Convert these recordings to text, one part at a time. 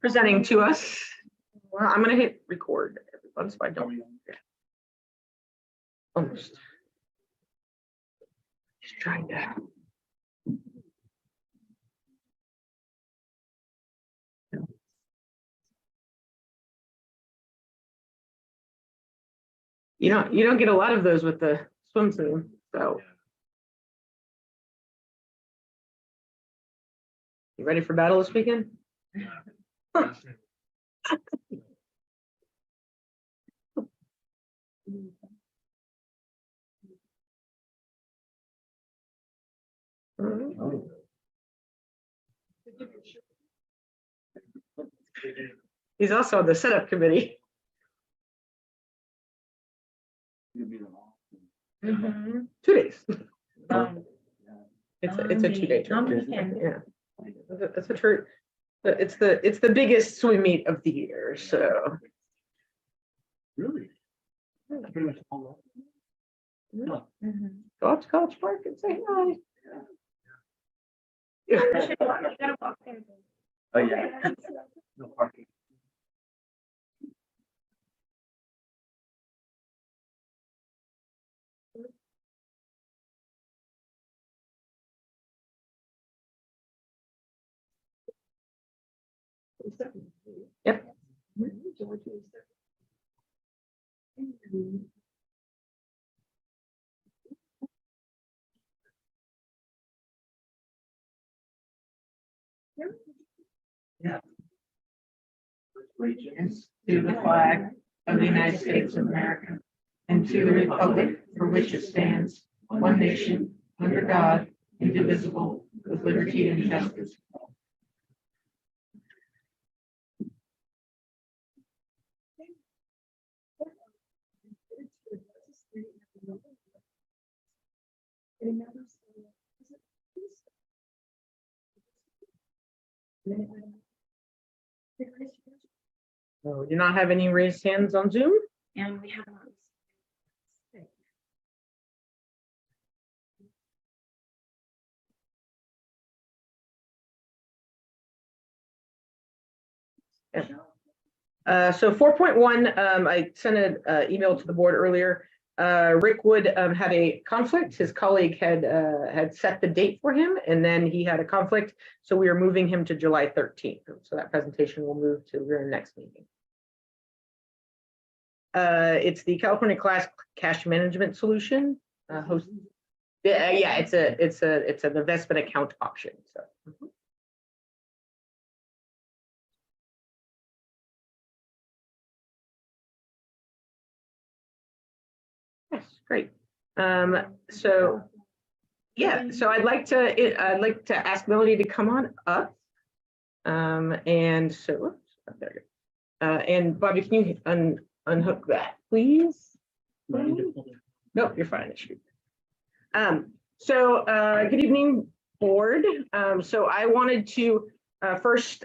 presenting to us. Well, I'm going to hit record everyone so I don't. Almost. Just trying to. You don't get a lot of those with the swimsuit, so. You ready for battle this weekend? He's also on the setup committee. Mm-hmm. 2 days. It's a 2-day Dominican. tournament. Yeah, that's a true. It's the biggest swim meet of the year. So. Really? Pretty much all Yeah. Mm-hmm. Go up to College Park and say hi. You gotta walk in. Oh, yeah. No parking. Yep. Yeah. Allegiance to the flag of the United States of America and to the republic for which it stands, one nation, under God, indivisible, with liberty and justice. So we do not have any raised hands on Zoom. And we have. So 4.1, I sent an email to the board earlier. Rick Wood had a conflict. His colleague had set the date for him, and then he had a conflict. So we are moving him to July 13th. So that presentation will move to your next meeting. It's the California Class Cash Management Solution. Yeah, it's an investment account option. So. Yes, great. So yeah, so I'd like to ask Melody to come on up. And so oops, there you go. And Bobby, can you unhook that, please? Nope, you're fine. So good evening, board. So I wanted to first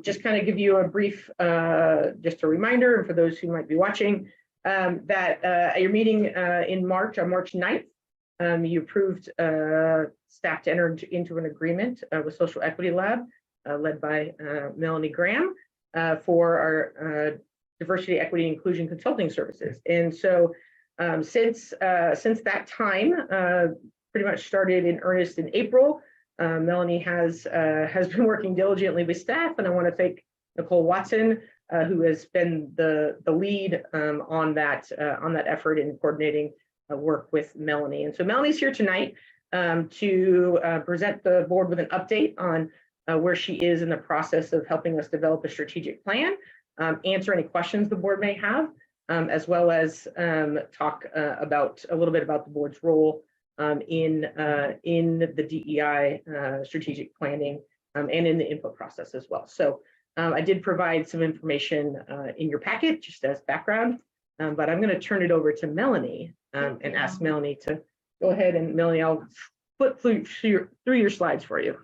just kind of give you a brief, just a reminder, and for those who might be watching, that at your meeting in March, on March 9th, you approved staff to enter into an agreement with Social Equity Lab, led by Melanie Graham, for our diversity, equity, inclusion consulting services. And so since that time, pretty much started in earnest in April, Melanie has been working diligently with staff, and I want to thank Nicole Watson, who has been the lead on that effort in coordinating work with Melanie. And so Melanie's here tonight to present the board with an update on where she is in the process of helping us develop a strategic plan, answer any questions the board may have, as well as talk about a little bit about the board's role in the DEI strategic planning and in the input process as well. So I did provide some information in your packet just as background, but I'm going to turn it over to Melanie and ask Melanie to go ahead. And Melanie, I'll flip through your slides for you.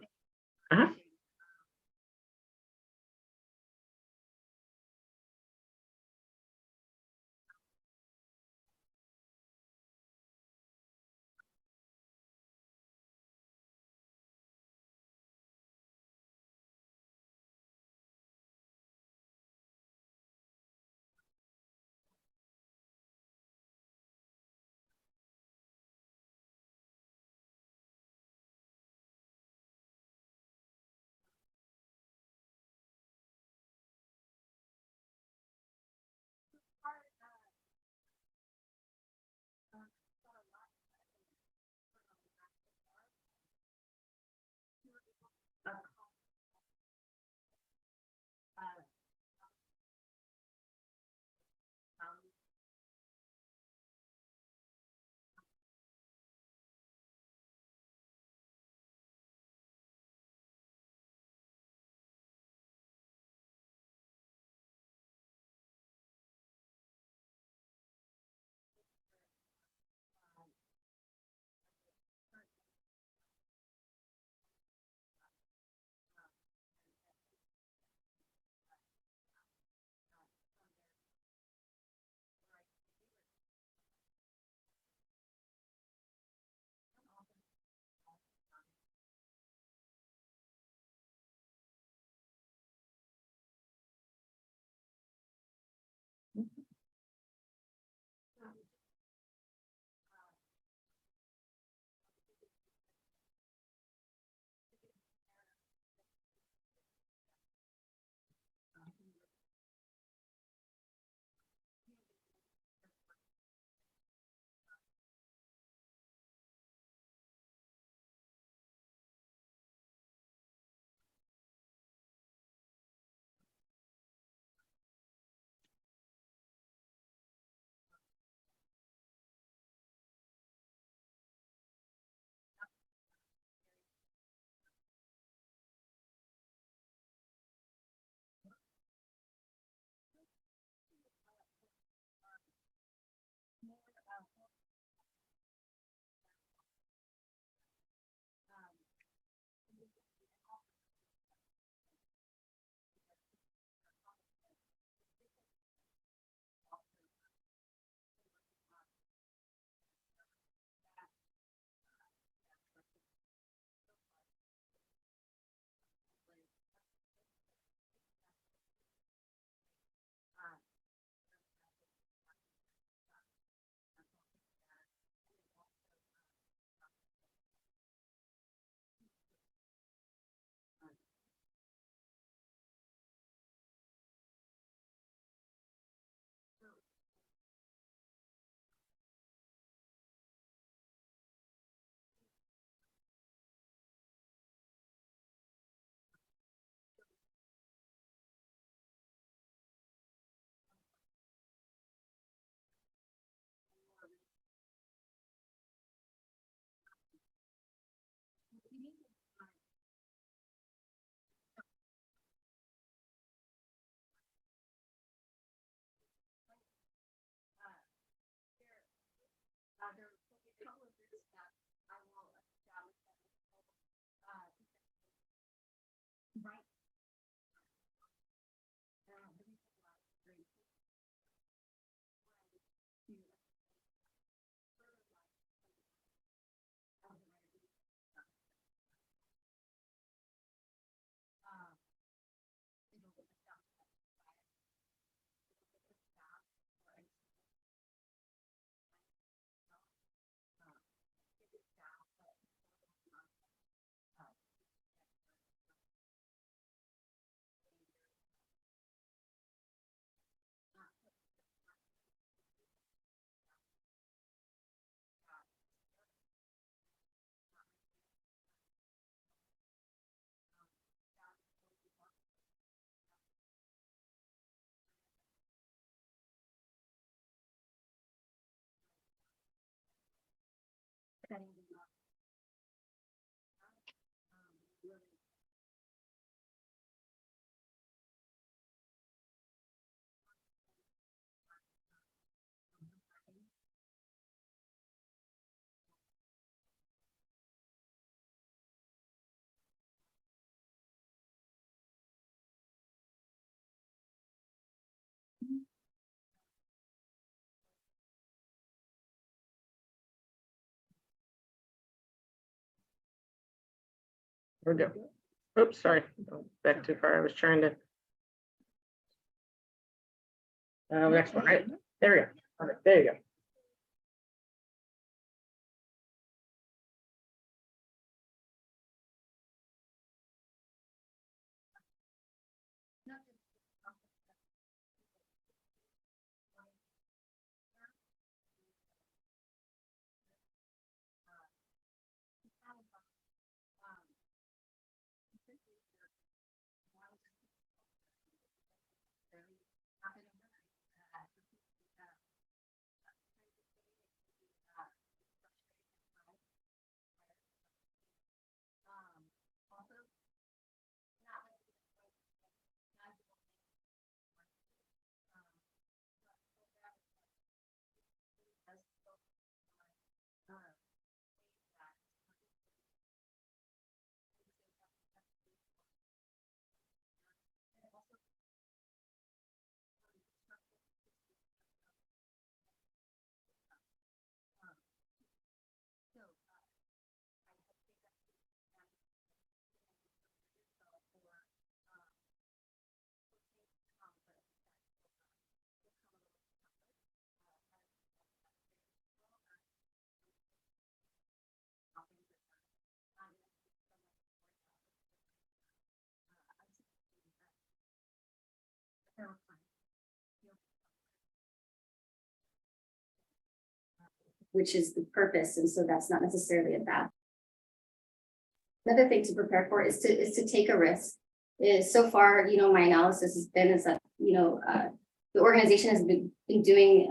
We're good. Oops, sorry, back too far. I was trying to. Next one, right? There we go. All right, there you go. Which is the purpose, and so that's not necessarily a bad. Another thing to prepare for is to take a risk. Is so far, my analysis has been is that the organization has been doing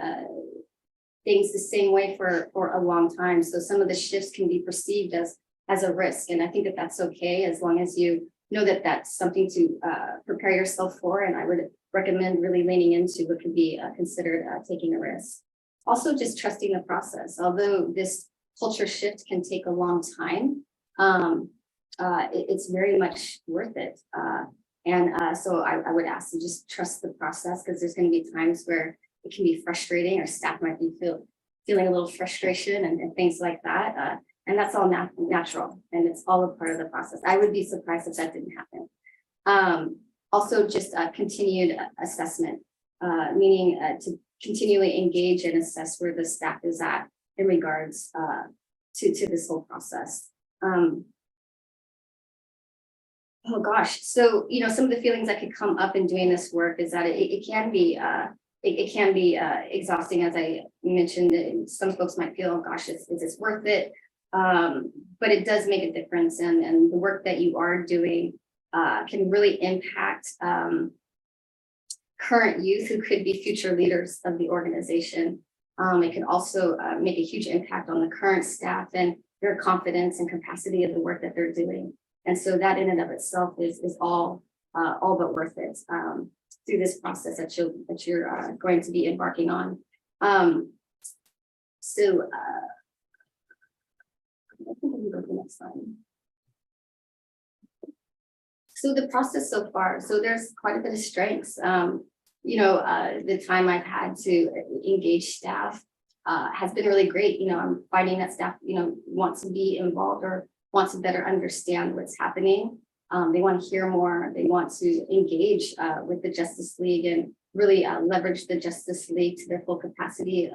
things the same way for a long time. So some of the shifts can be perceived as a risk, and I think that that's okay as long as you know that that's something to prepare yourself for. And I would recommend really leaning into what could be considered taking a risk. Also, just trusting the process. Although this culture shift can take a long time, it's very much worth it. So I would ask to just trust the process, because there's going to be times where it can be frustrating, or staff might be feeling a little frustration and things like that. And that's all natural, and it's all a part of the process. I would be surprised if that didn't happen. Also, just continued assessment, meaning to continually engage and assess where the staff is at in regards to this whole process. Oh gosh, so some of the feelings that could come up in doing this work is that it can be exhausting, as I mentioned. And some folks might feel, oh gosh, is this worth it? But it does make a difference, and the work that you are doing can really impact current youth who could be future leaders of the organization. It can also make a huge impact on the current staff and their confidence and capacity of the work that they're doing. And so that in and of itself is all but worth it through this process that you're going to be embarking on. I think I can go to the next slide. So the process so far, so there's quite a bit of strengths. The time I've had to engage staff has been really great. I'm finding that staff, want to be involved or want to better understand what's happening. They want to hear more. They want to engage with the Justice League and really leverage the Justice League to their full capacity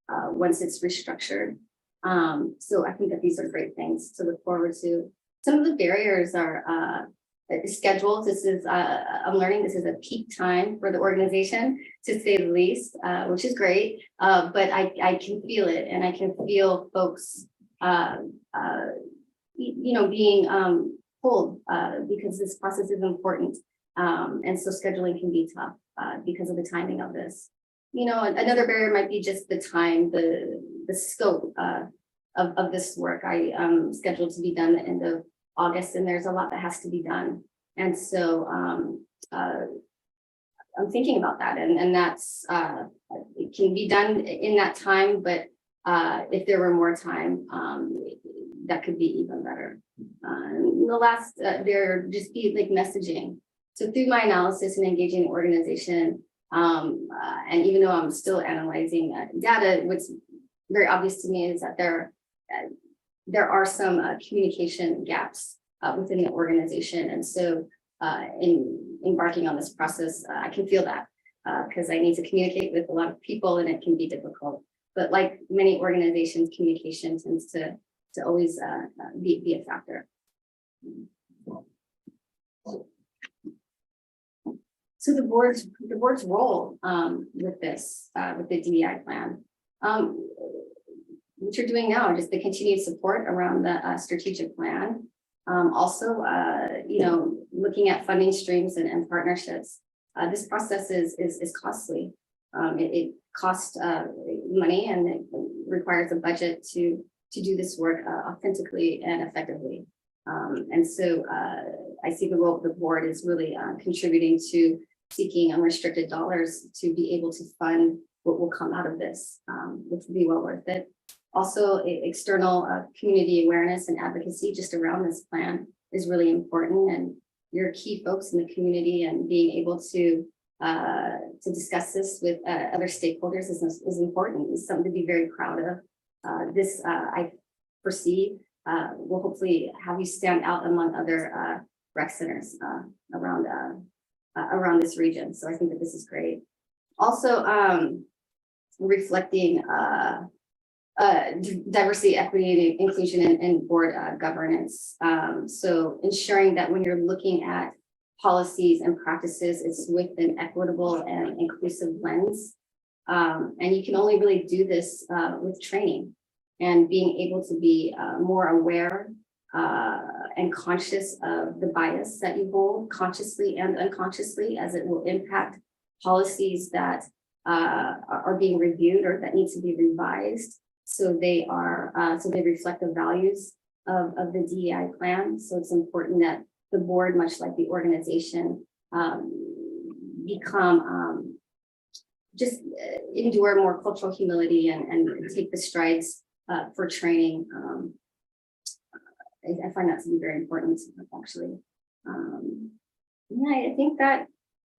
once it's restructured. So I think that these are great things to look forward to. Some of the barriers are schedules. This is, I'm learning this is a peak time for the organization, to say the least, which is great. But I can feel it, and I can feel folks, being pulled because this process is important. And so scheduling can be tough because of the timing of this. Another barrier might be just the time, the scope. of this work. I scheduled to be done the end of August, and there's a lot that has to be done. And so I'm thinking about that, and that's it can be done in that time, but if there were more time, that could be even better. The last, there just be like messaging. So through my analysis and engaging the organization, and even though I'm still analyzing data, what's very obvious to me is that there are some communication gaps within the organization. And so in embarking on this process, I can feel that because I need to communicate with a lot of people and it can be difficult. But like many organizations, communication tends to always be a factor. So the board's role with this, with the DEI plan, what you're doing now, just the continued support around the strategic plan. Also, looking at funding streams and partnerships. This process is costly. It costs money and it requires a budget to do this work authentically and effectively. And so I see the role of the board is really contributing to seeking unrestricted dollars to be able to fund what will come out of this, which will be well worth it. Also, external community awareness and advocacy just around this plan is really important, and your key folks in the community and being able to discuss this with other stakeholders is important. It's something to be very proud of. This I foresee will hopefully have you stand out among other rec centers around this region. So I think that this is great. Also, reflecting diversity, equity, and inclusion in board governance. So ensuring that when you're looking at policies and practices, it's with an equitable and inclusive lens. And you can only really do this with training and being able to be more aware and conscious of the bias that you hold consciously and unconsciously, as it will impact policies that are being reviewed or that need to be revised. So they reflect the values of the DEI plan. So it's important that the board, much like the organization, endure more cultural humility and take the strides for training. I find that to be very important, actually. I think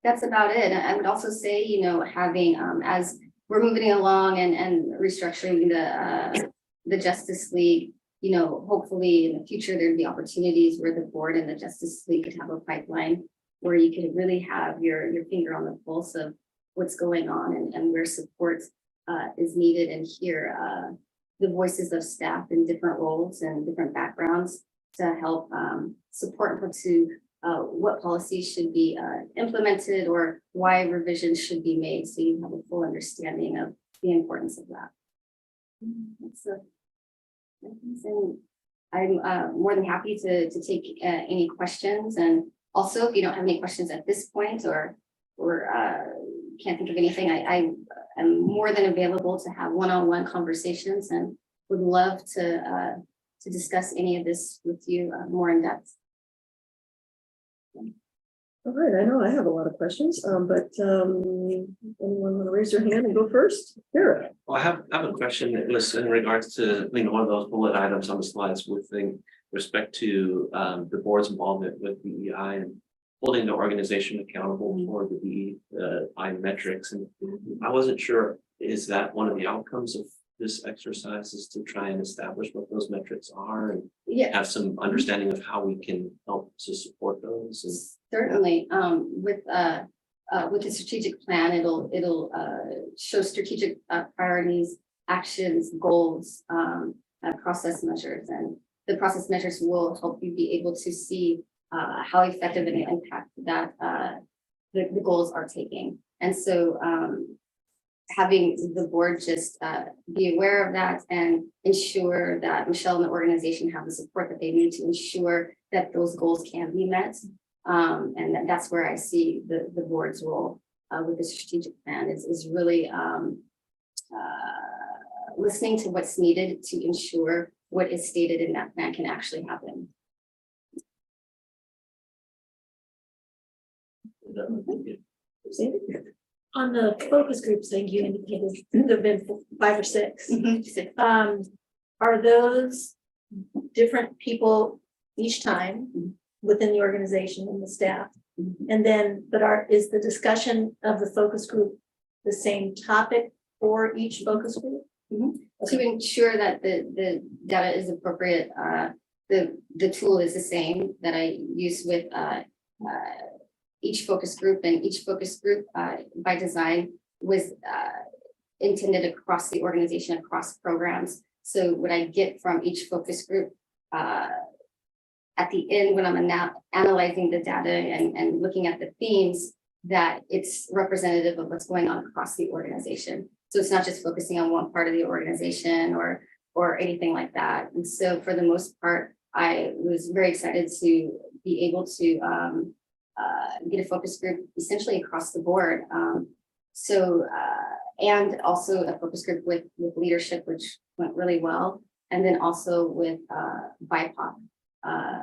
that's about it. I would also say, having as we're moving along and restructuring the Justice League, hopefully in the future there'd be opportunities where the board and the Justice League could have a pipeline where you could really have your finger on the pulse of what's going on and where support is needed, and hear the voices of staff in different roles and different backgrounds to help support and pursue what policies should be implemented or why revisions should be made, so you have a full understanding of the importance of that. And I'm more than happy to take any questions. And also, if you don't have any questions at this point or can't think of anything, I am more than available to have one-on-one conversations and would love to discuss any of this with you more in depth. All right, I know I have a lot of questions, but anyone want to raise their hand and go first? Sarah. Well, I have a question that was in regards to, one of those bullet items on the slides with respect to the board's involvement with DEI and holding the organization accountable for the DEI metrics. And I wasn't sure, is that one of the outcomes of this exercise, is to try and establish what those metrics are and have some understanding of how we can help to support those? And certainly, with the strategic plan, it'll show strategic priorities, actions, goals, process measures, and the process measures will help you be able to see how effective and impact that the goals are taking. And so having the board just be aware of that and ensure that Michelle and the organization have the support that they need to ensure that those goals can be met. And that's where I see the board's role with the strategic plan is really listening to what's needed to ensure what is stated in that plan can actually happen. Sandy? On the focus groups thing, you indicated there've been 5 or 6. Are Those different people each time within the organization and the staff? And then, is the discussion of the focus group the same topic for each focus group? To ensure that the data is appropriate, the tool is the same that I use with each focus group, and each focus group by design was intended across the organization, across programs. So what I get from each focus group at the end, when I'm analyzing the data and looking at the themes, that it's representative of what's going on across the organization. So it's not just focusing on one part of the organization or anything like that. And so for the most part, I was very excited to be able to get a focus group essentially across the board. And also a focus group with leadership, which went really well. And then also with BIPOC,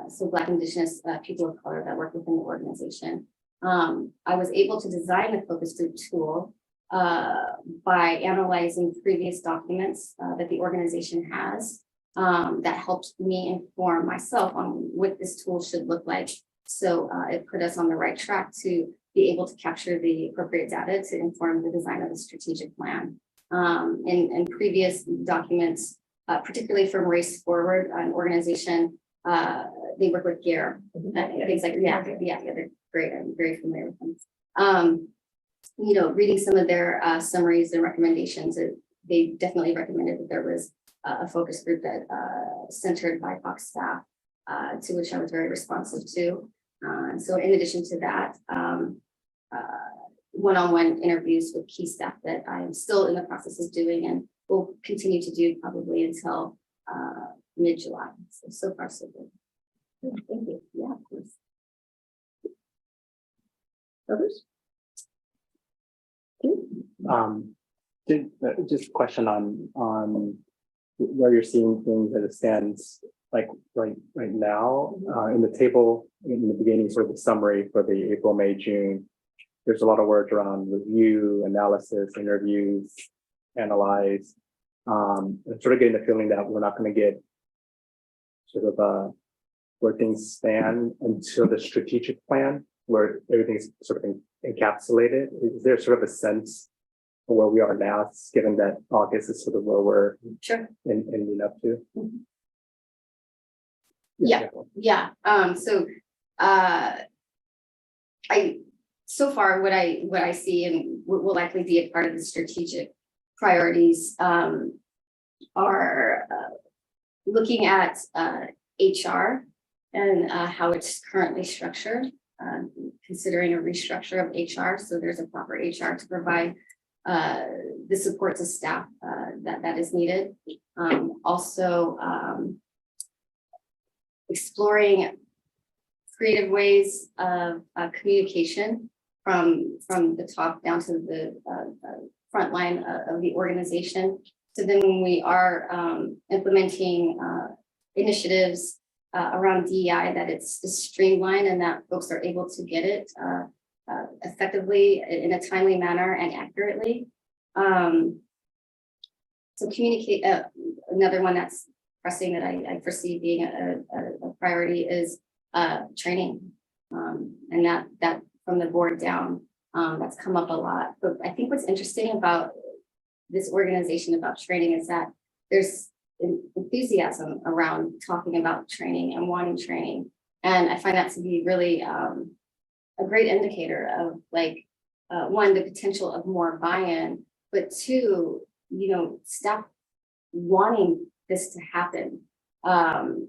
so Black, Indigenous people of color that work within the organization. I was able to design a focus group tool by analyzing previous documents that the organization has that helped me inform myself on what this tool should look like. So it put us on the right track to be able to capture the appropriate data to inform the design of the strategic plan. In previous documents, particularly from Race Forward, an organization, they work with GARE, things like, yeah, they're great. I'm very familiar with them. Reading some of their summaries and recommendations, they definitely recommended that there was a focus group that centered BIPOC staff, to which I was very responsive to. So in addition to that, one-on-one interviews with key staff that I'm still in the process of doing and will continue to do probably until mid-July. So far, so good. Thank you. Yeah, of course. Others? Just a question on where you're seeing things as it stands, like right now, in the table, in the beginning, sort of the summary for the April, May, June. There's a lot of words around review, analysis, interviews, analyze. I'm sort of getting the feeling that we're not going to get sort of where things stand until the strategic plan, where everything's sort of encapsulated. Is there sort of a sense of where we are now, given that August is sort of where we're Sure. ending up to? Yeah. So far what I see and what will likely be a part of the strategic priorities are looking at HR and how it's currently structured, considering a restructure of HR. So there's a proper HR to provide the support to staff that is needed. Also, exploring creative ways of communication from the top down to the front line of the organization. So then when we are implementing initiatives around DEI, that it's streamlined and that folks are able to get it effectively in a timely manner and accurately. So communicate, another one that's pressing that I foresee being a priority is training. And that from the board down, that's come up a lot. But I think what's interesting about this organization about training is that there's enthusiasm around talking about training and wanting training. And I find that to be really a great indicator of one, the potential of more buy-in, but two, staff wanting this to happen. And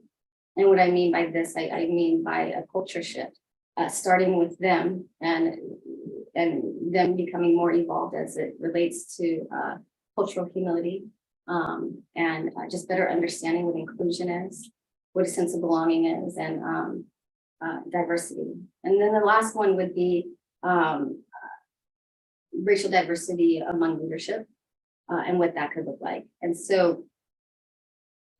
what I mean by this, I mean by a culture shift, starting with them and them becoming more evolved as it relates to cultural humility and just better understanding what inclusion is, what a sense of belonging is, and diversity. And then the last one would be racial diversity among leadership. and what that could look like. And so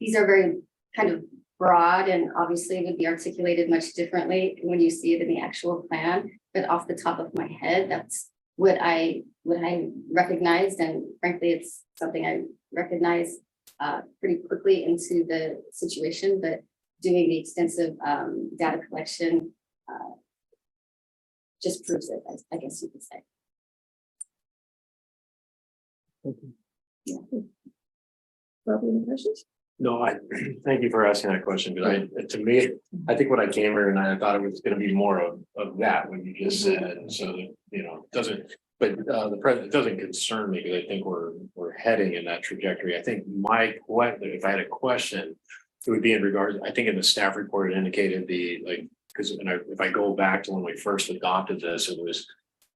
these are very kind of broad and obviously would be articulated much differently when you see it in the actual plan. But off the top of my head, that's what I recognized, and frankly, it's something I recognize pretty quickly into the situation. But doing the extensive data collection just proves it, I guess you could say. Robbie, any questions? No, thank you for asking that question, because to me, I think when I came here and I thought it was gonna be more of that, what you just said, so that, you know, it doesn't. But the president, it doesn't concern me, because I think we're heading in that trajectory. I think if I had a question, it would be in regards, I think in the staff report, it indicated because if I go back to when we first adopted this, it was,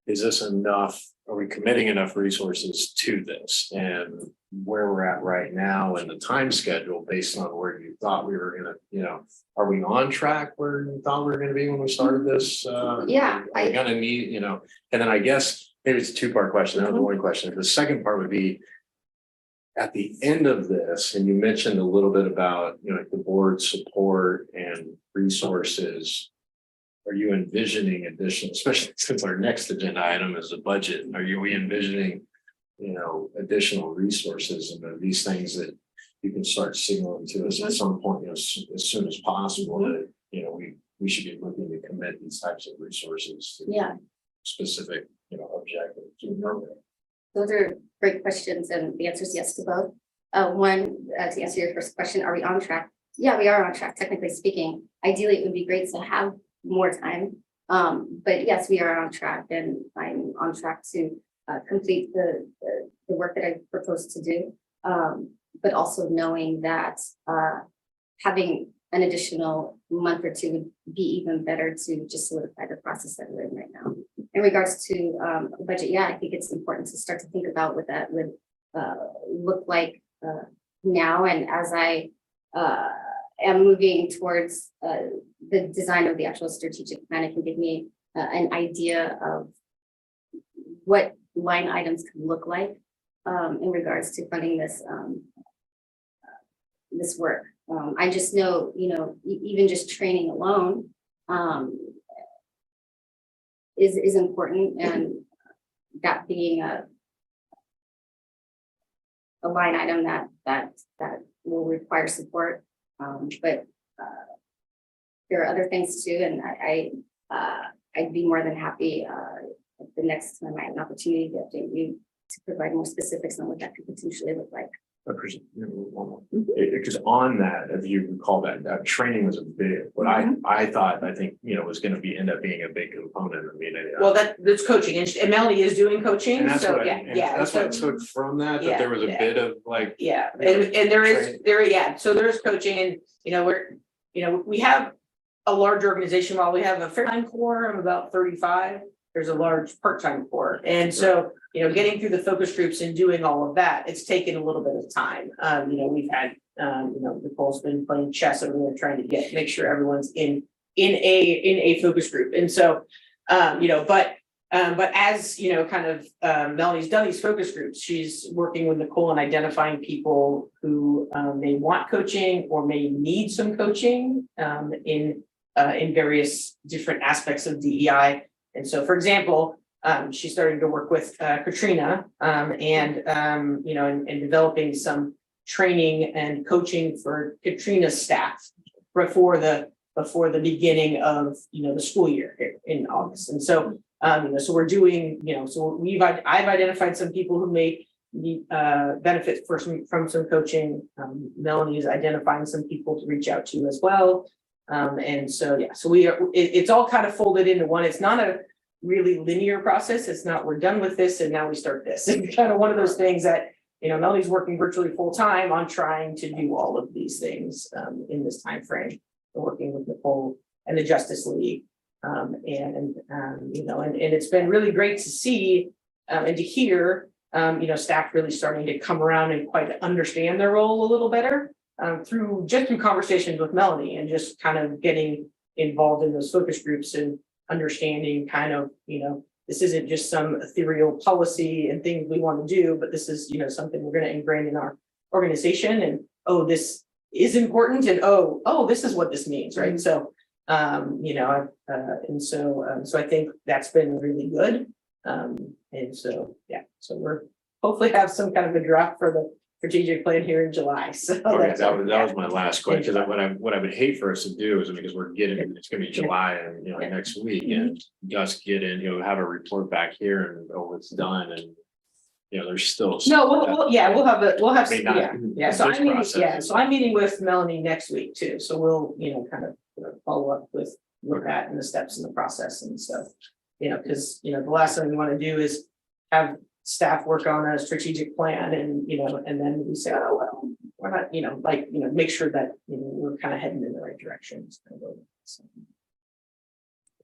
is this enough? Are we committing enough resources to this? And where we're at right now and the time schedule based on where you thought we were gonna, you know, are we on track where you thought we were gonna be when we started this? Yeah, Are we gonna need, you know, and then I guess maybe it's a two-part question. That was one question. The second part would be, at the end of this, and you mentioned a little bit about, you know, the board support and resources. Are you envisioning additional, especially since our next agenda item is a budget, we envisioning, you know, additional resources and these things that you can start signaling to us at some point, you know, as soon as possible that, you know, we should be looking to commit these types of resources to specific, you know, objectives. Those are great questions, and the answer is yes to both. One, to answer your first question, are we on track? Yeah, we are on track, technically speaking. Ideally, it would be great to have more time. But yes, we are on track, and I'm on track to complete the work that I proposed to do. But also knowing that having an additional month or two would be even better to just solidify the process that we're in right now. In regards to budget, yeah, I think it's important to start to think about what that would look like now. And as I am moving towards the design of the actual strategic plan, it can give me an idea of what line items could look like in regards to funding this this work. I just know, you know, even just training alone is important, and that being a line item that will require support. But there are other things too, and I'd be more than happy the next time I have an opportunity to update you to provide more specifics on what that could potentially look like. Because on that, if you recall that training was a big, what I think, you know, was going to end up being a big component. I mean, Well, that's coaching, and Melanie is doing coaching, and that's so what yeah. I took from that there was a bit of like, Yeah, and there's coaching, and you know, we have a large organization. While we have a full-time core of about 35, there's a large part-time core, and so, you know, getting through the focus groups and doing all of that, it's taken a little bit of time. You know, we've had, you know, Nicole's been playing chess over there trying to make sure everyone's in a focus group, and so, you know, but as you know, kind of Melanie's done these focus groups, she's working with Nicole and identifying people who may want coaching or may need some coaching in various different aspects of DEI. And so, for example, she's starting to work with Katrina and you know, and developing some training and coaching for Katrina's staff before the beginning of, you know, the school year here in August. And so, you know, so we're doing, you know, so I've identified some people who may need benefit from some coaching. Melanie is identifying some people to reach out to as well. And so, yeah, so it's all kind of folded into one. It's not a really linear process. It's not, we're done with this and now we start this. It's kind of one of those things that, you know, Melanie's working virtually full time on trying to do all of these things in this time frame. We're working with Nicole and the Justice League. You know, and it's been really great to see and to hear, you know, staff really starting to come around and quite understand their role a little better through conversations with Melanie and just kind of getting involved in those focus groups and understanding kind of, you know, this isn't just some ethereal policy and things we want to do, but this is, you know, something we're going to ingrain in our organization. And oh, this is important, and oh, this is what this means, right? So, you know, so I think that's been really good. And so, yeah, so we're hopefully have some kind of a draft for the strategic plan here in July. So Okay, that's- that was my last question, because what I would hate for us to do is, because we're getting, it's gonna be July and, you know, next week, and us get in, you know, have a report back here and, oh, it's done, and you know, there's still. No, we'll have, May not So this I'm meeting, process. so I'm meeting with Melanie next week too. So we'll, you know, kind of follow up with that and the steps in the process and stuff. You know, because, you know, the last thing we want to do is have staff work on a strategic plan and, you know, and then we say, oh, well, we're not, you know, like, you know, make sure that, you know, we're kind of heading in the right direction. So.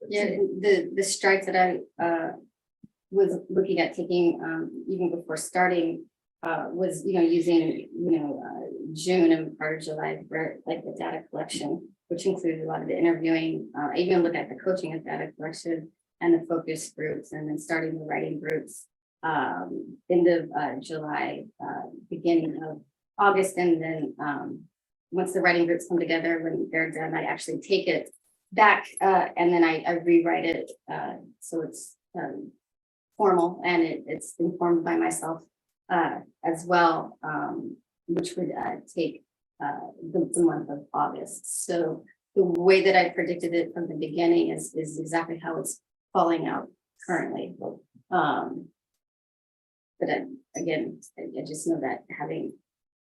Yeah, the strides that I was looking at taking even before starting was, you know, using, you know, June and part of July for like the data collection, which included a lot of the interviewing. I even look at the coaching of data collection and the focus groups, and then starting the writing groups end of July, beginning of August, and then once the writing groups come together, when they're done, I actually take it back and then I rewrite it so it's formal, and it's informed by myself as well, which would take the month of August. So the way that I predicted it from the beginning is exactly how it's falling out currently. But again, I just know that having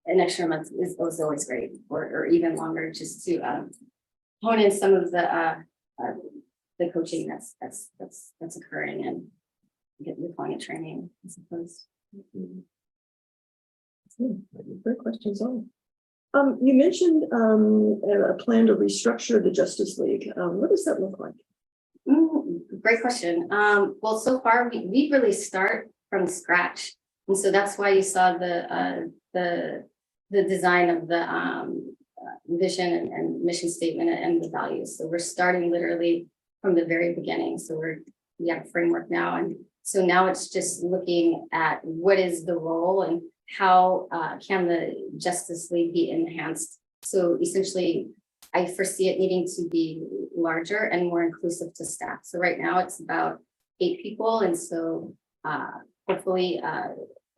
an extra month is always great, or even longer, just to hone in some of the coaching that's occurring and get the client training, I suppose. Great questions all. You mentioned a plan to restructure the Justice League. What does that look like? Great question. Well, so far we really start from scratch, and so that's why you saw the design of the vision and mission statement and the values. So we're starting literally from the very beginning. So we have a framework now, and so now it's just looking at what is the role and how can the Justice League be enhanced. So essentially, I foresee it needing to be larger and more inclusive to staff. So right now it's about 8 people, and so hopefully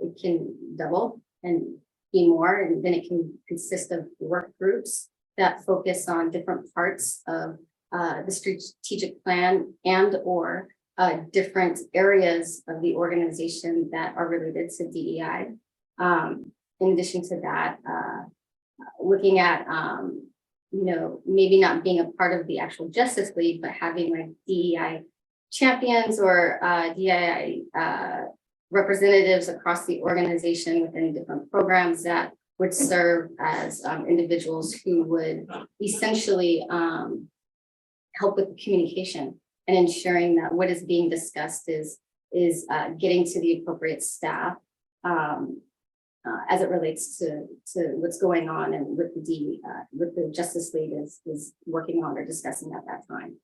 it can double and be more, and then it can consist of work groups that focus on different parts of the strategic plan and or different areas of the organization that are related to DEI. In addition to that, looking at you know, maybe not being a part of the actual Justice League, but having like DEI champions or DEI representatives across the organization within different programs that would serve as individuals who would essentially help with the communication and ensuring that what is being discussed is getting to the appropriate staff as it relates to what's going on and with the Justice League is working on or discussing at that time.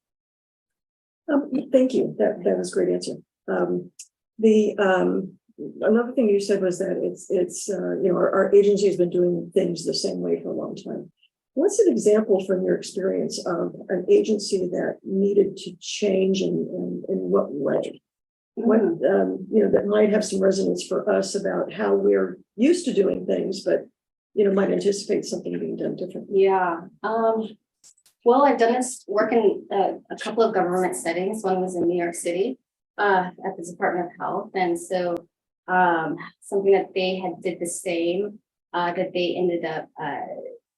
Thank you. That was a great answer. Another thing you said was that it's you know, our agency has been doing things the same way for a long time. What's an example from your experience of an agency that needed to change and in what way? What you know, that might have some resonance for us about how we're used to doing things, but you know, might anticipate something being done differently. Yeah. Well, I've done this work in a couple of government settings. One was in New York City at the Department of Health. And so something that they had did the same, that they ended up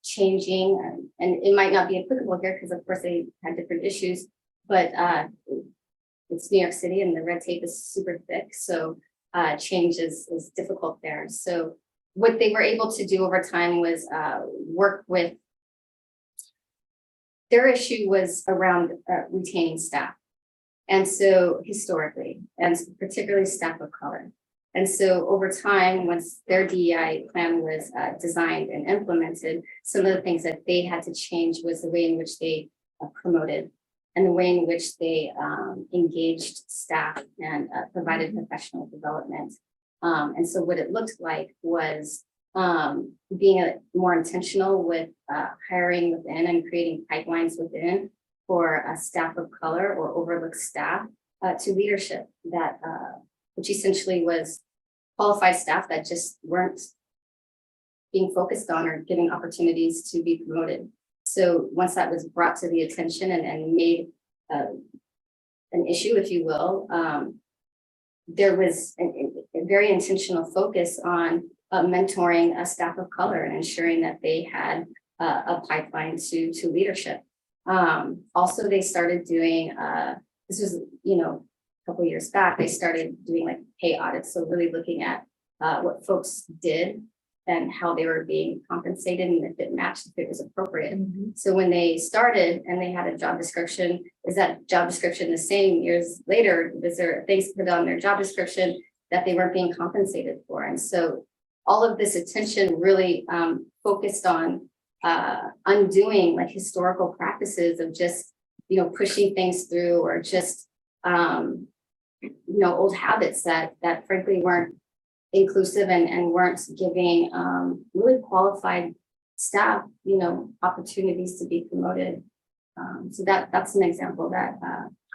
changing, and it might not be applicable here because of course they had different issues, but it's New York City and the red tape is super thick. So change is difficult there. So what they were able to do over time was work with, their issue was around retaining staff. And so historically, and particularly staff of color. And so over time, once their DEI plan was designed and implemented, some of the things that they had to change was the way in which they promoted and the way in which they engaged staff and provided professional development. And so what it looked like was being more intentional with hiring within and creating pipelines within for staff of color or overlooked staff to leadership that which essentially was qualified staff that just weren't being focused on or given opportunities to be promoted. So once that was brought to the attention and made an issue, if you will, there was a very intentional focus on mentoring a staff of color and ensuring that they had a pipeline to leadership. Also, they started doing, this was, a couple of years back, they started doing like pay audits. So really looking at what folks did and how they were being compensated and if it matched, if it was appropriate. So when they started and they had a job description, is that job description the same years later? Was there things put on their job description that they weren't being compensated for? And so all of this attention really focused on undoing like historical practices of just, pushing things through or just, old habits that frankly weren't inclusive and weren't giving really qualified staff, opportunities to be promoted. So that's an example that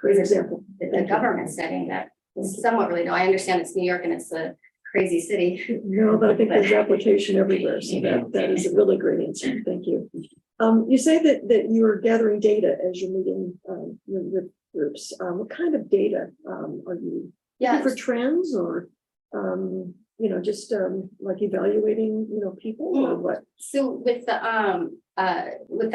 Great example. the government setting that is somewhat related. I understand it's New York and it's a crazy city. No, but I think there's application everywhere, so that is a really great answer. Thank you. You say that you're gathering data as you're meeting with groups. What kind of data are you looking for trends or just like evaluating people or what? So with the with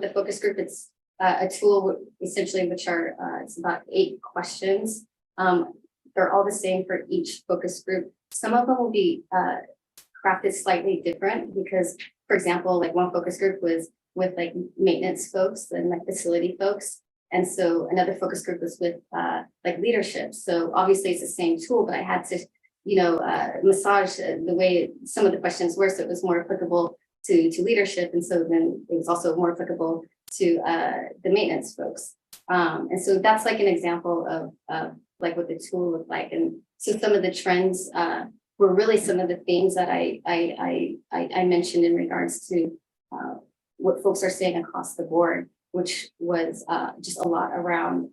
the focus group, it's a tool essentially which are it's about 8 questions. They're all the same for each focus group. Some of them will be crafted slightly different because, for example, like one focus group was with like maintenance folks and like facility folks. And so another focus group was with like leadership. So obviously it's the same tool, but I had to, massage the way some of the questions were so it was more applicable to leadership. And so then it was also more applicable to the maintenance folks. And so that's like an example of like what the tool looked like. And so some of the trends were really some of the themes that I mentioned in regards to what folks are saying across the board, which was just a lot around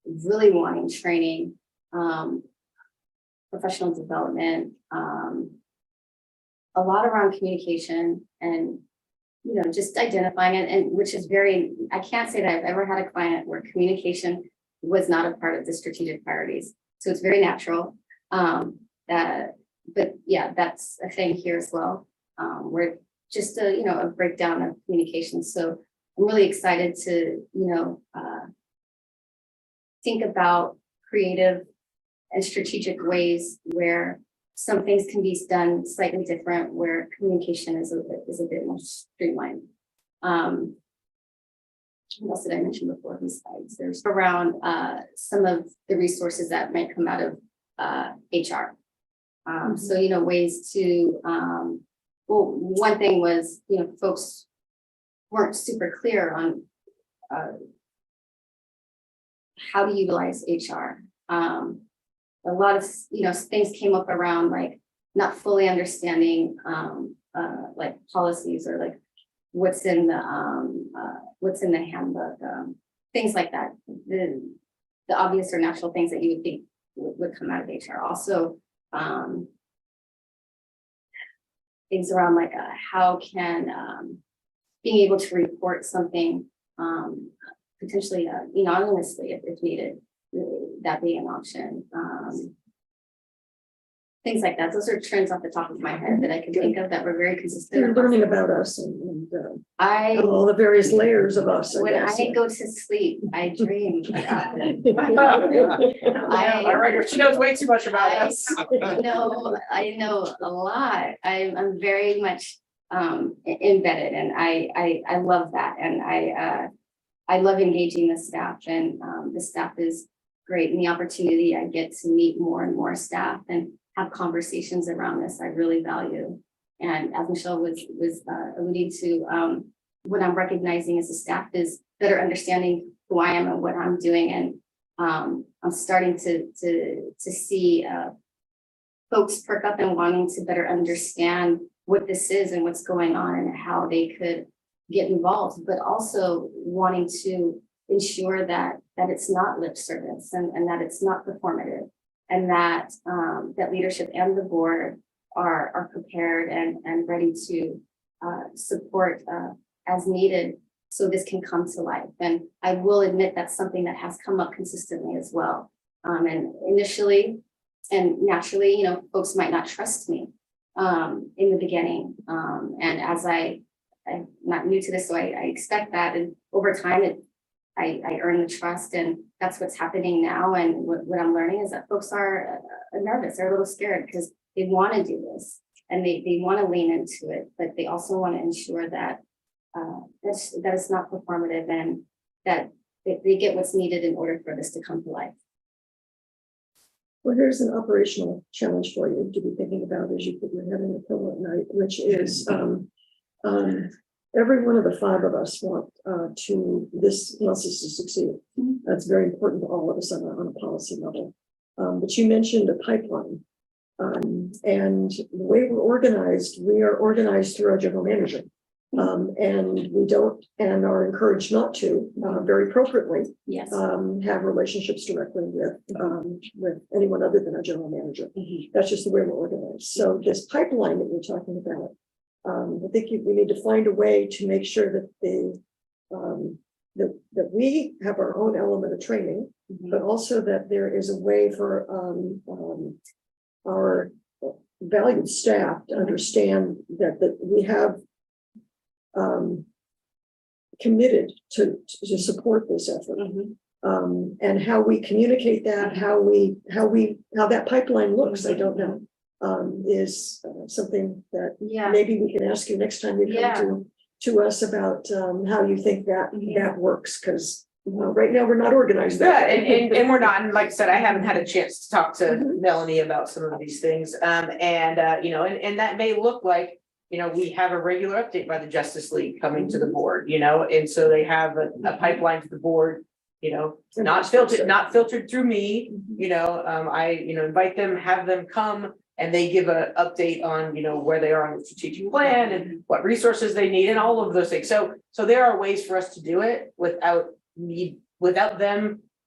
really wanting training, professional development, a lot around communication and, just identifying it, and which is I can't say that I've ever had a client where communication was not a part of the strategic priorities. So it's very natural. But yeah, that's a thing here as well. We're just a breakdown of communication. So I'm really excited to, think about creative and strategic ways where some things can be done slightly different, where communication is a bit more streamlined. What else did I mention before these slides? There's around some of the resources that might come out of HR. So, ways to, one thing was, folks weren't super clear on how to utilize HR. A lot of, things came up around like not fully understanding like policies or like what's in the handbook, things like that. The obvious or natural things that you would think would come out of HR. Also, things around like how can being able to report something potentially anonymously if needed, that being an option. Things like that. Those are trends off the top of my head that I can think of that were very consistent. You're learning about us and I all the various layers of us. when guess. I go to sleep, I dream. She knows way too much about us. I know a lot. I'm very much embedded, and I love that, and I love engaging the staff, and the staff is great, and the opportunity I get to meet more and more staff and have conversations around this I really value. And as Michelle was alluding to, what I'm recognizing as a staff is better understanding who I am and what I'm doing. And I'm starting to see folks perk up and wanting to better understand what this is and what's going on and how they could get involved, but also wanting to ensure that it's not lip service and that it's not performative, and that that leadership and the board are prepared and ready to support as needed so this can come to life. And I will admit that's something that has come up consistently as well. And initially and naturally, you know, folks might not trust me in the beginning. And as I'm not new to this, so I expect that. And over time, I earn the trust, and that's what's happening now. And what I'm learning is that folks are nervous, they're a little scared because they want to do this and they want to lean into it, but they also want to ensure that that it's not performative and that they get what's needed in order for this to come to life. Well, here's an operational challenge for you to be thinking about as you put your head in the pillow at night, which is every one of the five of us want to this process to succeed. That's very important to all of us on a policy level. But you mentioned a pipeline. And the way we are organized through our general manager. And we don't and are encouraged not to very appropriately Yes. have relationships directly with anyone other than our general manager. That's just the way we're organized. So this pipeline that you're talking about, I think we need to find a way to make sure that that we have our own element of training, but also that there is a way for our valued staff to understand that we have committed to support this effort. And how we communicate that, how that pipeline looks, I don't know, is something that maybe we can ask you next time you come to us about how you think that works, because right now we're not organized that way. And we're not, and like I said, I haven't had a chance to talk to Melanie about some of these things. And you know, and that may look like, you know, we have a regular update by the Justice League coming to the board, you know, and so they have a pipeline to the board, you know, not filtered through me, you know, I, you know, invite them, have them come, and they give an update on, you know, where they are on the strategic plan and what resources they need and all of those things. So there are ways for us to do it without the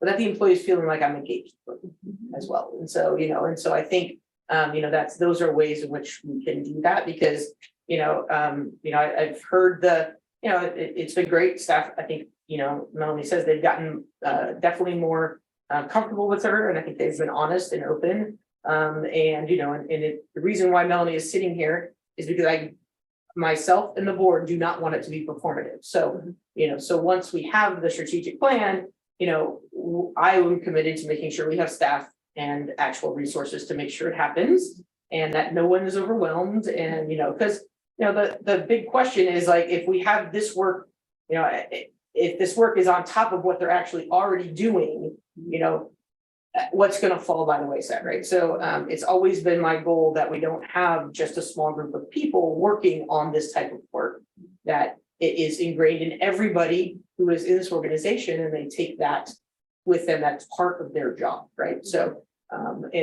employees feeling like I'm engaged as well. And so, you know, I think, you know, those are ways in which we can do that, because, you know, I've heard you know, it's been great staff. I think, you know, Melanie says they've gotten definitely more comfortable with her, and I think they've been honest and open. And, you know, the reason why Melanie is sitting here is because myself and the board do not want it to be performative. So, you know, so once we have the strategic plan, you know, I am committed to making sure we have staff and actual resources to make sure it happens and that no one is overwhelmed. And, you know, because, you know, the big question is, like, if we have this work, you know, if this work is on top of what they're actually already doing, you know, what's going to fall by the wayside, right? So it's always been my goal that we don't have just a small group of people working on this type of work, that it is ingrained in everybody who is in this organization, and they take that with them. That's part of their job, right? So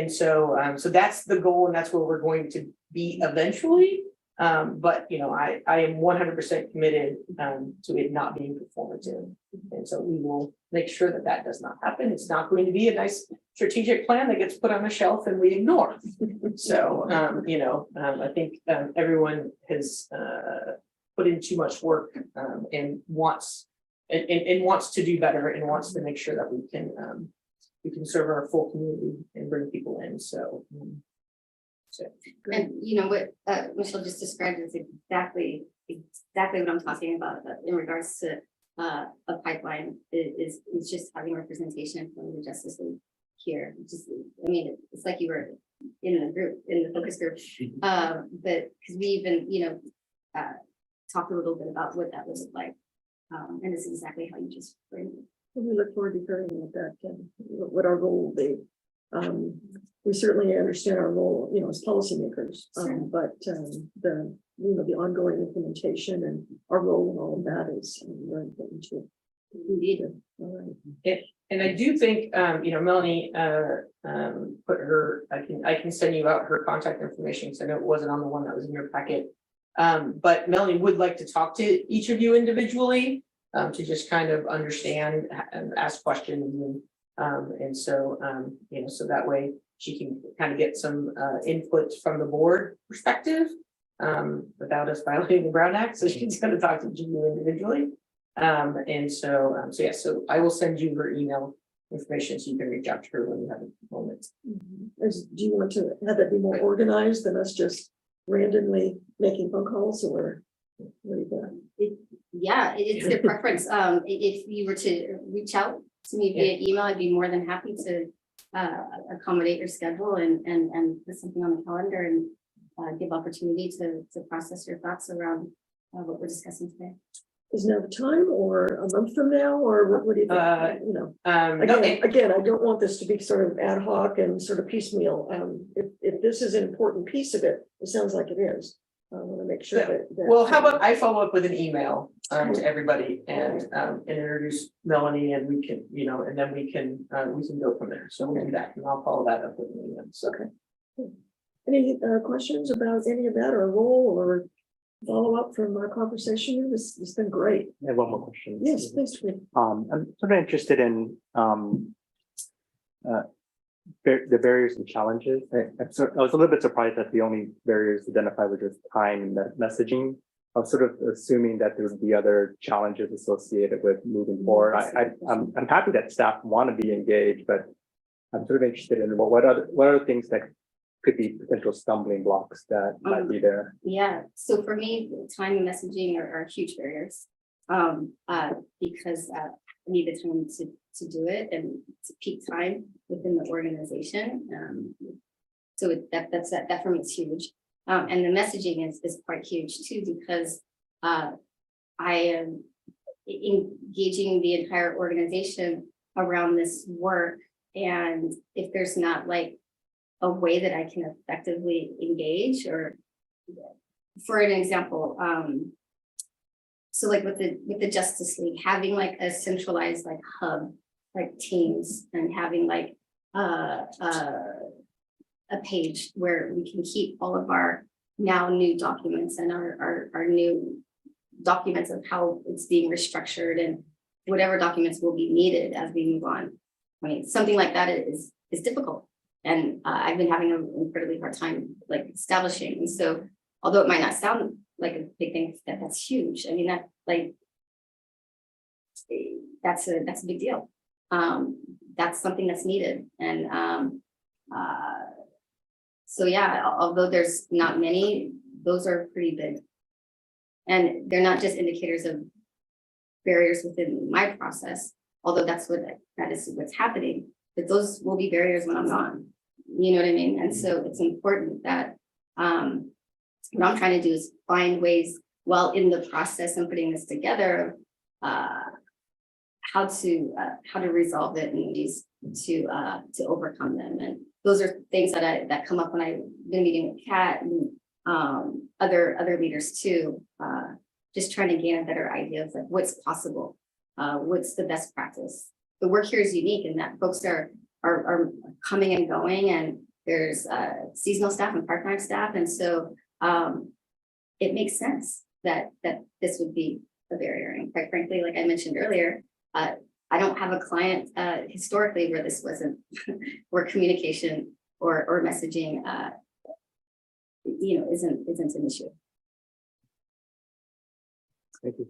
so that's the goal, and that's where we're going to be eventually. But, you know, I am 100% committed to it not being performative. And so we will make sure that does not happen. It's not going to be a nice strategic plan that gets put on a shelf and we ignore. So, you know, I think everyone has put in too much work and wants to do better and wants to make sure that we can serve our full community and bring people in. So. And you know what Michelle just described is exactly what I'm talking about in regards to a pipeline is just having representation from the Justice League here. I mean, it's like you were in the focus group, but because we even, you know, talked a little bit about what that would look like, and it's exactly how you just framed it. We look forward to hearing about that, what our role will be. We certainly understand our role, you know, as policymakers, but the ongoing implementation and our role in all of that is very important too. Indeed. All right. And I do think, Melanie, put her, I can send you out her contact information, because I know it wasn't on the one that was in your packet. But Melanie would like to talk to each of you individually, to just kind of understand and ask questions and so, so that way she can kind of get some, input from the board perspective. Without us violating the Brown Act, so she's gonna talk to you individually. So I will send you her email information so you can reach out to her when you have a moment. Do you want to have that be more organized than us just randomly making phone calls, or what do you think? Yeah, it's their preference. If you were to reach out to me via email, I'd be more than happy to accommodate your schedule and put something on the calendar and give opportunity to process your thoughts around what we're discussing today. Is now the time, or a month from now, or what do you think? Again, I don't want this to be sort of ad hoc and sort of piecemeal. If this is an important piece of it, it sounds like it is. I want to make sure that. Well, how about I follow up with an email to everybody and introduce Melanie, and we can, and then we can go from there. So we'll do that, and I'll follow that up with an email. So. Okay. Any questions about any of that, or role, or follow up from our conversation? This has been great. I have one more question. Yes, please. I'm sort of interested in the barriers and challenges. I was a little bit surprised that the only barriers identified were just time and messaging. I was sort of assuming that there would be other challenges associated with moving forward. I'm happy that staff want to be engaged, but I'm sort of interested in what other things that could be potential stumbling blocks that might be there. Yeah, so for me, time and messaging are huge barriers. Because I need the time to do it and to peak time within the organization. So that for me is huge. And the messaging is quite huge too, because I am engaging the entire organization around this work. And if there's not like a way that I can effectively engage, or for an example, so like with the Justice League, having like a centralized like hub, like Teams, and having like a page where we can keep all of our now new documents and our new documents of how it's being restructured and whatever documents will be needed as we move on. I mean, something like that is difficult. And I've been having an incredibly hard time like establishing. And so, although it might not sound like a big thing, that's huge. I mean, that's a big deal. That's something that's needed. And so yeah, although there's not many, those are pretty big. And they're not just indicators of barriers within my process, although that is what's happening. But those will be barriers when I'm gone. You know what I mean? And so it's important that what I'm trying to do is find ways while in the process and putting this together, how to resolve it and ways to overcome them. And those are things that come up when I've been meeting with Kat and other leaders too. Just trying to gain a better idea of like what's possible, what's the best practice. The work here is unique in that folks are coming and going, and there's seasonal staff and part-time staff. And so it makes sense that this would be a barrier. And quite frankly, like I mentioned earlier, I don't have a client historically where this wasn't, where communication or messaging, isn't an issue. Thank you.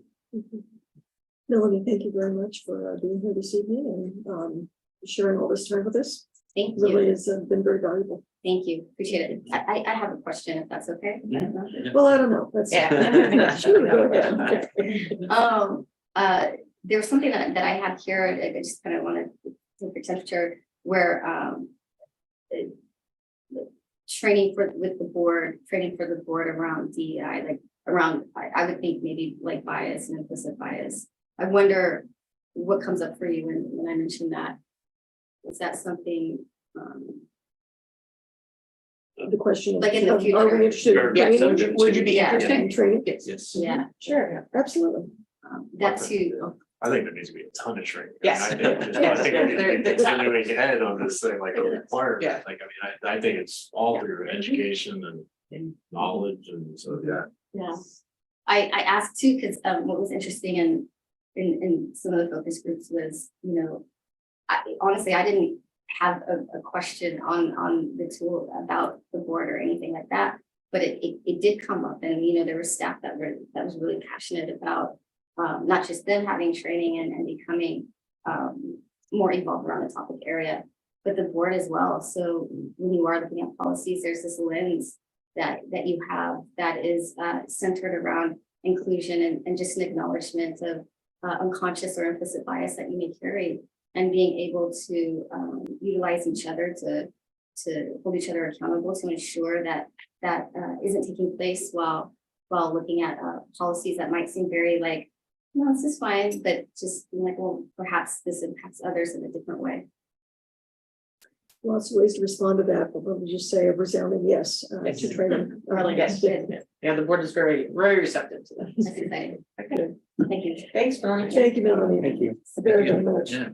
Melanie, thank you very much for being here this evening and sharing all this time with us. Thank you. Really has been very valuable. Thank you. Appreciate it. I have a question, if that's okay. I don't know. Well, I don't know. That's sure, go ahead. There was something that I had here. I just kind of want to take the temperature where training for the board around DEI, like around, I would think maybe like bias and implicit bias. I wonder what comes up for you when I mention that. Is that something? The question Like in the are we future. interested in Yeah, so training? would you be Yeah. interested? In training? Yes. Yes. Yeah, Sure, absolutely. that too. I think there needs to be a ton of training. Yes. I think we need to be continuing ahead on this thing like a requirement. Yeah. Like, I mean, I think it's all through education and knowledge and so, yeah. Yeah. I asked too, because what was interesting in some of the focus groups was, honestly, I didn't have a question on the tool about the board or anything like that. But it did come up, and there were staff that was really passionate about not just them having training and becoming more involved around the topic area, but the board as well. So when you are looking at policies, there's this lens that you have that is centered around inclusion and just an acknowledgement of unconscious or implicit bias that you may carry, and being able to utilize each other to hold each other accountable to ensure that isn't taking place while looking at policies that might seem very like, no, this is fine, but just like, well, perhaps this impacts others in a different way. Lots of ways to respond to that, but let me just say a resounding yes to training. Really, yes. Yeah, the board is very, very receptive to that. That's exciting. Okay. Thank you. Thanks, Melanie. Thank you, Melanie. Thank you. Very, very much. Yeah.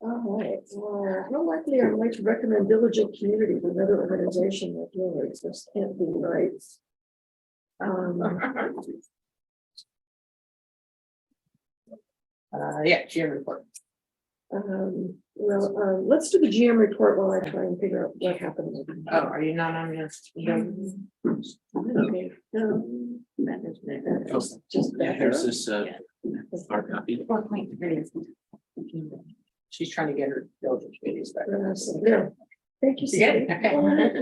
All right, how likely are you to recommend Diligent Community to another organization like yours? This can't be right. Yeah, GM report. Well, let's do the GM report while I try and figure out what happened. Oh, are you not on your? Okay. Just Yeah, back here's up. this hard copy. 4.3. She's trying to get her diligence videos back. Yeah. Thank you. You get it? Cindy. Okay.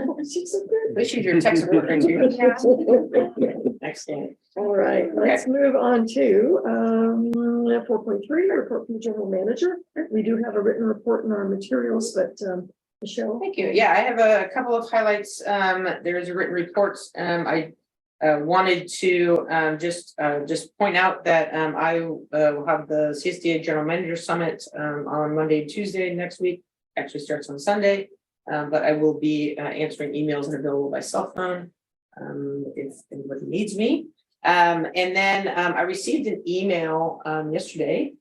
Oh, she's so good. At least she's your tech support right here. Excellent. All right, let's move on to 4.3, report from the general manager. We do have a written report in our materials, but Michelle. Thank you. Yeah, I have a couple of highlights. There's a written report. I wanted to just point out that I will have the CSDA General Manager Summit on Monday and Tuesday next week. Actually starts on Sunday, but I will be answering emails and available by cell phone if anybody needs me. And then I received an email yesterday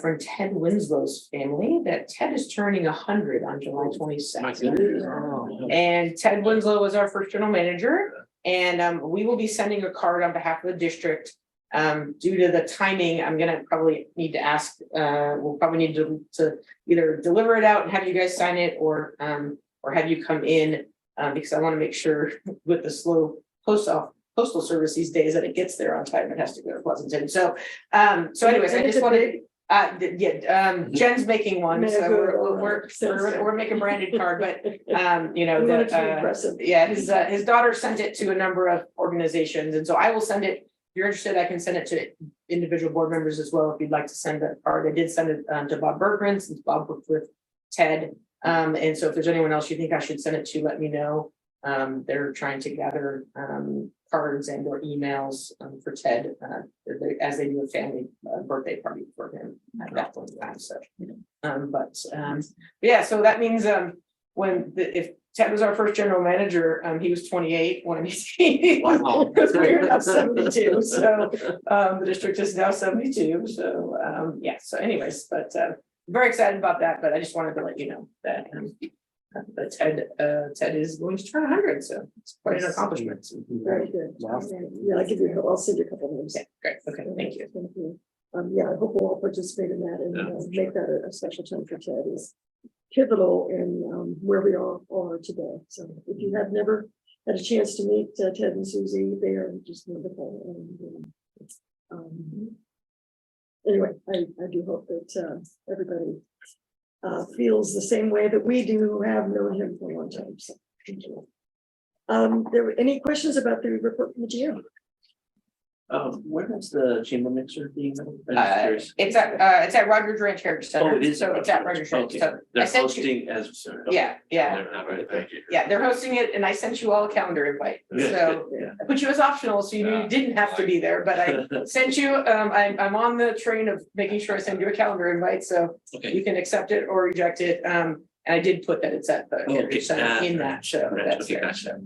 from Ted Winslow's family that Ted is turning 100 on July 22nd. And Ted Winslow was our first general manager. And we will be sending a card on behalf of the district. Due to the timing, I'm gonna probably need to ask, we'll probably need to either deliver it out and have you guys sign it or have you come in, because I want to make sure with the slow postal service these days that it gets there on time. It has to go to Pleasanton. So anyways, I just wanted, Jen's making one, so we're making a branded card, but his daughter sent it to a number of organizations, and so I will send it. If you're interested, I can send it to individual board members as well if you'd like to send a card. I did send it to Bob Bergman since Bob worked with Ted, and so if there's anyone else you think I should send it to, let me know. They're trying to gather cards and or emails for Ted as they do a family birthday party for him at that point in time. So, yeah, so that means if Ted was our first general manager, he was 28 when he because we're now 72. So the district is now 72. So yeah. So anyways, but very excited about that. But I just wanted to let you know that. But Ted is going to turn 100, so it's quite an accomplishment. Very good. Wow. Yeah, I'll send you a couple of names. Yeah, great. Okay, thank you. Thank you. Yeah, I hope we'll all participate in that and make that a special time for Ted. Is pivotal in where we all are today. So if you have never had a chance to meet Ted and Susie, they are just wonderful. And anyway, I do hope that everybody feels the same way that we do who have known him for a long time. So, there were any questions about the report from the GM? Where is the chamber mixer being? It's at Rogers Ranch Heritage Center. Oh, it is. So it's at Rogers Ranch. Okay. So I They're sent you. hosting as. Yeah. All right, thank you. Yeah, they're hosting it, and I sent you all a calendar invite. Good, So good, yeah. I put you as optional, so you didn't have to be there. But I sent you. I'm on the train of making sure I send you a calendar invite, so Okay. you can accept it or reject it. And I did put that it's at the Heritage Center in that show. Right, That's okay, there. gotcha.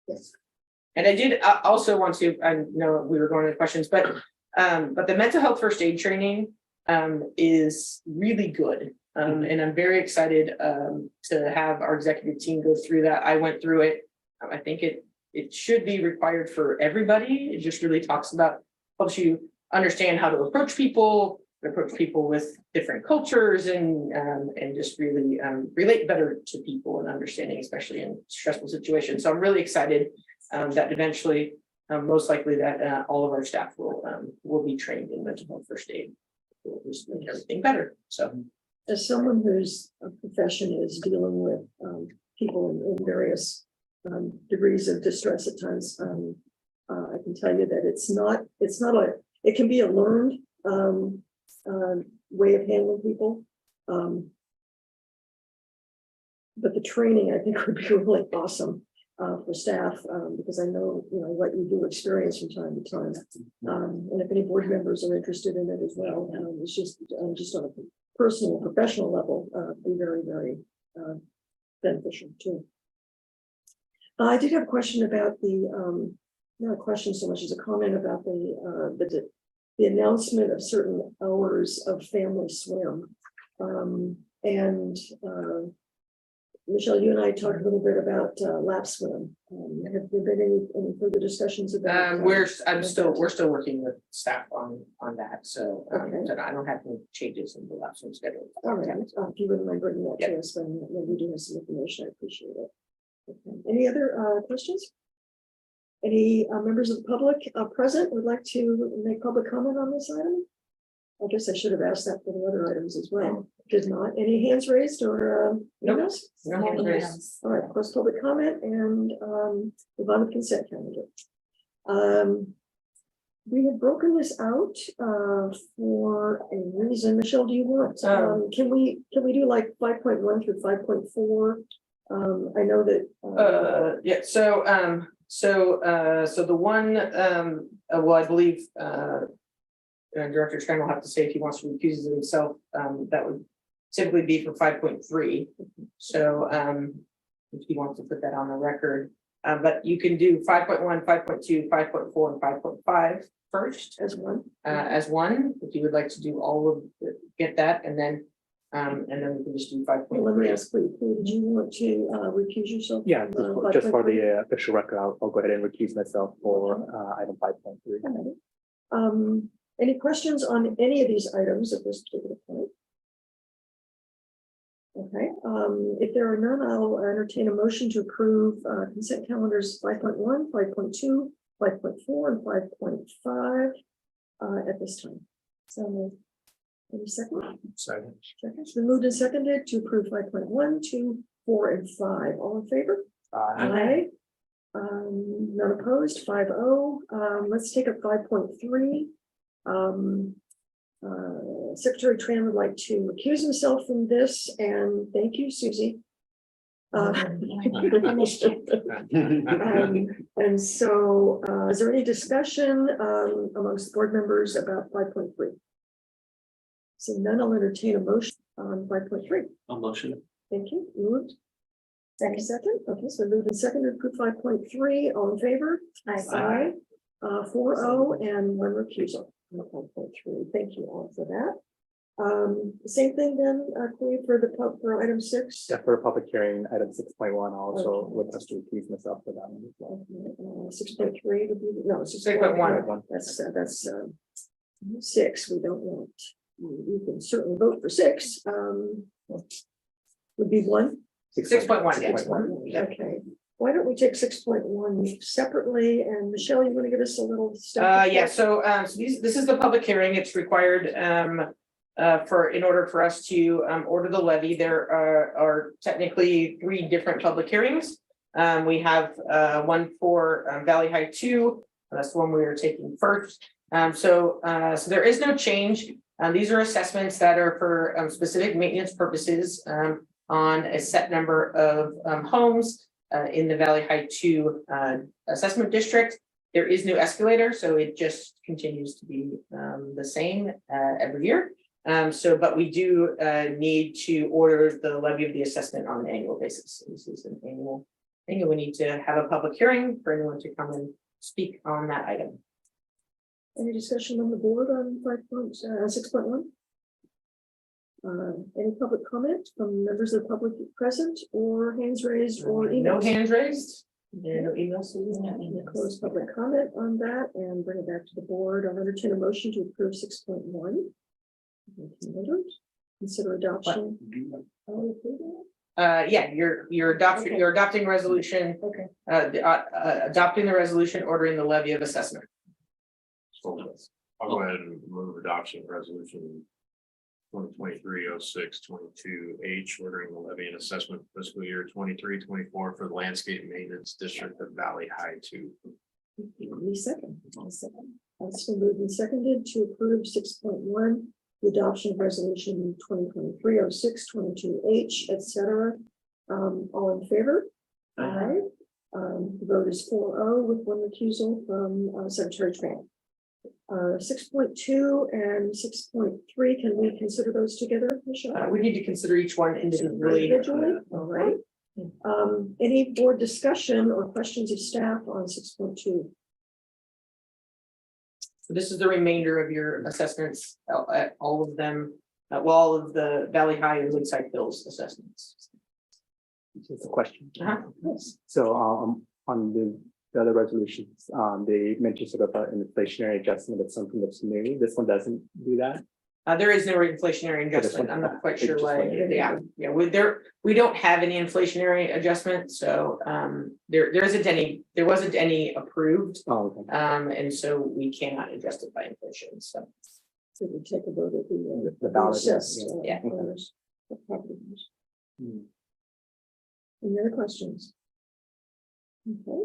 Yes. And I did also want to. I know we were going to questions, but But the mental health first aid training is really good. And I'm very excited to have our executive team go through that. I went through it. I think it should be required for everybody. It just really talks about, helps you understand how to approach people with different cultures and just really relate better to people and understanding, especially in stressful situations. So I'm really excited that eventually, most likely that all of our staff will be trained in mental health first aid. We'll just make everything better. So As someone whose profession is dealing with people in various degrees of distress at times, I can tell you that it can be a learned way of handling people. But the training, I think, would be really awesome for staff, because I know, what you do experience from time to time. And if any board members are interested in it as well, it's just on a personal, professional level, be very, very beneficial too. I did have a question about not a question so much as a comment about the announcement of certain hours of family swim. Michelle, you and I talked a little bit about lap swim. Have there been any further discussions about? we're still working with staff on that. So Okay. I don't have any changes in the last one schedule. All right, if you wouldn't mind bringing that to us when we do have some information, I appreciate it. Okay. Any other questions? Any members of the public present would like to make public comment on this item? I guess I should have asked that for the other items as well. Did not. Any hands raised or? Nope. else? No hands raised. All right, close public comment and move on to consent calendar. We have broken this out for a reason. Michelle, do you want, can we do like 5.1 through 5.4? I know that. Yeah, so the one, well, I believe Director Tran will have to say if he wants to recuse himself, that would typically be for 5.3. So if he wants to put that on the record, but you can do 5.1, 5.2, 5.4, and 5.5 first As one. as one, if you would like to do all of get that, and then we can just do Let me 5.3. ask, please, did you want to recuse yourself? Yeah, from, just for 5.3? the official record, I'll go ahead and recuse myself for item 5.3. All right. Any questions on any of these items at this particular point? Okay, if there are none, I'll entertain a motion to approve consent calendars 5.1, 5.2, 5.4, and 5.5 at this time. So, any second? Second. Second, it's been moved and seconded to approve 5.1, 2, 4, and 5. All in favor? Aye. None opposed, 5-0. Let's take up 5.3. Secretary Tran would like to recuse himself from this, and thank you, Susie. And so, is there any discussion amongst board members about 5.3? Seeing none, I'll entertain a motion on 5.3. A motion. Thank you. Moved. Second. Okay, so moved and seconded to approve 5.3. All in favor? Aye. 4-0 and 1 recusal. 5.3. Thank you all for that. Same thing then, Cleve, for item 6. Yeah, for a public hearing, item 6.1, I also would have to recuse myself for that one as well. 6.3 would be, no, 6.1. That's 6. We don't want, you can certainly vote for 6. Would be 1. 6.1, yes. 6.1. Okay, why don't we take 6.1 separately? And Michelle, you want to give us a little stuff? Yeah, so this is the public hearing. It's required in order for us to order the levy. There are technically 3 different public hearings. We have one for Valley High 2. That's the one we are taking first. So there is no change. These are assessments that are for specific maintenance purposes on a set number of homes in the Valley High 2 assessment district. There is no escalator, so it just continues to be the same every year. But we do need to order the levy of the assessment on an annual basis. This is an annual thing, and we need to have a public hearing for anyone to come and speak on that item. Any discussion on the board on 6.1? Any public comment from members of the public present or hands raised or No emails? hands raised. There are no emails. We'll close public comment on that and bring it back to the board. I'll entertain a motion to approve 6.1. Consider adoption. Yeah, you're adopting resolution, Okay. adopting the resolution ordering the levy of assessment. So I'll go ahead and move adoption of resolution 2023-06-22H, ordering the levy and assessment fiscal year 23-24 for the landscape maintenance district of Valley High 2. Me second. It's been moved and seconded to approve 6.1, the adoption of resolution 2023-06-22H, etc. All in favor? Aye. The vote is 4-0 with one recusal from Secretary Tran. 6.2 and 6.3, can we consider those together, Michelle? We need to consider each one individually. All right. Any board discussion or questions of staff on 6.2? So this is the remainder of your assessments, all of them, all of the Valley High and Woodside Hills assessments. It's a question. Yes. So on the other resolutions, they mentioned sort of an inflationary adjustment of something that's new. This one doesn't do that. There is no inflationary adjustment. I'm not quite sure why. Yeah, we don't have any inflationary adjustment, so there wasn't any approved. Oh, okay. And so we cannot adjust it by inflation, so. So we take a vote at The ballot, assessed, yeah. owners of property owners. Hmm. Any other questions? Okay,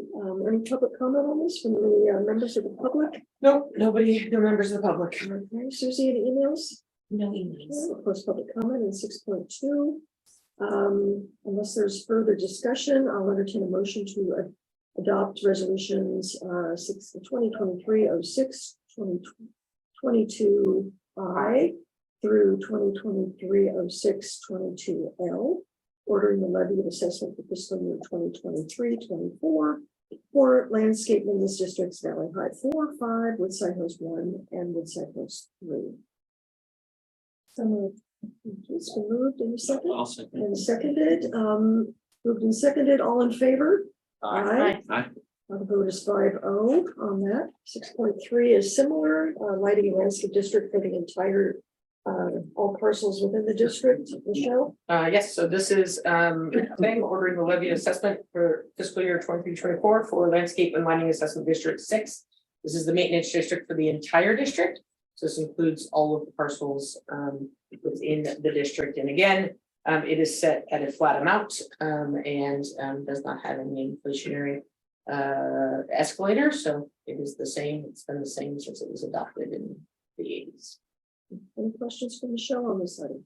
any public comment on this from the members of the public? Nope, nobody, no members of the public. Okay, Susie, any emails? No emails. We'll close public comment in 6.2. Unless there's further discussion, I'll entertain a motion to adopt resolutions 2023-06, 2022I through 2023-06, 22L, ordering the levy of assessment for fiscal year 2023-24 for landscape maintenance districts Valley High 4, 5, Woodside Hills 1, and Woodside Hills 3. It's been moved in a second. I'll second. And seconded, moved and seconded, all in favor? Aye. Aye. The vote is 5-0 on that. 6.3 is similar, lighting and landscape district for the entire, all parcels within the district. Michelle? Yes, so this is thing ordering the levy assessment for fiscal year 23-24 for landscape and lighting assessment district 6. This is the maintenance district for the entire district. So this includes all of the parcels within the district. And again, it is set at a flat amount and does not have any inflationary escalator. So it is the same. It's been the same since it was adopted in the 80s. Any questions for Michelle on this item?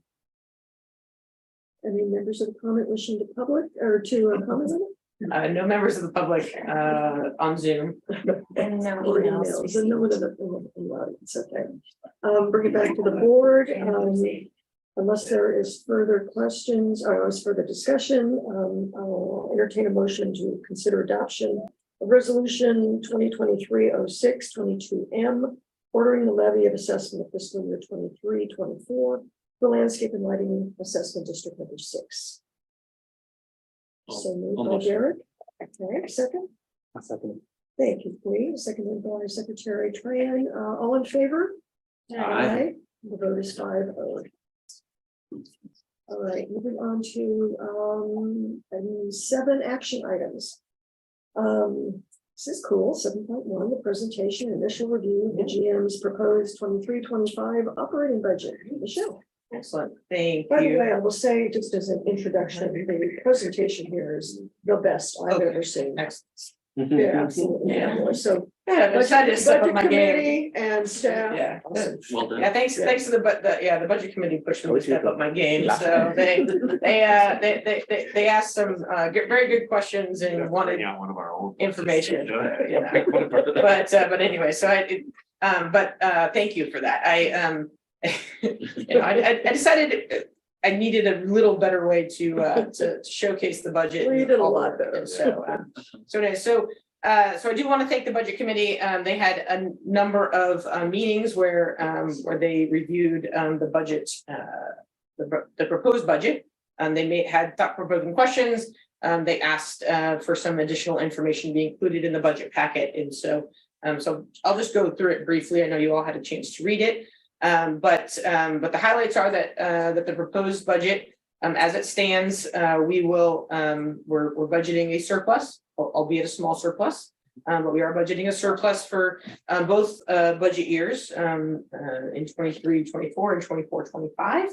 Any members of the comment wishing to public or to comment on it? No members of the public on Zoom. And no Or emails, and no one in the audience, okay. Bring it back to the board, unless there is further questions or is further discussion, I'll entertain a motion to consider adoption of resolution 2023-06, 22M, ordering the levy of assessment of fiscal year 23-24 for landscape and lighting assessment district number 6. So moved by Derek. Okay, second. A second. Thank you, please. Seconded by Secretary Tran. All in favor? Aye. The vote is 5-0. All right, moving on to 7 action items. This is cool. 7.1, the presentation, initial review of the GM's proposed 23-25 operating budget. Michelle. Excellent. Thank By the you. way, I will say, just as an introduction, the presentation here is the best I've ever seen. Excellent. Yeah, absolutely. Yeah. So Yeah, I decided to step up budget my game. committee and staff. Yeah. Awesome. Well done. Yeah, thanks to the budget committee pushed me to step up my game, Yeah. so they asked some very good questions and wanted Bring out one of our old information. Yeah. but anyway, so thank you for that. I decided I needed a little better way to showcase the budget. Well, you did a lot better. And so so I do want to thank the budget committee. They had a number of meetings where they reviewed the budget, the proposed budget. They had thought-provoking questions. They asked for some additional information to be included in the budget packet, and so I'll just go through it briefly. I know you all had a chance to read it, but the highlights are that the proposed budget, as it stands, we're budgeting a surplus, albeit a small surplus, but we are budgeting a surplus for both budget years in 23-24 and 24-25.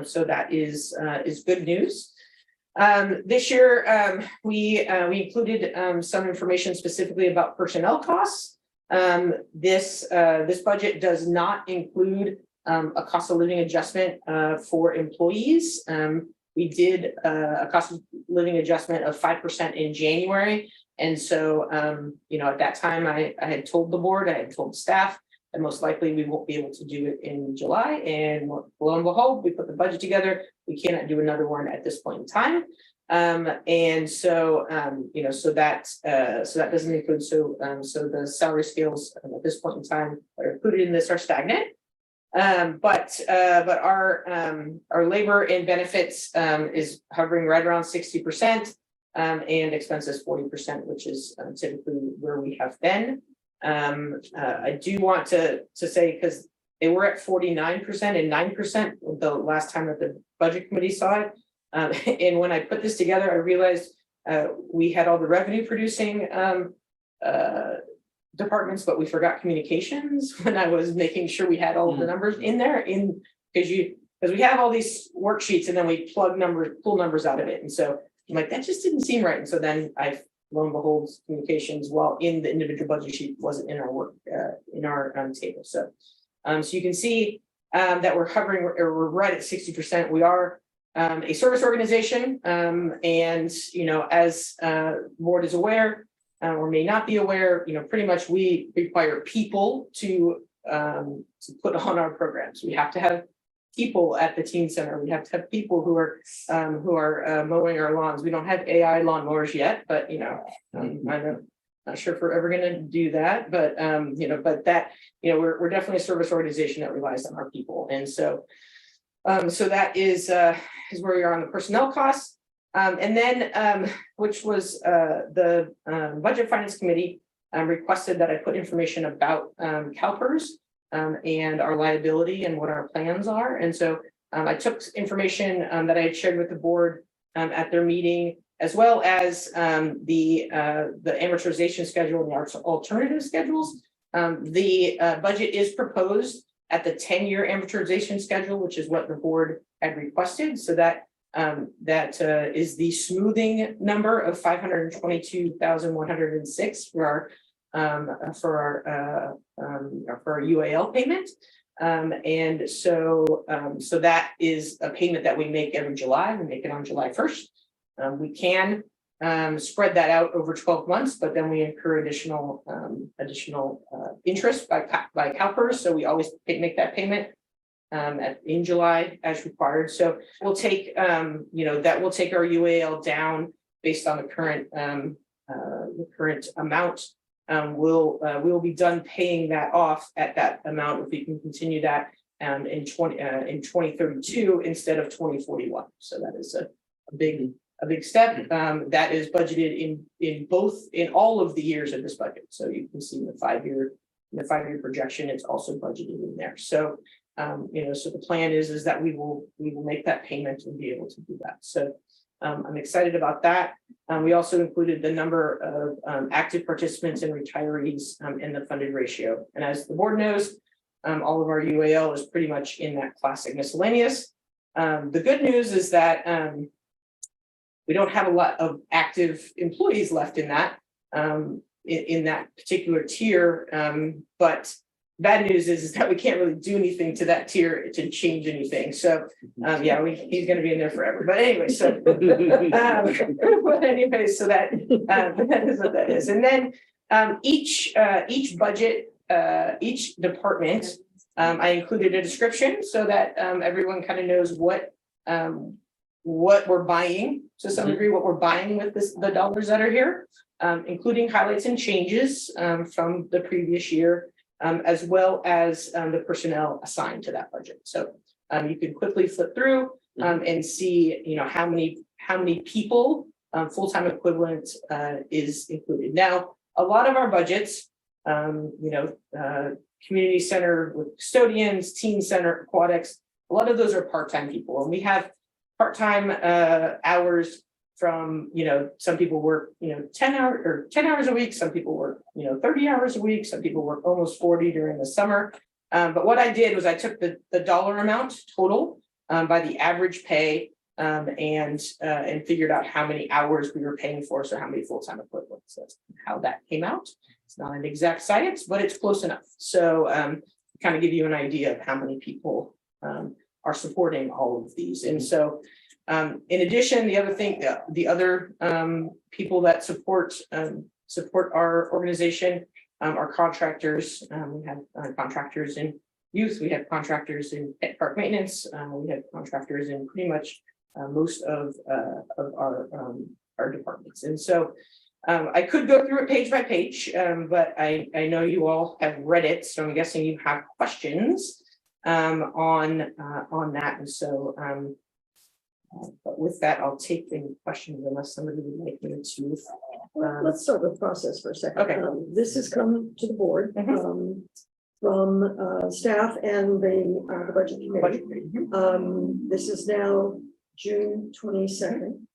So that is good news. This year, we included some information specifically about personnel costs. This budget does not include a cost of living adjustment for employees. We did a cost of living adjustment of 5% in January. And so, at that time, I had told the board, I had told the staff, and most likely we won't be able to do it in July. And lo and behold, we put the budget together. We cannot do another one at this point in time. And so, so that doesn't include, so the salary scales at this point in time that are included in this are stagnant. But our labor and benefits is hovering right around 60%, and expenses 40%, which is typically where we have been. I do want to say, because they were at 49% and 9% the last time that the budget committee saw it. And when I put this together, I realized we had all the revenue producing departments, but we forgot communications when I was making sure we had all of the numbers in there, because we have all these worksheets and then we pull numbers out of it. And so I'm like, that just didn't seem right. And so then lo and behold, communications, while in the individual budget sheet, wasn't in our work in our table. So you can see that we're hovering, or we're right at 60%. We are a service organization, and as board is aware, or may not be aware, pretty much we require people to put on our programs. We have to have people at the teen center. We have to have people who are mowing our lawns. We don't have AI lawnmowers yet, but I'm not sure if we're ever going to do that. But we're definitely a service organization that relies on our people, and so that is where we are on the personnel costs. And then, which was the Budget Finance Committee requested that I put information about CalPERS and our liability and what our plans are. And so I took information that I had shared with the board at their meeting, as well as the amortization schedule and the alternative schedules. The budget is proposed at the 10-year amortization schedule, which is what the board had requested. So that is the smoothing number of $522,106 for our UAL payment. And so that is a payment that we make every July. We make it on July 1st. We can spread that out over 12 months, but then we incur additional interest by CalPERS. So we always make that payment in July as required. So we'll take that will take our UAL down based on the current amount. We'll be done paying that off at that amount if we can continue that in 2032 instead of 2041. So that is a big step that is budgeted in all of the years of this budget. So you can see in the 5-year projection, it's also budgeted in there. So so the plan is that we will make that payment and be able to do that. So I'm excited about that. We also included the number of active participants and retirees in the funded ratio. And as the board knows, all of our UAL is pretty much in that classic miscellaneous. The good news is that we don't have a lot of active employees left in that particular tier, but bad news is that we can't really do anything to that tier to change anything. So he's going to be in there forever. But anyway, so but anyway, so that is what that is. And then each budget, each department, I included a description so that everyone kind of knows what what we're buying, to some degree, what we're buying with the dollars that are here, including highlights and changes from the previous year, as well as the personnel assigned to that budget. So you can quickly flip through and see, how many people, full-time equivalent is included. Now, a lot of our budgets, community center with custodians, teen center, aquatics, a lot of those are part-time people, and we have part-time hours from, some people work, 10 hours a week, some people work, 30 hours a week, some people work almost 40 during the summer. But what I did was I took the dollar amount total by the average pay and figured out how many hours we were paying for, so how many full-time equivalents. So that's how that came out. It's not an exact science, but it's close enough. So kind of give you an idea of how many people are supporting all of these. And so in addition, the other people that support our organization are contractors. We have contractors in youth, we have contractors in pet park maintenance, we have contractors in pretty much most of our departments. And so I could go through it page by page, but I know you all have read it, so I'm guessing you have questions on that. And so but with that, I'll take any questions unless somebody would like me to. Let's start with process for a second. Okay. This has come to the board Mhm. from staff and the budget committee. This is now June 22nd.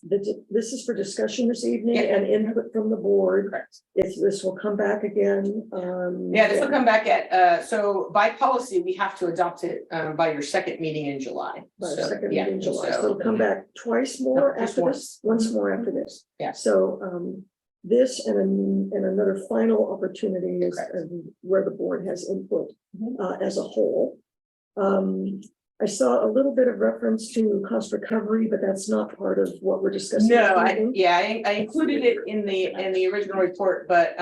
This is for discussion this evening Yeah. and input from the board. Correct. If this will come back again. Yeah, this will come back at, so by policy, we have to adopt it by your second meeting in July. By the So, second yeah, meeting in July, so so- it'll come back twice more No, just after this, once more after this. Yeah. So this and another final opportunity is Correct. where the board has input Mhm. as a whole. I saw a little bit of reference to cost recovery, but that's not part of what we're discussing. No, this I evening. included it in the original report, but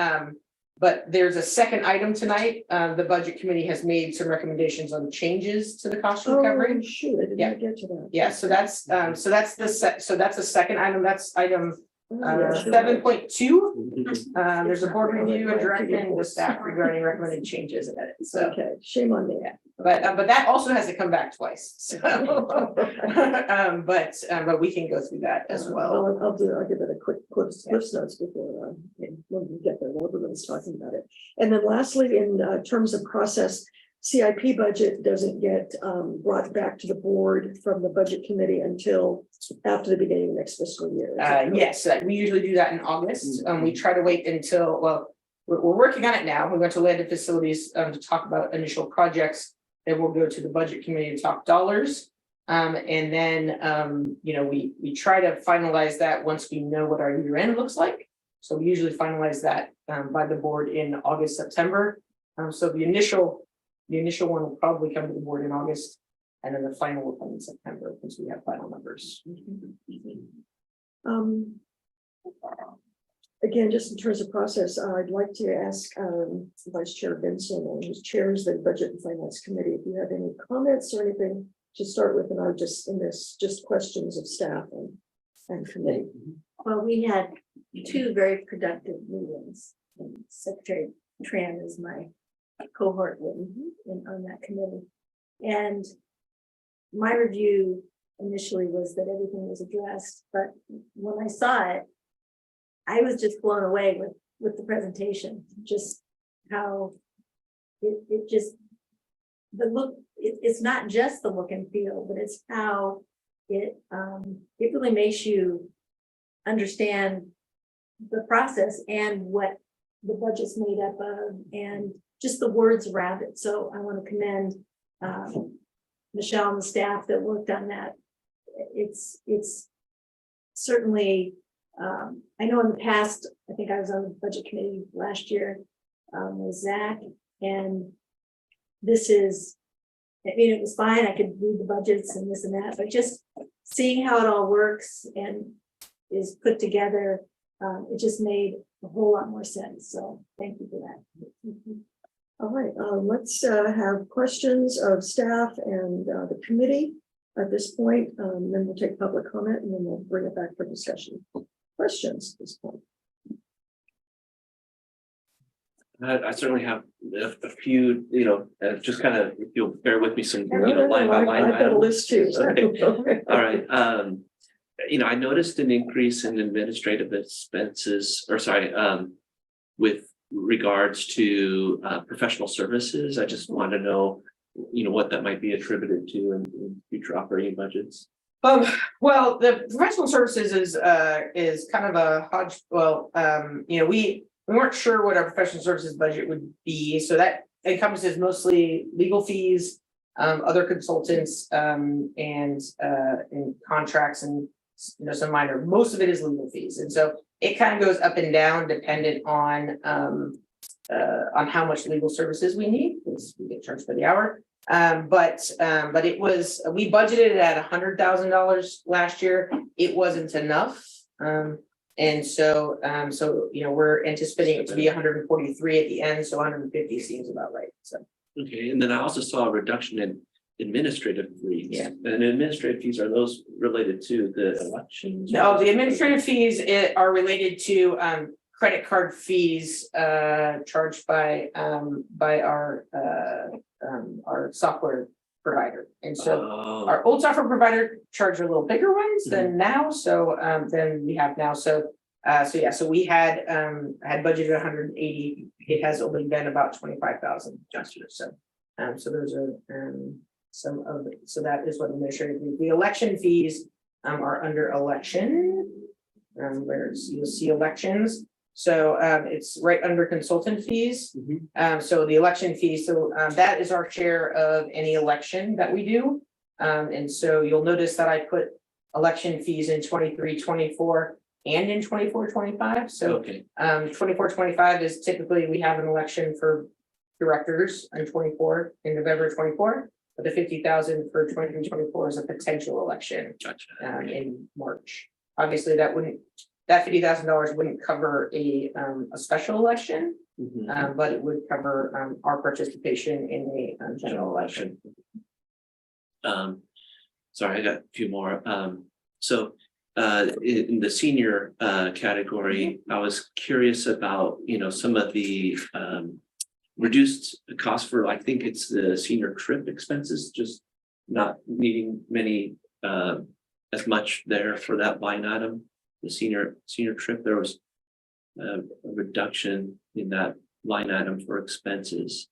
there's a second item tonight. The budget committee has made some recommendations on changes to the cost recovery. Oh, shoot, I did Yeah. not get to that. Yeah, so that's the second item. That's item Oh, yeah, sure. 7.2. There's a board review and directing the staff regarding recommended changes and edits. So, Okay, shame on me. but that also has to come back twice. So, but we can go through that as well. I'll give it a quick cliffs notes before when we get there, when everyone's talking about it. And then lastly, in terms of process, CIP budget doesn't get brought back to the board from the budget committee until after the beginning of next fiscal year. Is that correct? Yes, we usually do that in August. We try to wait until, well, we're working on it now. We went to land and facilities to talk about initial projects. Then we'll go to the budget committee to talk dollars. And then, we try to finalize that once we know what our year end looks like. So we usually finalize that by the board in August, September. So the initial one will probably come to the board in August. And then the final will come in September once we have final numbers. Again, just in terms of process, I'd like to ask Vice Chair Benson, who chairs the Budget and Finance Committee, if you have any comments or anything to start with, and I'll just questions of staff and committee. Well, we had two very productive meetings. And Secretary Tran is my cohort on that committee. And my review initially was that everything was addressed, but when I saw it, I was just blown away with the presentation, just how it just, the look, it's not just the look and feel, but it's how it really makes you understand the process and what the budget's made up of and just the words around it. So I want to commend Michelle and the staff that worked on that. It's certainly, I know in the past, I think I was on the budget committee last year with Zach, and this is, I mean, it was fine. I could read the budgets and this and that, but just seeing how it all works and is put together, it just made a whole lot more sense. So thank you for that. All right, let's have questions of staff and the committee. at this point. Then we'll take public comment and then we'll bring it back for discussion. Questions at this point? I certainly have a few, just kind of, if you'll bear with me, some, No, no, line by no, line I've got a items. list too. so- Okay. All right, I noticed an increase in administrative expenses, or sorry, with regards to professional services. I just want to know, what that might be attributed to in future operating budgets. Well, the professional services is kind of a hodge, we weren't sure what our professional services budget would be, so that encompasses mostly legal fees, other consultants, and contracts and, some minor, most of it is legal fees, and so it kind of goes up and down dependent on how much legal services we need, because we get charged by the hour. But it was, we budgeted it at $100,000 last year. It wasn't enough. And so, we're anticipating it to be 143 at the end, so 150 seems about right, so. Okay, and then I also saw a reduction in administrative fees. Yeah. And administrative fees, are those related to the elections? No, the administrative fees are related to credit card fees charged by our software provider. And so Oh, our old software provider charged a little bigger ones than now, so than we have now. So we had budgeted 180. It has only been about 25,000 last year. So those are some of it. So that is what administrative fees. The election fees are under election. You'll see elections. So it's right under consultant fees. So the election fees, that is our share of any election that we do. And so you'll notice that I put election fees in 23, 24 and in 24, 25. So okay, 24, 25 is typically we have an election for directors in 24 in November 24. But the 50,000 for 23, 24 is a potential election gotcha. in March. Obviously, that $50,000 wouldn't cover a special election, Mhm. but it would cover our participation in a general election. Sorry, I got a few more. So in the senior category, I was curious about, some of the reduced cost for, I think it's the senior trip expenses, just not needing many as much there for that line item. The senior trip, there was a reduction in that line item for expenses.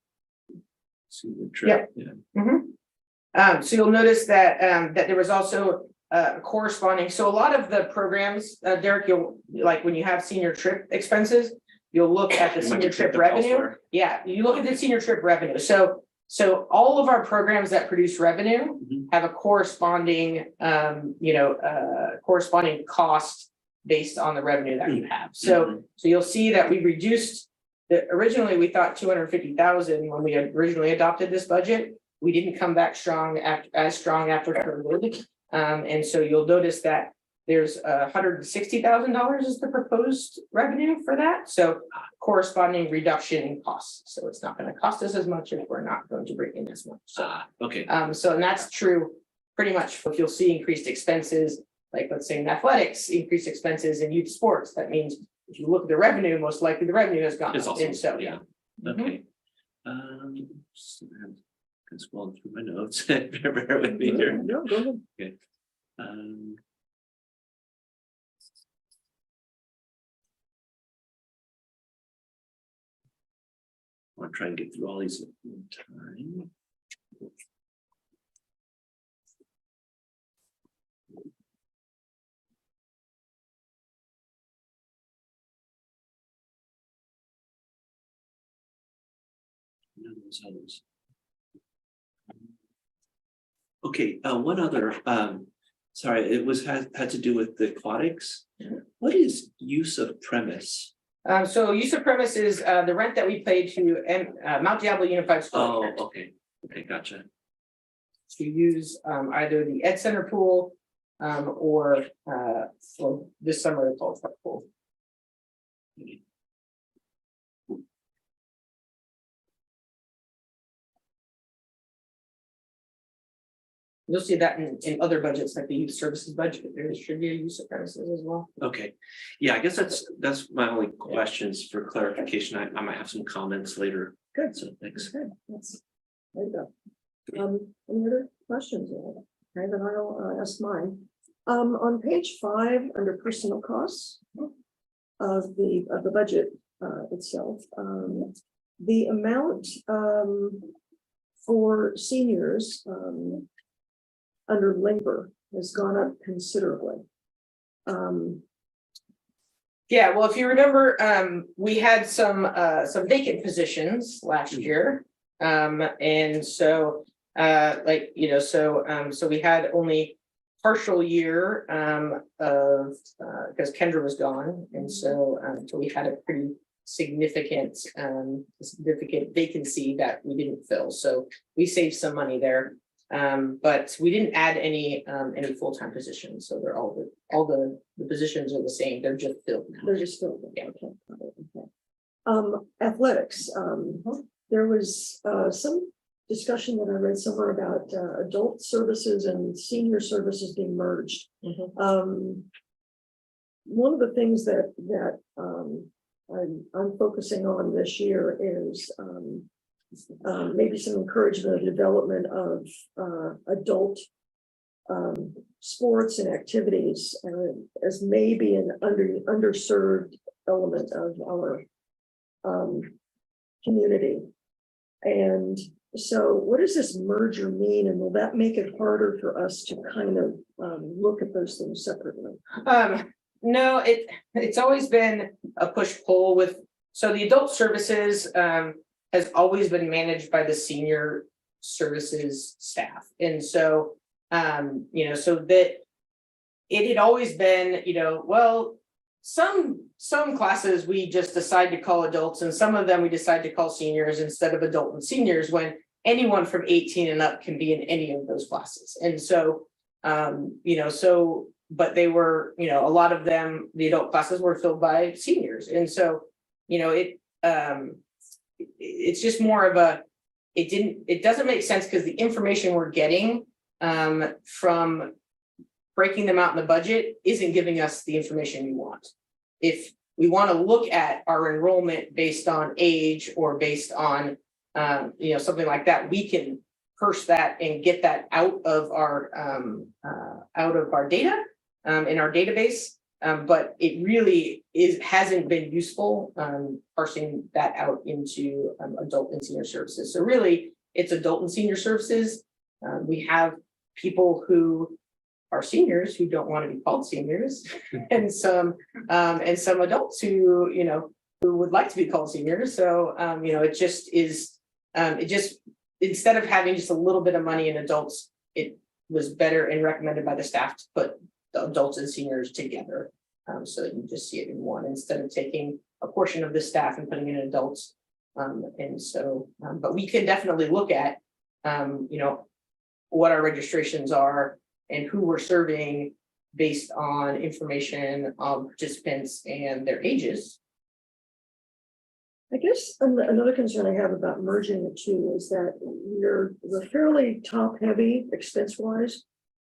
Senior trip, yeah. So you'll notice that that there was also corresponding. So a lot of the programs, Derek, you'll like when you have senior trip expenses, you'll look at the You might senior pick trip up revenue. elsewhere. Yeah, you look at the senior trip revenue. So all of our programs that produce revenue Mhm. have a corresponding, corresponding cost based on the revenue that you have. So you'll see that we reduced originally we thought 250,000 when we had originally adopted this budget. We didn't come back as strong after COVID. And so you'll notice that there's $160,000 is the proposed revenue for that. So corresponding reduction in costs. So it's not going to cost us as much if we're not going to bring in as much. So, Okay, and that's true pretty much if you'll see increased expenses, like let's say in athletics, increased expenses in youth sports. That means if you look at the revenue, most likely the revenue has gone it's up. also, And so, yeah, Mhm. okay. So I'm scrolling through my notes, bear with me here. No, go ahead. Um, I'll try and get through all these at one time. None of those others. Okay, one other, sorry, it had to do with the aquatics. What is use of premise? So use of premise is the rent that we pay to Mount Diablo Unified School. Oh, District okay, gotcha. to use either the Ed Center pool or this summer the Tulsa pool. You'll see that in other budgets, like the youth services budget, there should be a use of premises as well. Okay, yeah, I guess that's my only questions for clarification. I might have some comments later. Good. So thanks. Good, that's, there you go. Any other questions? Okay, then I'll ask mine. On page 5, under personal costs of the budget itself, the amount for seniors under labor has gone up considerably. Yeah, well, if you remember, we had some vacant positions last year. And so, like, you know, so we had only partial year of because Kendra was gone, and so we had a pretty significant vacancy that we didn't fill. So we saved some money there. But we didn't add any full-time positions, so they're all the positions are the same, they're just filled now. They're just still. Yeah. Okay. Athletics, there was some discussion that I read somewhere about adult services and senior services being merged. One of the things that I'm focusing on this year is maybe some encouragement of development of adult sports and activities as maybe an underserved element of our community. And so what does this merger mean, and will that make it harder for us to kind of look at those things separately? No, it's always been a push-pull with, so the adult services has always been managed by the senior services staff. And so, you know, so that it had always been, you know, well, some classes we just decide to call adults, and some of them we decide to call seniors instead of adult and seniors, when anyone from 18 and up can be in any of those classes. And so, you know, so, but they were, you know, a lot of them, the adult classes were filled by seniors. And so, you know, it's just more of a, it doesn't make sense because the information we're getting from breaking them out in the budget isn't giving us the information we want. If we want to look at our enrollment based on age or based on, you know, something like that, we can parse that and get that out of our data in our database. But it really hasn't been useful parsing that out into adult and senior services. So really, it's adult and senior services. We have people who are seniors who don't want to be called seniors, and some adults who, you know, who would like to be called seniors. So you know, it just is instead of having just a little bit of money in adults, it was better and recommended by the staff to put the adults and seniors together, so that you just see it in one instead of taking a portion of the staff and putting in adults. And so, but we can definitely look at, you know, what our registrations are and who we're serving based on information on participants and their ages. I guess another concern I have about merging the two is that we're fairly top heavy expense wise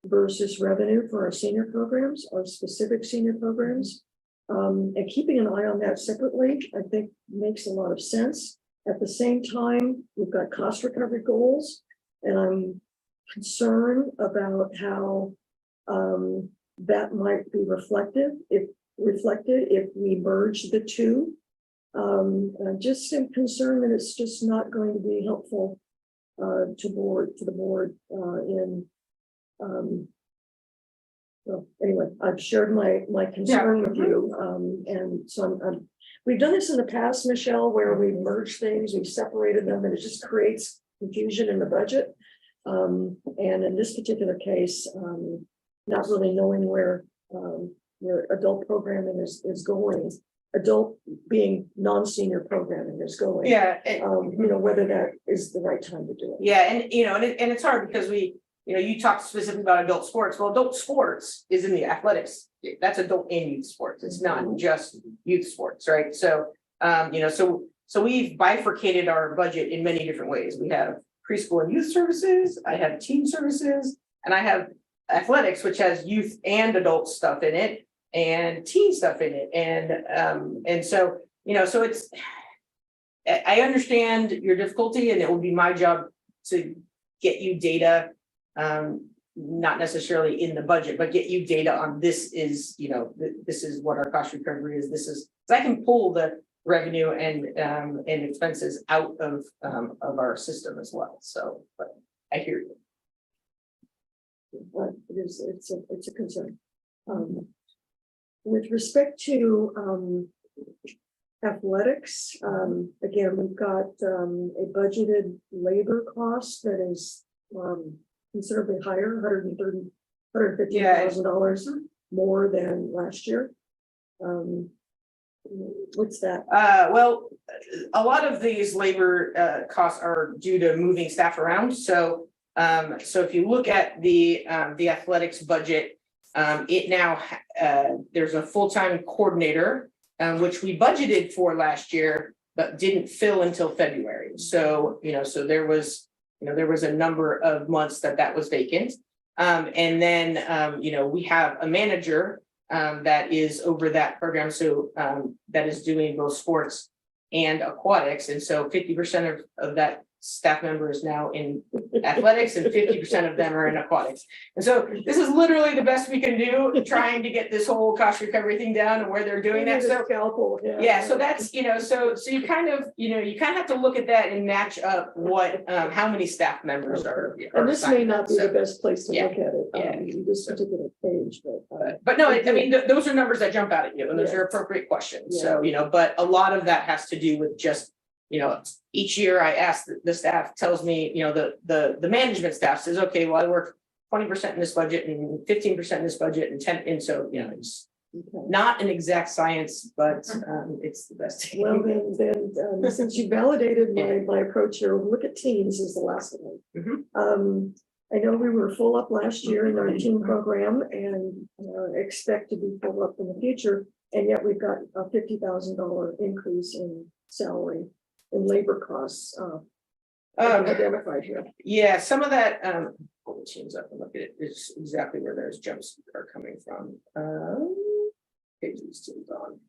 versus revenue for our senior programs, our specific senior programs. And keeping an eye on that separately, I think makes a lot of sense. At the same time, we've got cost recovery goals, and I'm concerned about how that might be reflected if we merge the two. Just am concerned that it's just not going to be helpful to the board well, anyway, I've shared my concern with you, and so we've done this in the past, Michelle, where we merged things, we separated them, and it just creates confusion in the budget. And in this particular case, not really knowing where adult programming is going, adult being non-senior programming is going. Yeah. You know, whether that is the right time to do it. Yeah, and you know, and it's hard because you know, you talked specifically about adult sports. Well, adult sports is in the athletics. That's adult and youth sports. It's not just youth sports, right? So, you know, so we've bifurcated our budget in many different ways. We have preschool and youth services. I have teen services. and I have athletics, which has youth and adult stuff in it, and teen stuff in it, and so, so it's. I understand your difficulty, and it will be my job to get you data. Not necessarily in the budget, but get you data on this is, this is what our cost recovery is. This is, I can pull the revenue and expenses out of our system as well. So, but I hear you. But it's a concern. With respect to athletics, again, we've got a budgeted labor cost that is considerably higher, $150,000 more than last year. What's that? Well, a lot of these labor costs are due to moving staff around. So if you look at the athletics budget, it now there's a full-time coordinator, which we budgeted for last year, but didn't fill until February. So, so there was a number of months that was vacant. And then, we have a manager that is over that program. So that is doing both sports and aquatics. And so 50% of that staff member is now in athletics and 50% of them are in aquatics. And so this is literally the best we can do, trying to get this whole cost recovery thing down and where they're doing that. So yeah, so that's, so you kind of have to look at that and match up what, how many staff members are. And this may not be so, the best place to yeah, look at it, yeah. this particular page, but no, I mean, those are numbers that jump out at you and those are appropriate questions. So, but a lot of that has to do with just, each year I ask the staff tells me, the management staff says, okay, well, I work 20% in this budget and 15% in this budget and 10. And so, it's not an exact science, but it's the best. Well, then since you validated my approach here, look at teams is the last one. I know we were full up last year in our team program and expect to be full up in the future. And yet we've got a $50,000 increase in salary and labor costs identified here. Yeah, some of that, pull the teams up and look at it, is exactly where those jumps are coming from. Page these teams on.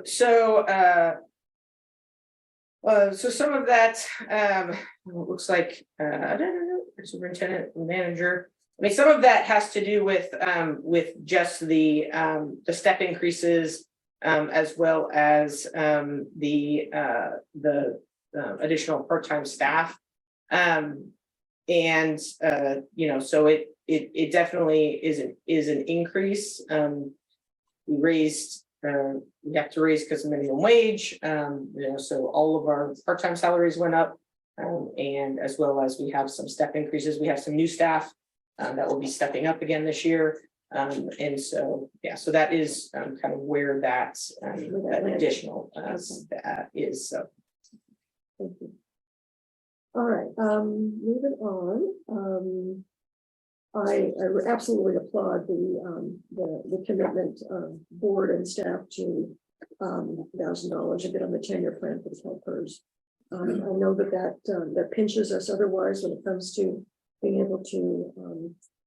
So some of that looks like I don't know, superintendent, manager. I mean, some of that has to do with just the step increases, as well as the additional part-time staff, and so it definitely is an increase. We have to raise because of minimum wage, so all of our part-time salaries went up, and as well as we have some step increases. We have some new staff that will be stepping up again this year, and so so that is kind of where that additional that is. So thank you. All right, moving on. I absolutely applaud the commitment of board and staff to $1,000 a bit on the 10-year plan for the CalPERS. I know that pinches us otherwise when it comes to being able to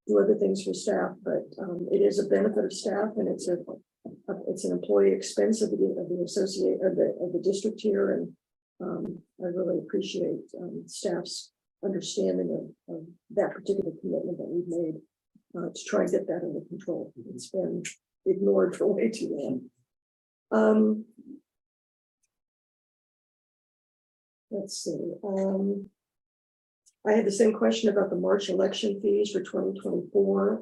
do other things for staff, but it is a benefit of staff, and it's an employee expense of the associate of the district here, and I really appreciate staff's understanding of that particular commitment that we've made to try and get that under control. It's been ignored for way too long. Let's see. I had the same question about the March election fees for 2024.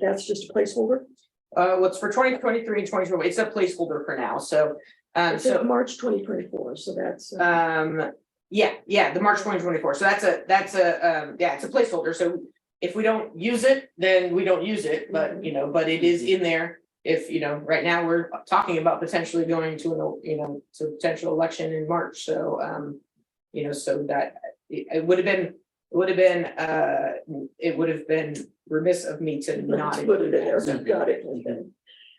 That's just a placeholder. What's for 2023 and 2024? It's a placeholder for now. So, It says March 2024. So that's the March 2024. So that's a it's a placeholder. So if we don't use it, then we don't use it. But but it is in there. If right now we're talking about potentially going to to a potential election in March. So so that it would have been remiss of me to not put it in there. So, Got it. Okay.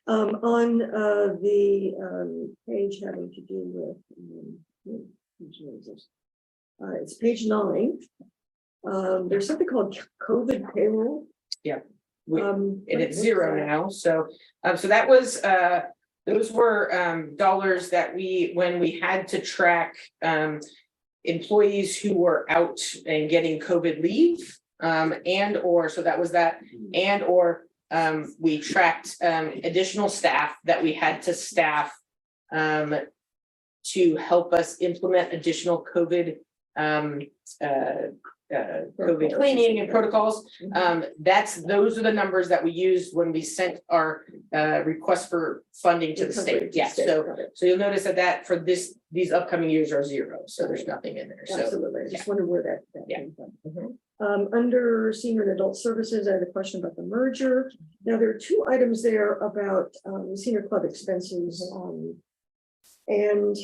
On the page having to do with, it's page 9. There's something called COVID payroll. We- And And it's zero now, so, so that was, those were, dollars that when we had to track, employees who were out and getting COVID leave, so that was that, we tracked, additional staff that we had to staff, to help us implement additional COVID, COVID cleaning and protocols. Those are the numbers that we used when we sent our request for funding to the state. Yeah, so you'll notice that for these upcoming years are zero, so there's nothing in there. So Absolutely, I just wondered where that Yeah. came from. Mhm. Under senior and adult services, I had a question about the merger. Now, there are 2 items there about senior club expenses. And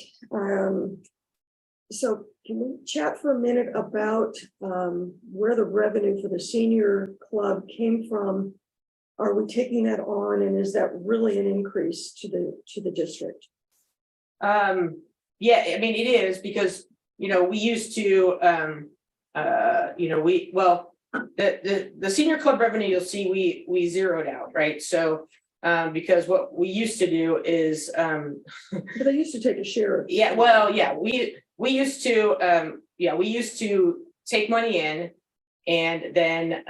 so can we chat for a minute about where the revenue for the senior club came from? Are we taking that on, and is that really an increase to the district? Yeah, I mean, it is because, we used to, the senior club revenue, you'll see we zeroed out, right? So, because what we used to do is, But they used to take a share of. we used to take money in and then,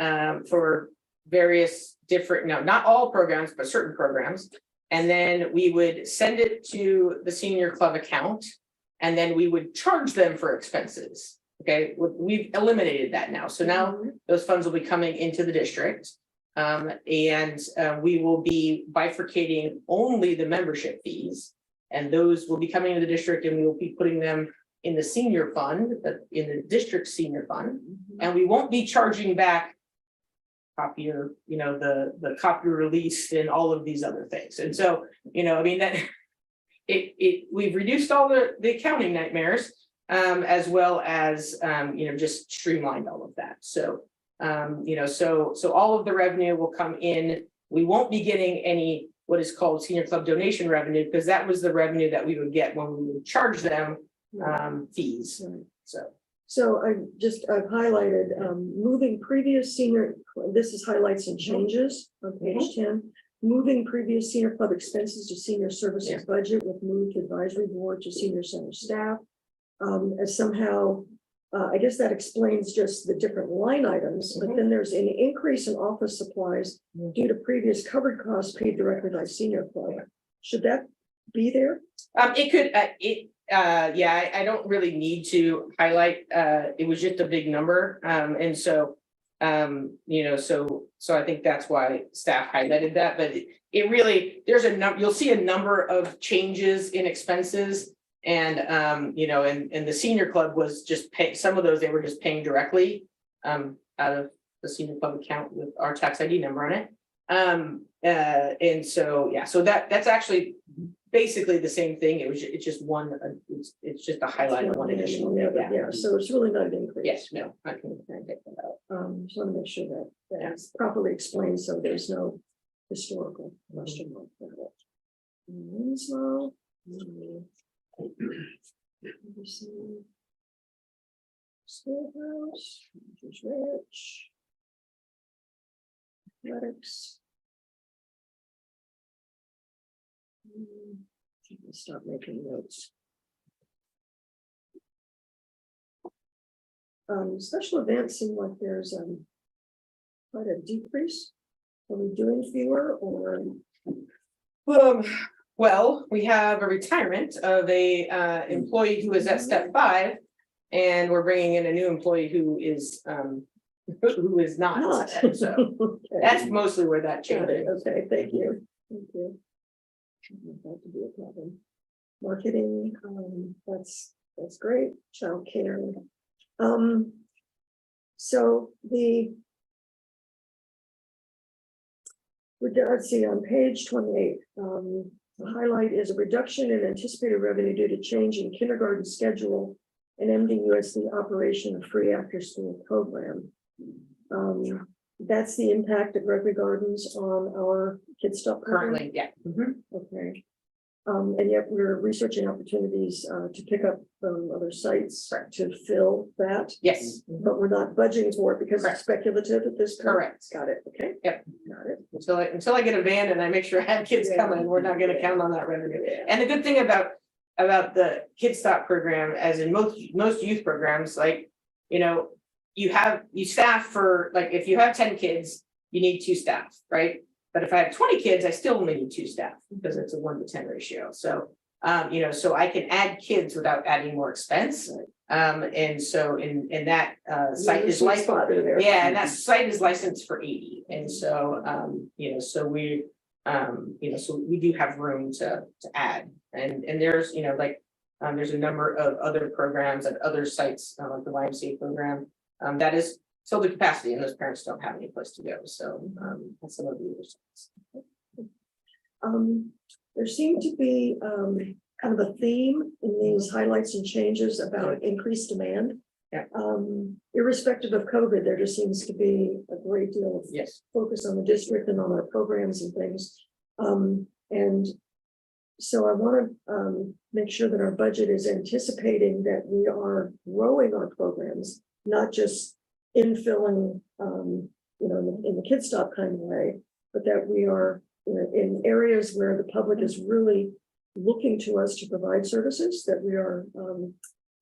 for various different, not all programs, but certain programs. And then we would send it to the senior club account, and then we would charge them for expenses. Okay, we've eliminated that now. So now those funds will be coming into the district. We will be bifurcating only the membership fees. And those will be coming to the district, and we will be putting them in the senior fund, in the district senior fund. And we won't be charging back copier, the copier release and all of these other things. And so, I mean, that we've reduced all the accounting nightmares, as well as, just streamlined all of that. So, so all of the revenue will come in. We won't be getting any what is called senior club donation revenue, because that was the revenue that we would get when we would charge them fees. So I've highlighted, moving previous senior, this is highlights and changes on page 10. Moving previous senior club expenses to senior services budget with move to advisory board to senior center staff. As somehow, I guess that explains just the different line items, but then there's an increase in office supplies due to previous covered costs paid directly by senior club. Should that be there? It could, I don't really need to highlight, it was just a big number. And so, so I think that's why staff highlighted that, but it really, you'll see a number of changes in expenses. And, and the senior club was just paying, some of those they were just paying directly out of the senior club account with our tax ID number on it. And so, so that's actually basically the same thing. It's just one, it's just a highlight of one additional. Yeah, so it's really not an increase. Yes, no, I can take that out. Just want to make sure that that's properly explained, so there's no historical question mark about it. So, Schoolhouse, Rich, athletics. Stop making notes. Special events seem like there's quite a decrease. Are we doing fewer or? Well, we have a retirement of a employee who is at step 5, and we're bringing in a new employee who is not. So Okay. that's mostly where that Got change it. is. Okay, thank you. Thank you. That to be a problem. Marketing, that's great. Childcare. So let's see, on page 28, the highlight is a reduction in anticipated revenue due to change in kindergarten schedule and MDUSD operation of free after school program. that's the impact of Gregory Gardens on our Kids Stop program? Currently, yeah. Mhm. Okay. And yet we're researching opportunities to pick up from other sites Correct. to fill that. Yes, But we're not budgeting for it because Correct. it's speculative at this point. correct. Got it, okay? Yep. Got it. Until I get a van and I make sure I have kids Yeah. coming, we're not gonna count on that revenue. Yeah. And the good thing about the Kids Stop program, as in most youth programs, like, you know, you staff for, like, if you have 10 kids, you need 2 staff, right? But if I have 20 kids, I still only need 2 staff because it's a 1-to-10 ratio. So, you know, so I can add kids without adding more expense. And so in that site There's is a sweet licensed. spot there. Yeah, and that site is licensed for 80. And so, you know, so we, you know, so we do have room to add. And there's, you know, like, there's a number of other programs at other sites, like the YMCA program, that is still the capacity, and those parents don't have any place to go. So, that's some of the other sites. There seemed to be kind of a theme in these highlights and changes about increased demand. Yeah. Irrespective of COVID, there just seems to be a great deal of Yes. focus on the district and on our programs and things. And so I want to make sure that our budget is anticipating that we are growing our programs, not just infilling, you know, in the Kids Stop kind of way, but that we are, you know, in areas where the public is really looking to us to provide services, that we are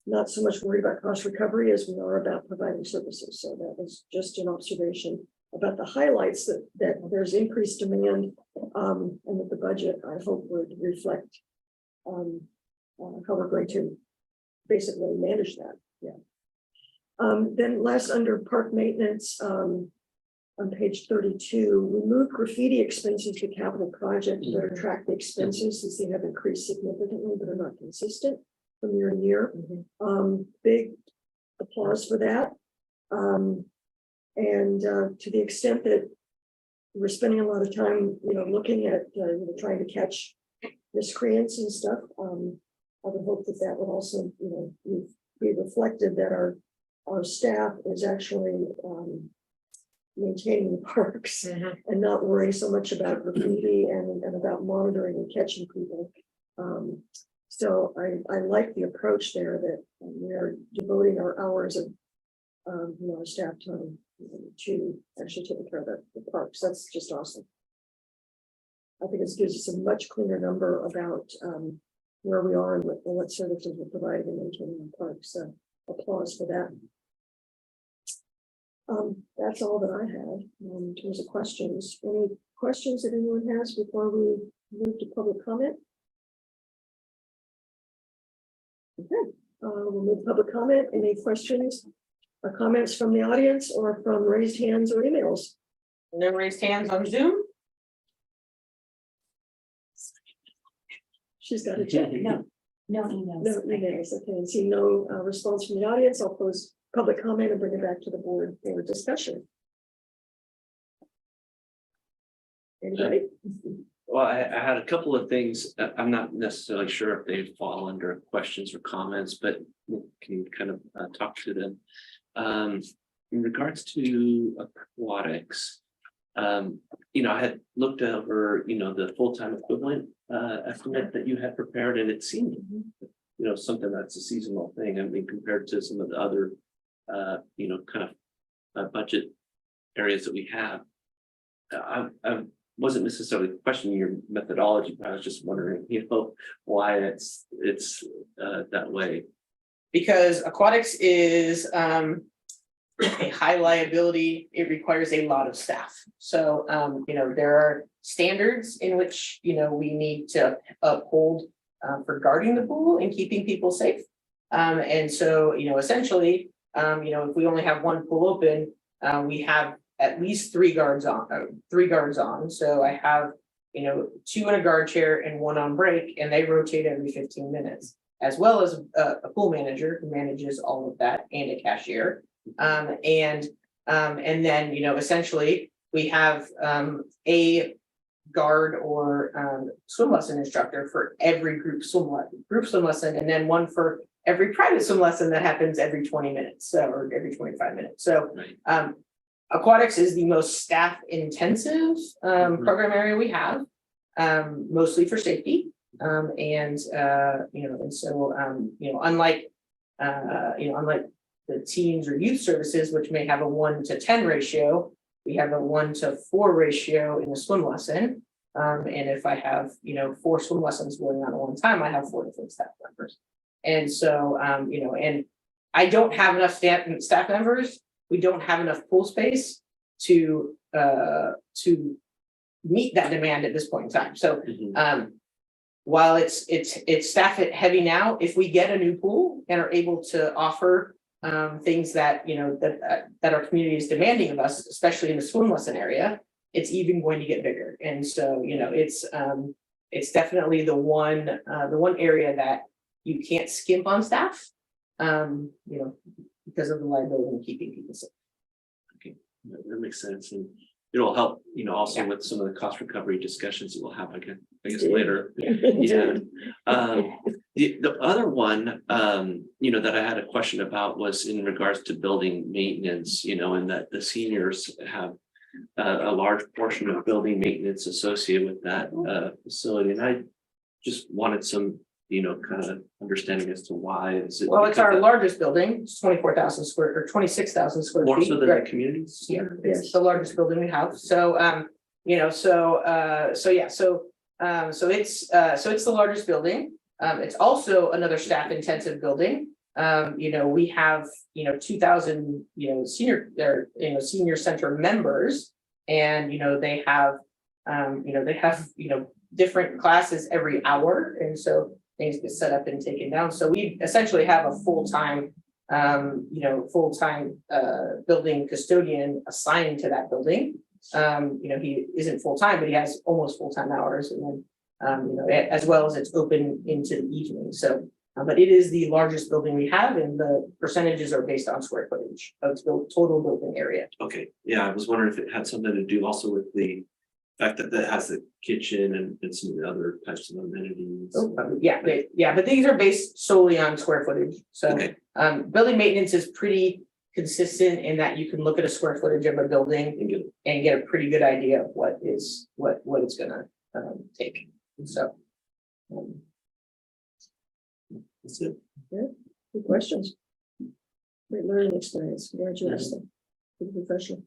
not so much worried about cost recovery as we are about providing services. So that was just an observation about the highlights that there's increased demand, and that the budget, I hope, would reflect how we're going to basically manage that. Yeah. Then last, under park maintenance, on page 32, we moved graffiti expenses to capital projects that are track the expenses, since they have increased significantly but are not consistent from year to year. Big applause for that. And to the extent that we're spending a lot of time, you know, looking at trying to catch miscreants and stuff, I would hope that that would also, you know, be reflected that our staff is actually maintaining the parks and not worrying so much about graffiti and about monitoring and catching people. So I like the approach there that we are devoting our hours of you know, our staff time to actually take care of the parks. That's just awesome. I think it gives us a much cleaner number about where we are and what services we're providing and maintaining the parks. So applause for that. That's all that I had in terms of questions. Any questions that anyone has before we move to public comment? Okay, we'll move to public comment. Any questions or comments from the audience or from raised hands or emails? No raised hands on Zoom? She's got a check. No emails. No emails. Okay, and see no response from the audience. I'll close public comment and bring it back to the board for discussion. Anybody? Well, I had a couple of things. I'm not necessarily sure if they fall under questions or comments, but we can kind of talk to them. In regards to aquatics, you know, I had looked over, you know, the full-time equivalent estimate that you had prepared, and it seemed, you know, something that's a seasonal thing. I mean, compared to some of the other, you know, kind of budget areas that we have. I wasn't necessarily questioning your methodology, but I was just wondering, you know, why it's that way. Because aquatics is a high liability, it requires a lot of staff. So, you know, there are standards in which, you know, we need to uphold for guarding the pool and keeping people safe. And so, you know, essentially, you know, if we only have one pool open, we have at least 3 guards on. So I have, you know, 2 in a guard chair and 1 on break, and they rotate every 15 minutes, as well as a pool manager who manages all of that, and a cashier. And then, you know, essentially we have a guard or swim lesson instructor for every group swim lesson, and then 1 for every private swim lesson that happens every 20 minutes, so, or every 25 minutes. So, Right. aquatics is the most staff intensive program area we have. Mostly for safety. And so unlike the teens or youth services, which may have a 1-to-10 ratio, we have a 1-to-4 ratio in the swim lesson. And if I have, 4 swim lessons going on at one time, I have 4 different staff members. And so, and I don't have enough staff members. We don't have enough pool space to meet that demand at this point in time. So, while it's staff heavy now, if we get a new pool and are able to offer things that that our community is demanding of us, especially in the swim lesson area, it's even going to get bigger. And so, it's definitely the one area that you can't skimp on staff, because of the liability of keeping people safe. Okay, that makes sense, and it'll help, also with some of the cost recovery discussions that we'll have, I guess later. Yeah. The other one, that I had a question about was in regards to building maintenance, and that the seniors have a large portion of building maintenance associated with that facility, and I just wanted some, kind of understanding as to why. Is it Well, it's our largest building. It's 26,000 square more feet. so than Right. the communities? Yeah, it's the largest building we have. So, it's the largest building. It's also another staff intensive building. We have, 2,000, senior center members, and, they have, different classes every hour. And so things get set up and taken down. So we essentially have a full-time, building custodian assigned to that building. He isn't full-time, but he has almost full-time hours, and then, as well as it's open into the evening. So, but it is the largest building we have, and the percentages are based on square footage of its total building area. Okay, yeah, I was wondering if it had something to do also with the fact that it has the kitchen and some of the other types of amenities. But these are based solely on square footage. So, Okay. Building maintenance is pretty consistent in that you can look at a square footage of a building and get a pretty good idea of what it's gonna take. So. That's it. Good questions. Great learning experience. Very interesting. Good professional.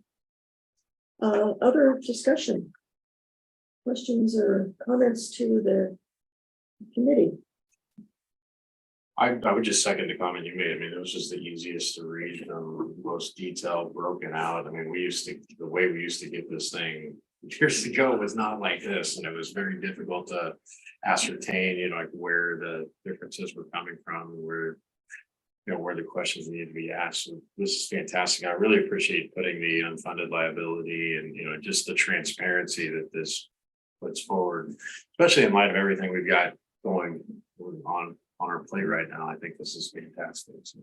Other discussion? Questions or comments to the committee? I would just second the comment you made. I mean, it was just the easiest to read, most detailed, broken out. I mean, the way we used to get this thing years ago was not like this, and it was very difficult to ascertain, like where the differences were coming from, and where the questions needed to be asked. So this is fantastic. I really appreciate putting the unfunded liability and, just the transparency that this puts forward, especially in light of everything we've got going on our plate right now. I think this is fantastic. So,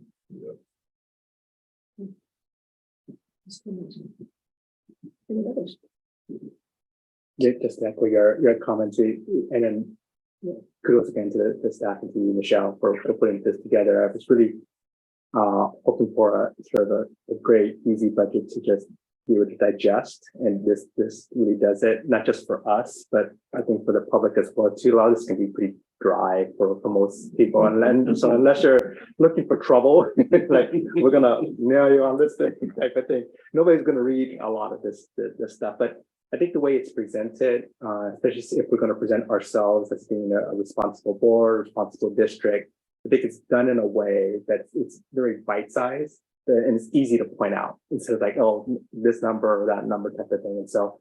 Any others? Yeah, just to echo your comments, and then kudos again to the staff and to you, Michelle, for putting this together. I was really hoping for a great, easy budget to just be able to digest, and this really does it, not just for us, but I think for the public as well too. A lot of this can be pretty dry for most people, and so unless you're looking for trouble, like we're gonna nail you on this thing type of thing, nobody's gonna read a lot of this stuff. But I think the way it's presented, especially if we're going to present ourselves as being a responsible board, responsible district, I think it's done in a way that it's very bite-sized and it's easy to point out instead of like, oh, this number or that number type of thing. And so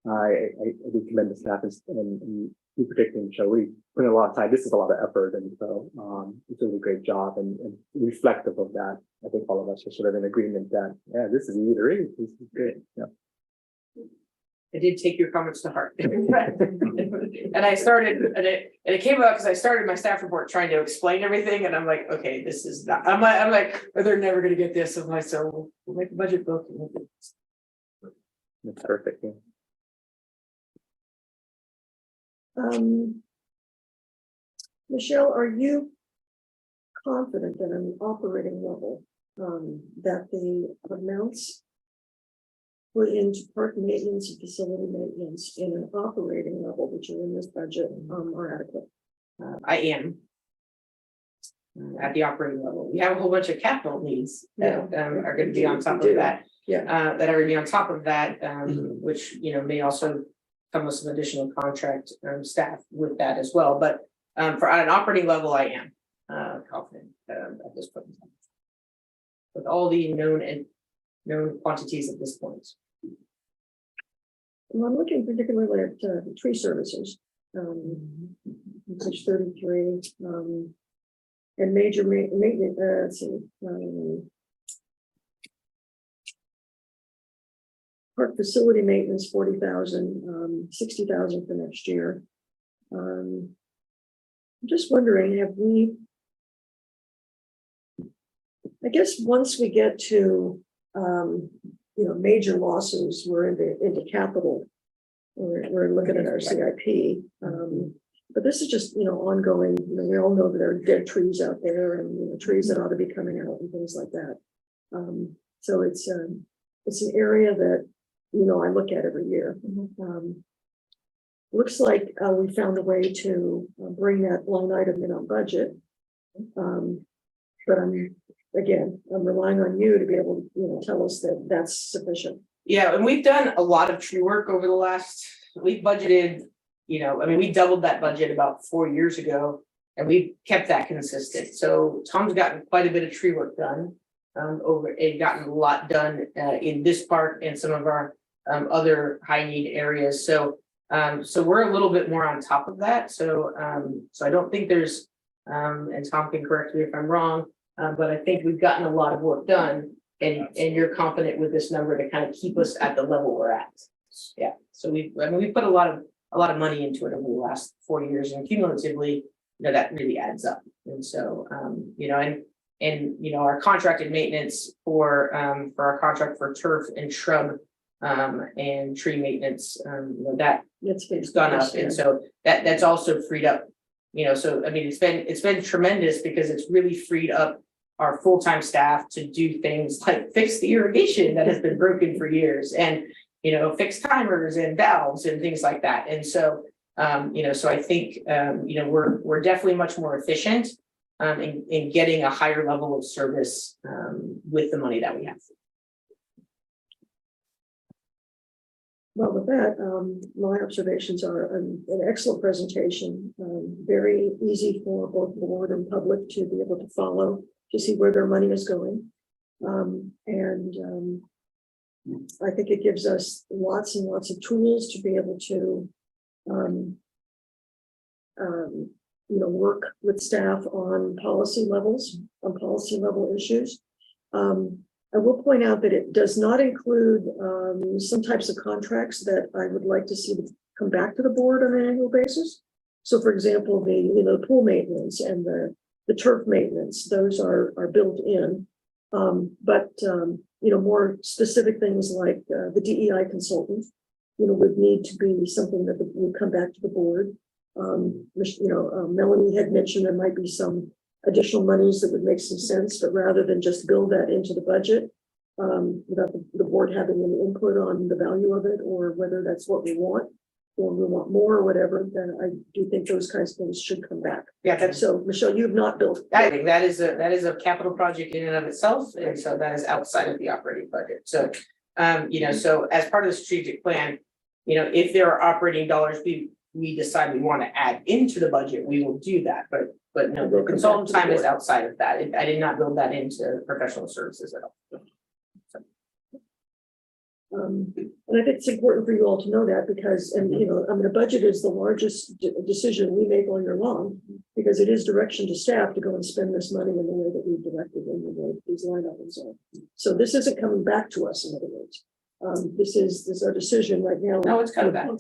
I do commend the staff and you particularly, Michelle, we put in a lot of time. This is a lot of effort, and so it's a really great job and reflective of that. I think all of us are sort of in agreement that this is easy to read. This is great. Yeah. I did take your comments to heart. And I started, and it came out because I started my staff report trying to explain everything, and I'm like, okay, this is not, I'm like, they're never gonna get this. I'm like, so we'll make a budget book. That's perfect. Yeah. Michelle, are you confident at an operating level that the amounts put into park maintenance and facility maintenance in an operating level, which are in this budget, are adequate? I am. At the operating level, we have a whole bunch of capital needs that are gonna be on top of that. Yeah. That are gonna be on top of that, which, you know, may also come with some additional contract staff with that as well, but for at an operating level, I am confident at this point in time. With all the known quantities at this point. Well, I'm looking particularly at tree services, page 33, and major maintenance, let's see, park facility maintenance, 40,000, 60,000 for next year. I'm just wondering, have we, I guess once we get to, major losses, we're into capital. We're looking at our CIP. But this is just, ongoing, we all know that there are dead trees out there and trees that ought to be coming out and things like that. So it's an area that, I look at every year. Looks like we found a way to bring that line item in on budget. But I'm relying on you to be able to, tell us that that's sufficient. Yeah, and we've done a lot of tree work over the last, we've budgeted, we doubled that budget about 4 years ago, and we've kept that consistent. So Tom's gotten quite a bit of tree work done gotten a lot done in this park and some of our other high need areas. So we're a little bit more on top of that. So I don't think there's, and Tom can correct me if I'm wrong, but I think we've gotten a lot of work done, and you're confident with this number to kind of keep us at the level we're at. Yeah, so we put a lot of money into it over the last 4 years, and cumulatively, that really adds up. And so, our contracted maintenance for our contract for turf and shrub and tree maintenance, it's gone up, and so that's also freed up. It's been tremendous because it's really freed up our full-time staff to do things like fix the irrigation that has been broken for years, and fix timers and valves and things like that. And so so I think we're definitely much more efficient in getting a higher level of service with the money that we have. Well, with that, my observations are an excellent presentation, very easy for both board and public to be able to follow, to see where their money is going. I think it gives us lots and lots of tools to be able to, work with staff on policy level issues. I will point out that it does not include some types of contracts that I would like to see come back to the board on an annual basis. So, for example, the pool maintenance and the turf maintenance, those are built in. But more specific things like the DEI consultant, would need to be something that would come back to the board. Melanie had mentioned there might be some additional monies that would make some sense, but rather than just build that into the budget, without the board having any input on the value of it, or whether that's what we want, or we want more or whatever, then I do think those kinds of things should come back. Yeah, So Michelle, you've not built. I think that is a capital project in and of itself, and so that is outside of the operating budget. So, so as part of the strategic plan, if there are operating dollars we decide we want to add into the budget, we will do that. But no, the consultant time is outside of that. I did not build that into professional services at all. And I think it's important for you all to know that, because, a budget is the largest decision we make all year long, because it is direction to staff to go and spend this money in the way that we've directed in the way these line items are. So this isn't coming back to us, in other words. This is our decision right now. No, it's coming back. No.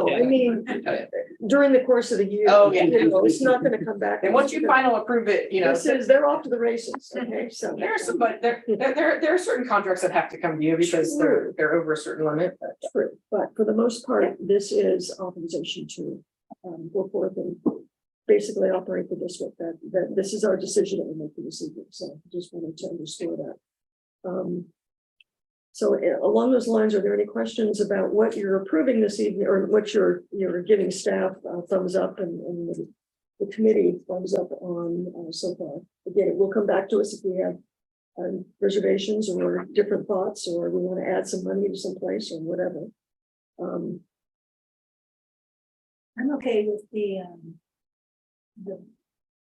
I mean, during the course of the year. Oh, yeah. It's not going to come back. And once you final approve it, They're off to the races. Okay, so there are some, but there are certain contracts that have to come to you because they're over a certain limit. True, but for the most part, this is authorization to go forth and basically operate the district. That this is our decision that we make this evening. So I just wanted to underscore that. So along those lines, are there any questions about what you're approving this evening or what you're giving staff thumbs up and the committee thumbs up on so far? Again, it will come back to us if we have reservations or different thoughts, or we want to add some money to some place or whatever. I'm okay with the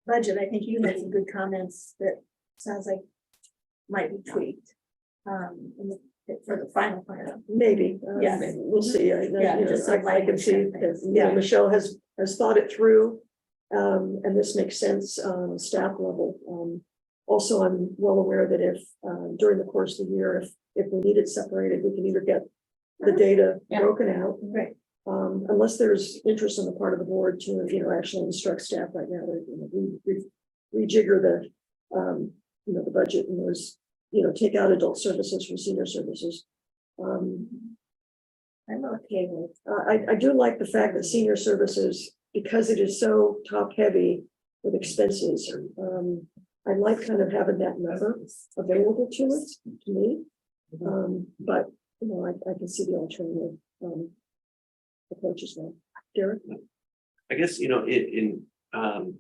budget. I think you had some good comments that sounds like might be tweaked. For the final plan. Maybe, Yes. we'll see. I know, Yeah, you know, just some I can see language that, things. you know, Yeah. Michelle has thought it through. And this makes sense on a staff level. Also, I'm well aware that if during the course of the year, if we need it separated, we can either get the data Yeah. broken out. Right. Unless there's interest on the part of the board to, you know, actually instruct staff right now to, you know, rejigger the, you know, the budget and those, you know, take out adult services from senior services. I'm okay with. I do like the fact that senior services, because it is so top heavy with expenses, I like kind of having that number available to us, to me. But, you know, I can see the alternative, approach as well. Derek? I guess, you know, in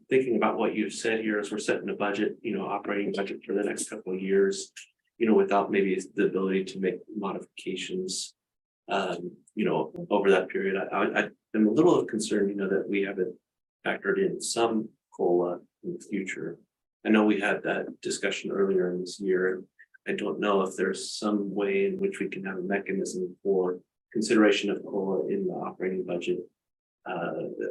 thinking about what you've said here, as we're setting a budget, you know, operating budget for the next couple of years, you know, without maybe the ability to make modifications, you know, over that period, I am a little concerned, you know, that we haven't factored in some COLA in the future. I know we had that discussion earlier in this year. I don't know if there's some way in which we can have a mechanism for consideration of COLA in the operating budget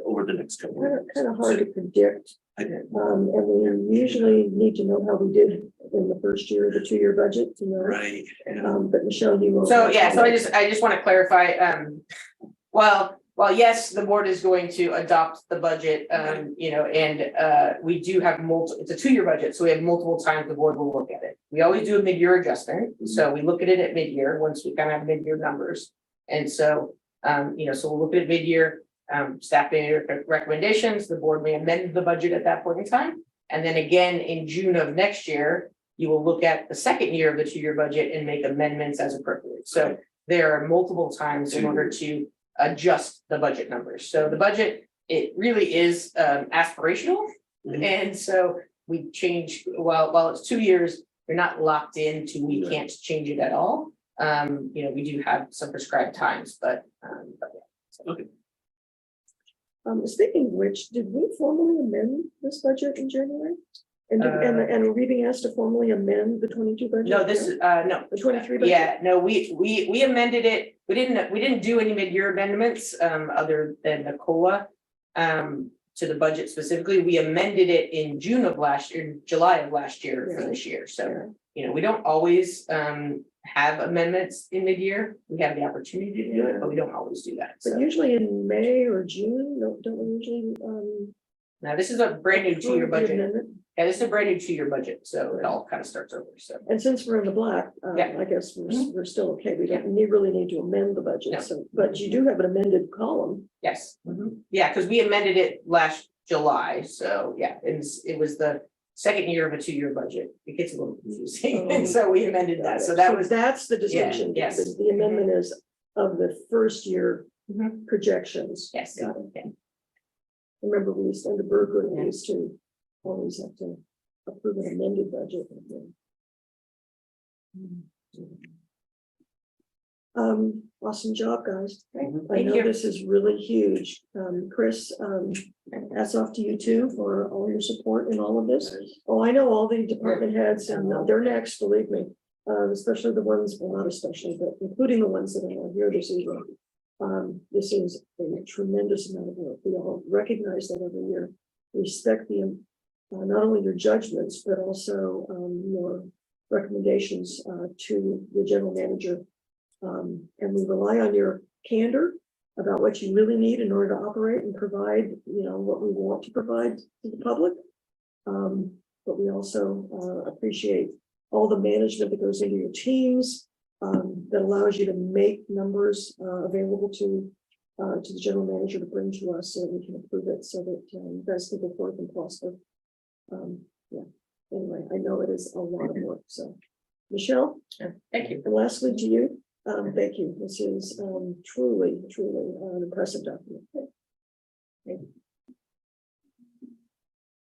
over the next couple of years. Kind of hard to predict. I- And we usually need to know how we did in the first year of the 2-year budget, you know. Right. But Michelle, you will. So, yeah, so I just want to clarify, well, yes, the board is going to adopt the budget, you know, and we do have it's a 2-year budget, so we have multiple times the board will look at it. We always do a mid-year adjustment, so we look at it at mid-year, once we kind of have mid-year numbers. And so, you know, so we'll look at it mid-year, staff may make recommendations, the board may amend the budget at that point in time. And then again, in June of next year, you will look at the second year of the 2-year budget and make amendments as appropriate. So there are multiple times in order to adjust the budget numbers. So the budget, it really is aspirational. Mhm. And so we change, while it's 2 years, you're not locked into, we can't change it at all. You know, we do have some prescribed times, but yeah. Okay. Speaking of which, did we formally amend this budget in January? And are we being asked to formally amend the 22 budget? No, this is, no. The 23 budget? Yeah, no, we amended it. We didn't do any mid-year amendments, other than the COLA. To the budget specifically, we amended it in June of last year, July of last year for this year. So, you know, we don't always, have amendments in mid-year. We have the opportunity to do it, but we don't always do that. But So usually in May or June, don't we usually? now this is a brand new 2-year approve the budget. amendment? Yeah, this is a brand new 2-year budget, so it all kind of starts over, so. And since we're in the black, Yeah. I guess Mhm. we're still okay. We don't really need to amend the budget. No. So, but you do have an amended column. Yes, yeah, because we amended it last July, so yeah, it was the second year of a 2-year budget. It gets a little confusing, and so we amended that, so that was, That's the distinction. yes. The amendment is of the first year Mhm. projections. yes, Got it. yeah. Remember, we used, under Berger, we used to always have to approve an amended budget. Awesome job, guys. I Thank know you. this is really huge. Chris, hats off to you too for all your support in all of this. Oh, I know all the department heads and they're next, believe me. Especially the ones, well, not especially, but including the ones that are here this evening. This is a tremendous amount of work. We all recognize that every year. Respect the, not only your judgments, but also your recommendations to the general manager. And we rely on your candor about what you really need in order to operate and provide, you know, what we want to provide to the public. But we also appreciate all the management that goes into your teams, that allows you to make numbers available to the general manager to bring to us so that we can approve it so that you guys can go forth and prosper. Yeah, anyway, I know it is a lot of work, so Michelle, Thank you. and lastly to you, thank you. This is truly an impressive document.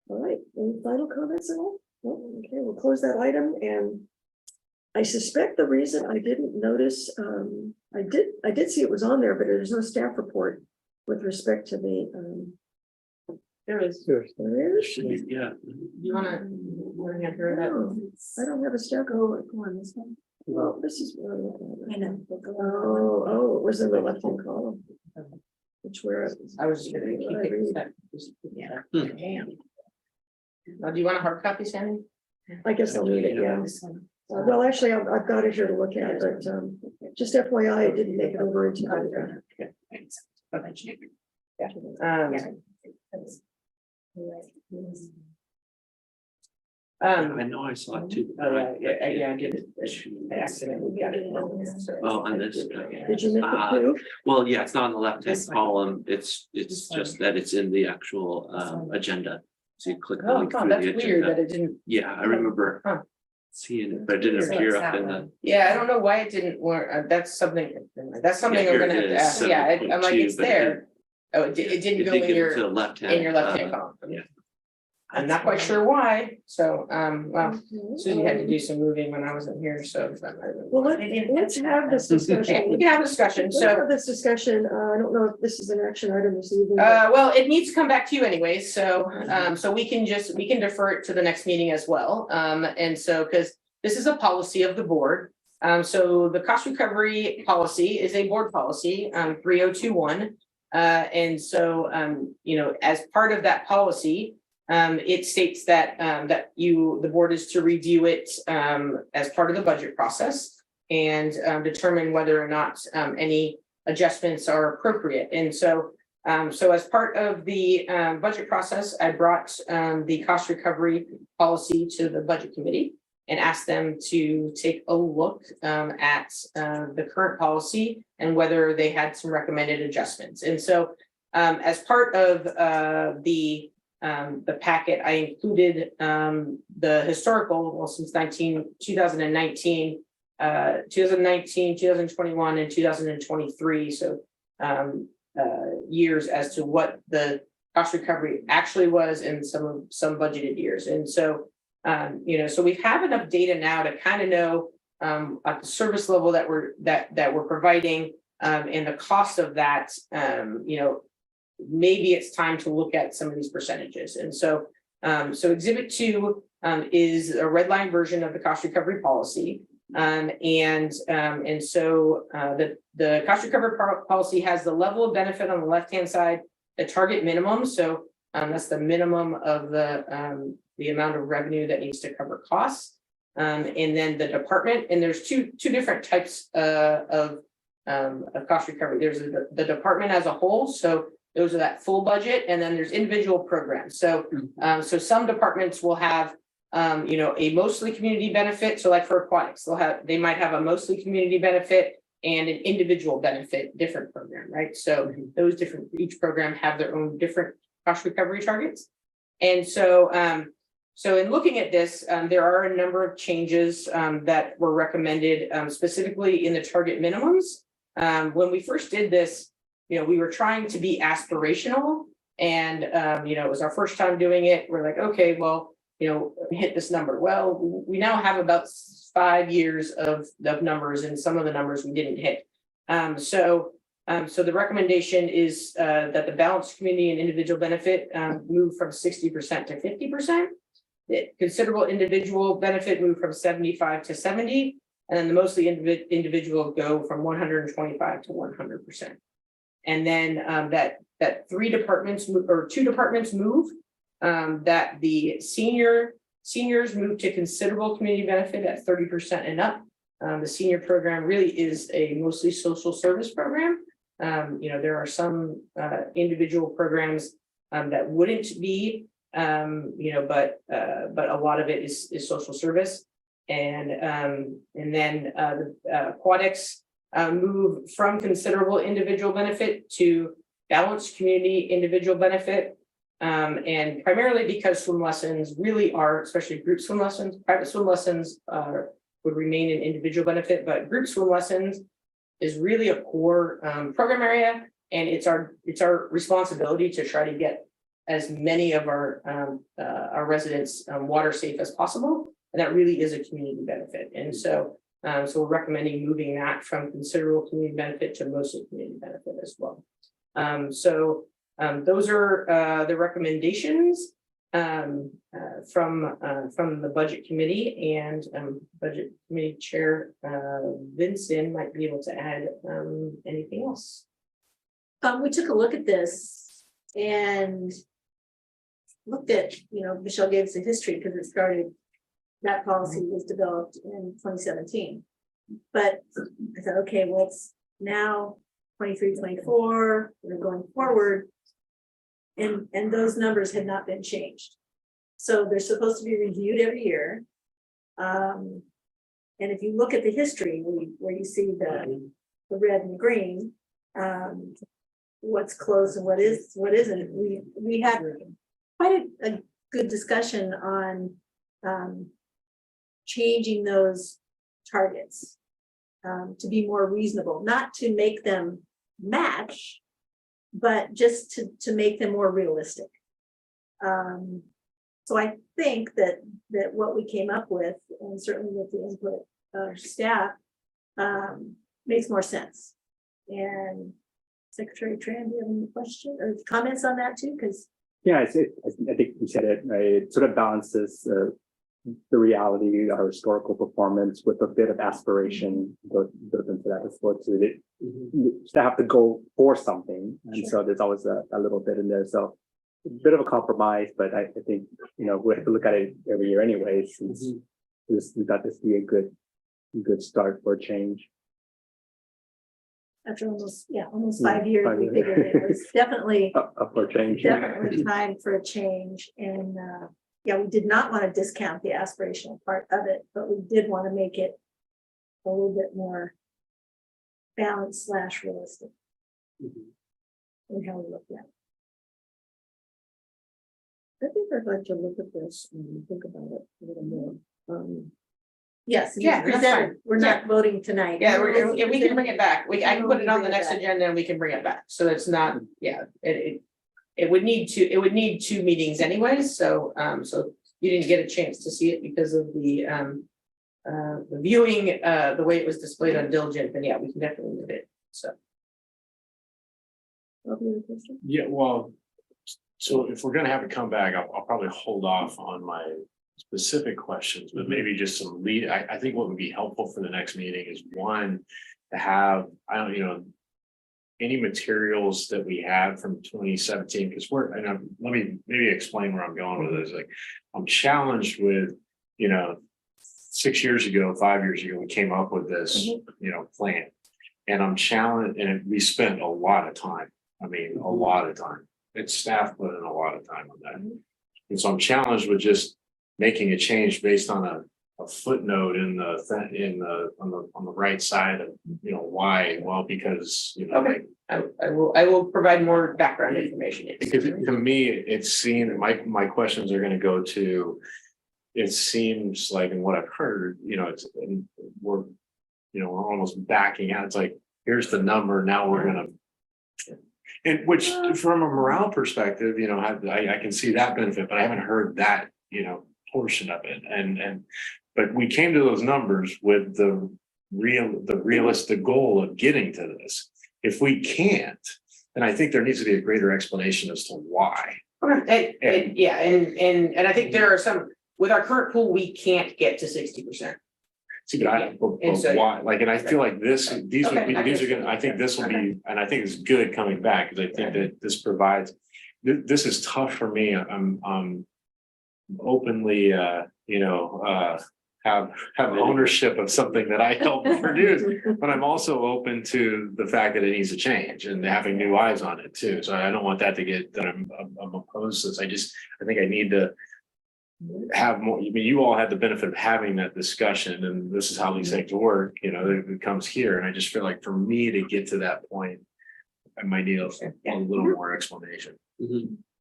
All right, any final comments at all? No? Okay, we'll close that item, and I suspect the reason I didn't notice, I did see it was on there, but there's no staff report with respect to the, There is. there is. Yeah. You wanna hand her that? Oh, I don't have a staff. Go on this one. Well, this is. What I'm looking at. I know. Oh, it was in the left-hand column. Which where. I was just gonna keep it. Yeah. Damn. Do you want a hard copy, Sandy? I guess I'll need it, yeah. Well, actually, I've got it here to look at, but just FYI, it didn't make it over into. I know I saw it too. I did it. I accidentally got it. Oh, on this. Did you miss it too? Well, yeah, it's not on the left-hand column. It's just that it's in the actual agenda. So you click the Oh, link through that's the weird that agenda. it didn't. Yeah, I remember Huh. seeing it, but it didn't appear up in the. Yeah, I don't know why it didn't work. That's something I'm here gonna have it to is, ask. Yeah, I'm like, 7.2, it's but it there. Oh, it didn't go did in get your, to the left-hand. in your left-hand column. yeah. I'm not quite sure why. So, well, Mm-hmm. Susie had to do some moving when I wasn't here, so. Well, let's have this Okay, discussion. we can have a discussion. Let's So, have this discussion. I don't know if this is an action item this evening. well, it needs to come back to you anyways, so, so we can defer it to the next meeting as well. And so, because this is a policy of the board. So the cost recovery policy is a board policy, 3021. And so, you know, as part of that policy, it states that, the board is to review it, as part of the budget process and, determine whether or not, any adjustments are appropriate. And so, so as part of the, budget process, I brought, the cost recovery policy to the budget committee and asked them to take a look, at, the current policy and whether they had some recommended adjustments. And so, as part of, the packet, I included the historical, well, since 2019, 2021, and 2023. So years as to what the cost recovery actually was in some budgeted years. And so, you know, so we have enough data now to kind of know at the service level that we're providing and the cost of that, you know, maybe it's time to look at some of these percentages. And so, so Exhibit 2 is a red line version of the cost recovery policy. And so the cost recovery policy has the level of benefit on the left-hand side, the target minimum. So that's the minimum of the amount of revenue that needs to cover costs. And then the department, and there's two different types of cost recovery. There's the department as a whole. So those are that full budget, and then there's individual programs. So, so some departments will have, you know, a mostly community benefit. So like for aquatics, they might have a mostly community benefit and an individual benefit, different program, right? So those each program have their own different cost recovery targets. And so, so in looking at this, there are a number of changes that were recommended specifically in the target minimums. When we first did this, you know, we were trying to be aspirational, and you know, it was our first time doing it. We're like, okay, well, you know, hit this number. Well, we now have about 5 years of numbers, and some of the numbers we didn't hit. So the recommendation is that the balanced community and individual benefit move from 60% to 50%. The considerable individual benefit move from 75 to 70, and then the mostly individual go from 125 to 100%. And then that 2 departments move, that the seniors move to considerable community benefit at 30% and up. The senior program really is a mostly social service program. You know, there are some individual programs that wouldn't be, you know, but a lot of it is social service. And then the aquatics move from considerable individual benefit to balanced community individual benefit. And primarily because swim lessons really are, especially group swim lessons, private swim lessons are would remain an individual benefit, but groups for lessons is really a core program area. And it's our responsibility to try to get as many of our residents water safe as possible. And that really is a community benefit. And so we're recommending moving that from considerable community benefit to mostly community benefit as well. Those are the recommendations from the budget committee, and budget committee chair Vincent might be able to add anything else. We took a look at this and looked at, Michelle gave us a history because it started, that policy was developed in 2017. But I thought, okay, well, it's now 23, 24, we're going forward. And those numbers had not been changed. So they're supposed to be reviewed every year. And if you look at the history, where you see the red and green, what's closed and what isn't, we had quite a good discussion on changing those targets to be more reasonable, not to make them match, but just to make them more realistic. So I think that what we came up with, and certainly with the input of staff, makes more sense. And Secretary Tran, do you have any questions or comments on that too? Because Yeah, I think you said it, right? It sort of balances the reality, our historical performance with a bit of aspiration built into that as well too. They have to go for something. And so there's always a little bit in there. So a bit of a compromise, but I think, we have to look at it every year anyway, since we got this to be a good start for a change. after almost 5 years, we figured it was definitely Up for change. definitely time for a change. And we did not want to discount the aspirational part of it, but we did want to make it a little bit more balanced / realistic in how we look at it. I think I'd like to look at this and think about it a little more. Yes, Yeah, it's that's presented. fine. We're not voting tonight. Yeah, we can bring it back. I can put it on the next agenda and we can bring it back. So it's not, it would need two meetings anyways, so you didn't get a chance to see it because of the viewing, the way it was displayed on Diligent, then we can definitely move it, so. Yeah, well, so if we're gonna have it come back, I'll probably hold off on my specific questions, but maybe just some lead. I think what would be helpful for the next meeting is one, to have, any materials that we had from 2017, because let me maybe explain where I'm going with this. Like, I'm challenged with, 6 years ago, 5 years ago, we came up with this, plan. And I'm challenged, and we spent a lot of time. A lot of time. It's staff put in a lot of time on that. And so I'm challenged with just making a change based on a footnote on the right side of, why? Well, because, Okay. I will provide more background information. because to me, it seemed, my questions are gonna go to, it seems like, in what I've heard, we're almost backing out. It's like, here's the number, now we're gonna. And which, from a morale perspective, I can see that benefit, but I haven't heard that, portion of it. But we came to those numbers with the realistic goal of getting to this. If we can't, then I think there needs to be a greater explanation as to why. Okay, and I think there are some, with our current pool, we can't get to 60%. See, but why? Like, and I feel like these are gonna, I think this will be, and I think it's good coming back, because I think that this provides, this is tough for me. I'm openly, have ownership of something that I helped produce, but I'm also open to the fact that it needs to change and having new eyes on it too. So I don't want that to get that I'm opposed to this. I think I need to have more. You all had the benefit of having that discussion, and this is how these things work. It comes here, and I just feel like for me to get to that point, I might need a little more explanation.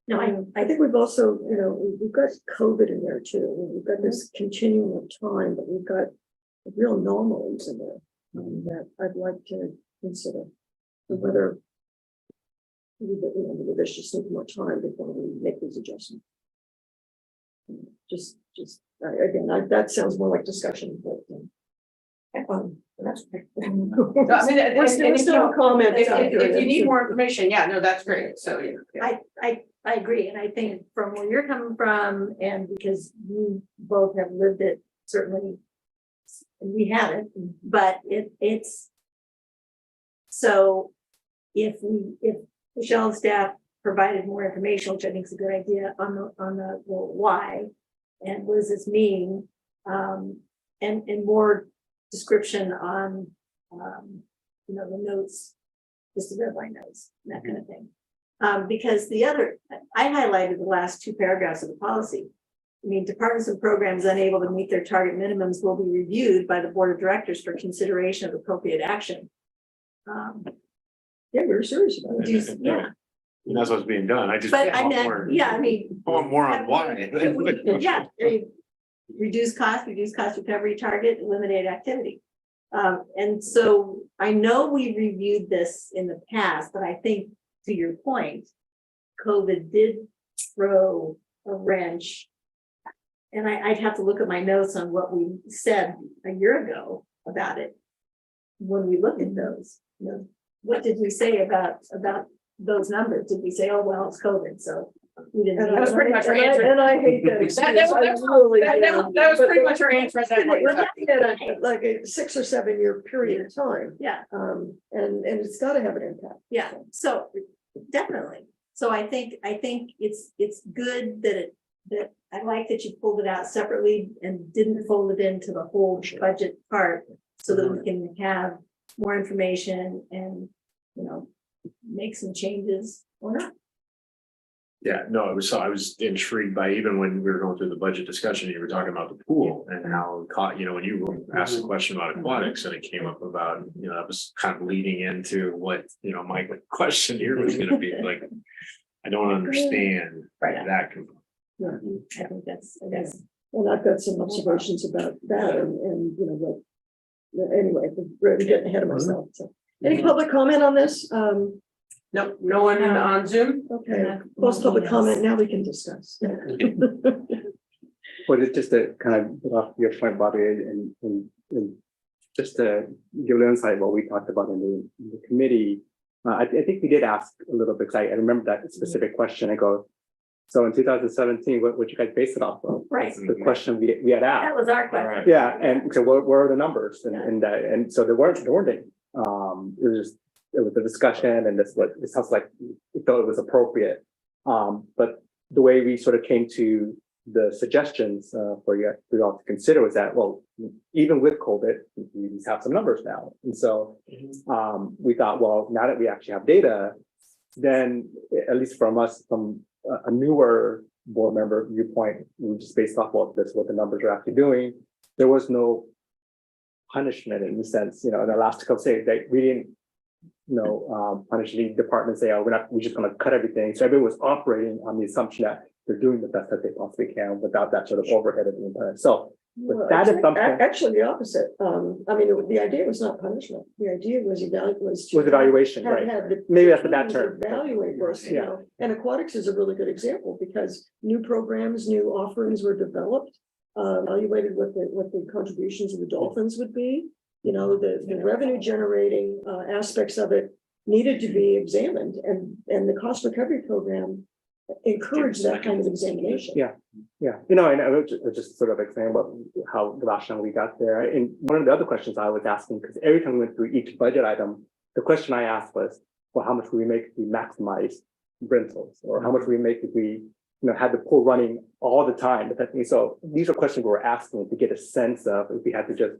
No, I think we've also, we've got COVID in there too. We've got this continuum of time, but we've got real anomalies in there that I'd like to consider. And whether maybe there's just need more time before we make these adjustments. Again, that sounds more like discussion, but. That's great. I mean, and We're if still you- a comment. if you need more information, yeah, no, that's great. So, yeah. I agree, and I think from where you're coming from, and because you both have lived it, certainly. We haven't, but it's. So if Michelle's staff provided more information, which I think is a good idea on the well, why, and what does this mean? And more description on, the notes, just the red line notes, that kind of thing. Because I highlighted the last two paragraphs of the policy. I mean, departments and programs unable to meet their target minimums will be reviewed by the board of directors for consideration of appropriate action. Yeah, we're serious about it. Yeah, And that's what's being done. I just. but I want meant, more- yeah, I mean. I want more on why. Yeah, reduce cost recovery target, eliminate activity. And so I know we reviewed this in the past, but I think to your point, COVID did throw a wrench. And I'd have to look at my notes on what we said a year ago about it. When we looked at those, what did we say about those numbers? Did we say, oh, well, it's COVID, so we didn't. And need That was it? pretty much our answer. And I hate that. That excuse. I was really that do. was But pretty much our answer at that point. We're looking at like a 6 or 7 year period of time. Yeah, And it's gotta have an impact. yeah, so definitely. So I think it's good that I like that you pulled it out separately and didn't fold it into the whole budget part. So that we can have more information and, make some changes or not. Yeah, no, I was intrigued by even when we were going through the budget discussion, you were talking about the pool and how caught, when you asked the question about aquatics and it came up about, that was kind of leading into what, my question here was gonna be like, I don't understand Right. that. component. I think that's. And I've got some observations about that and anyway, we're getting ahead of myself. So, any public comment on this? No, no one on Zoom? Okay, close public comment, now we can discuss. But it's just to kind of get off your point, Bobby, and just to give a little insight what we talked about in the committee. I think we did ask a little bit, 'cause I remember that specific question. I go, so in 2017, what you guys base it off of? Right. The question we had asked. That was our question. Yeah, and so what are the numbers? And so there weren't any. It was a discussion and it sounds like we felt it was appropriate. But the way we sort of came to the suggestions for you all to consider was that, well, even with COVID, we have some numbers now. And so we thought, well, now that we actually have data, then at least from us, from a newer board member viewpoint, we just based off what the numbers are actually doing. There was no punishment in the sense, in the last couple say that we didn't, punish the department, say, oh, we're just gonna cut everything. So everyone was operating on the assumption that they're doing the best that they possibly can without that sort of overhead of the entire. So with that assumption. Actually, the opposite. The idea was not punishment. The idea was Evaluation, right? Maybe that's a bad term. Evaluate first, Yeah. And aquatics is a really good example because new programs, new offerings were developed. Evaluated what the contributions of the dolphins would be. The revenue generating aspects of it needed to be examined, and the cost recovery program encouraged that kind of examination. Yeah. And I was just sort of explaining about how the rationale we got there. And one of the other questions I was asking, because every time we went through each budget item, the question I asked was, well, how much would we make if we maximize rentals? Or how much would we make if we had the pool running all the time? So these are questions we were asking to get a sense of if we had to just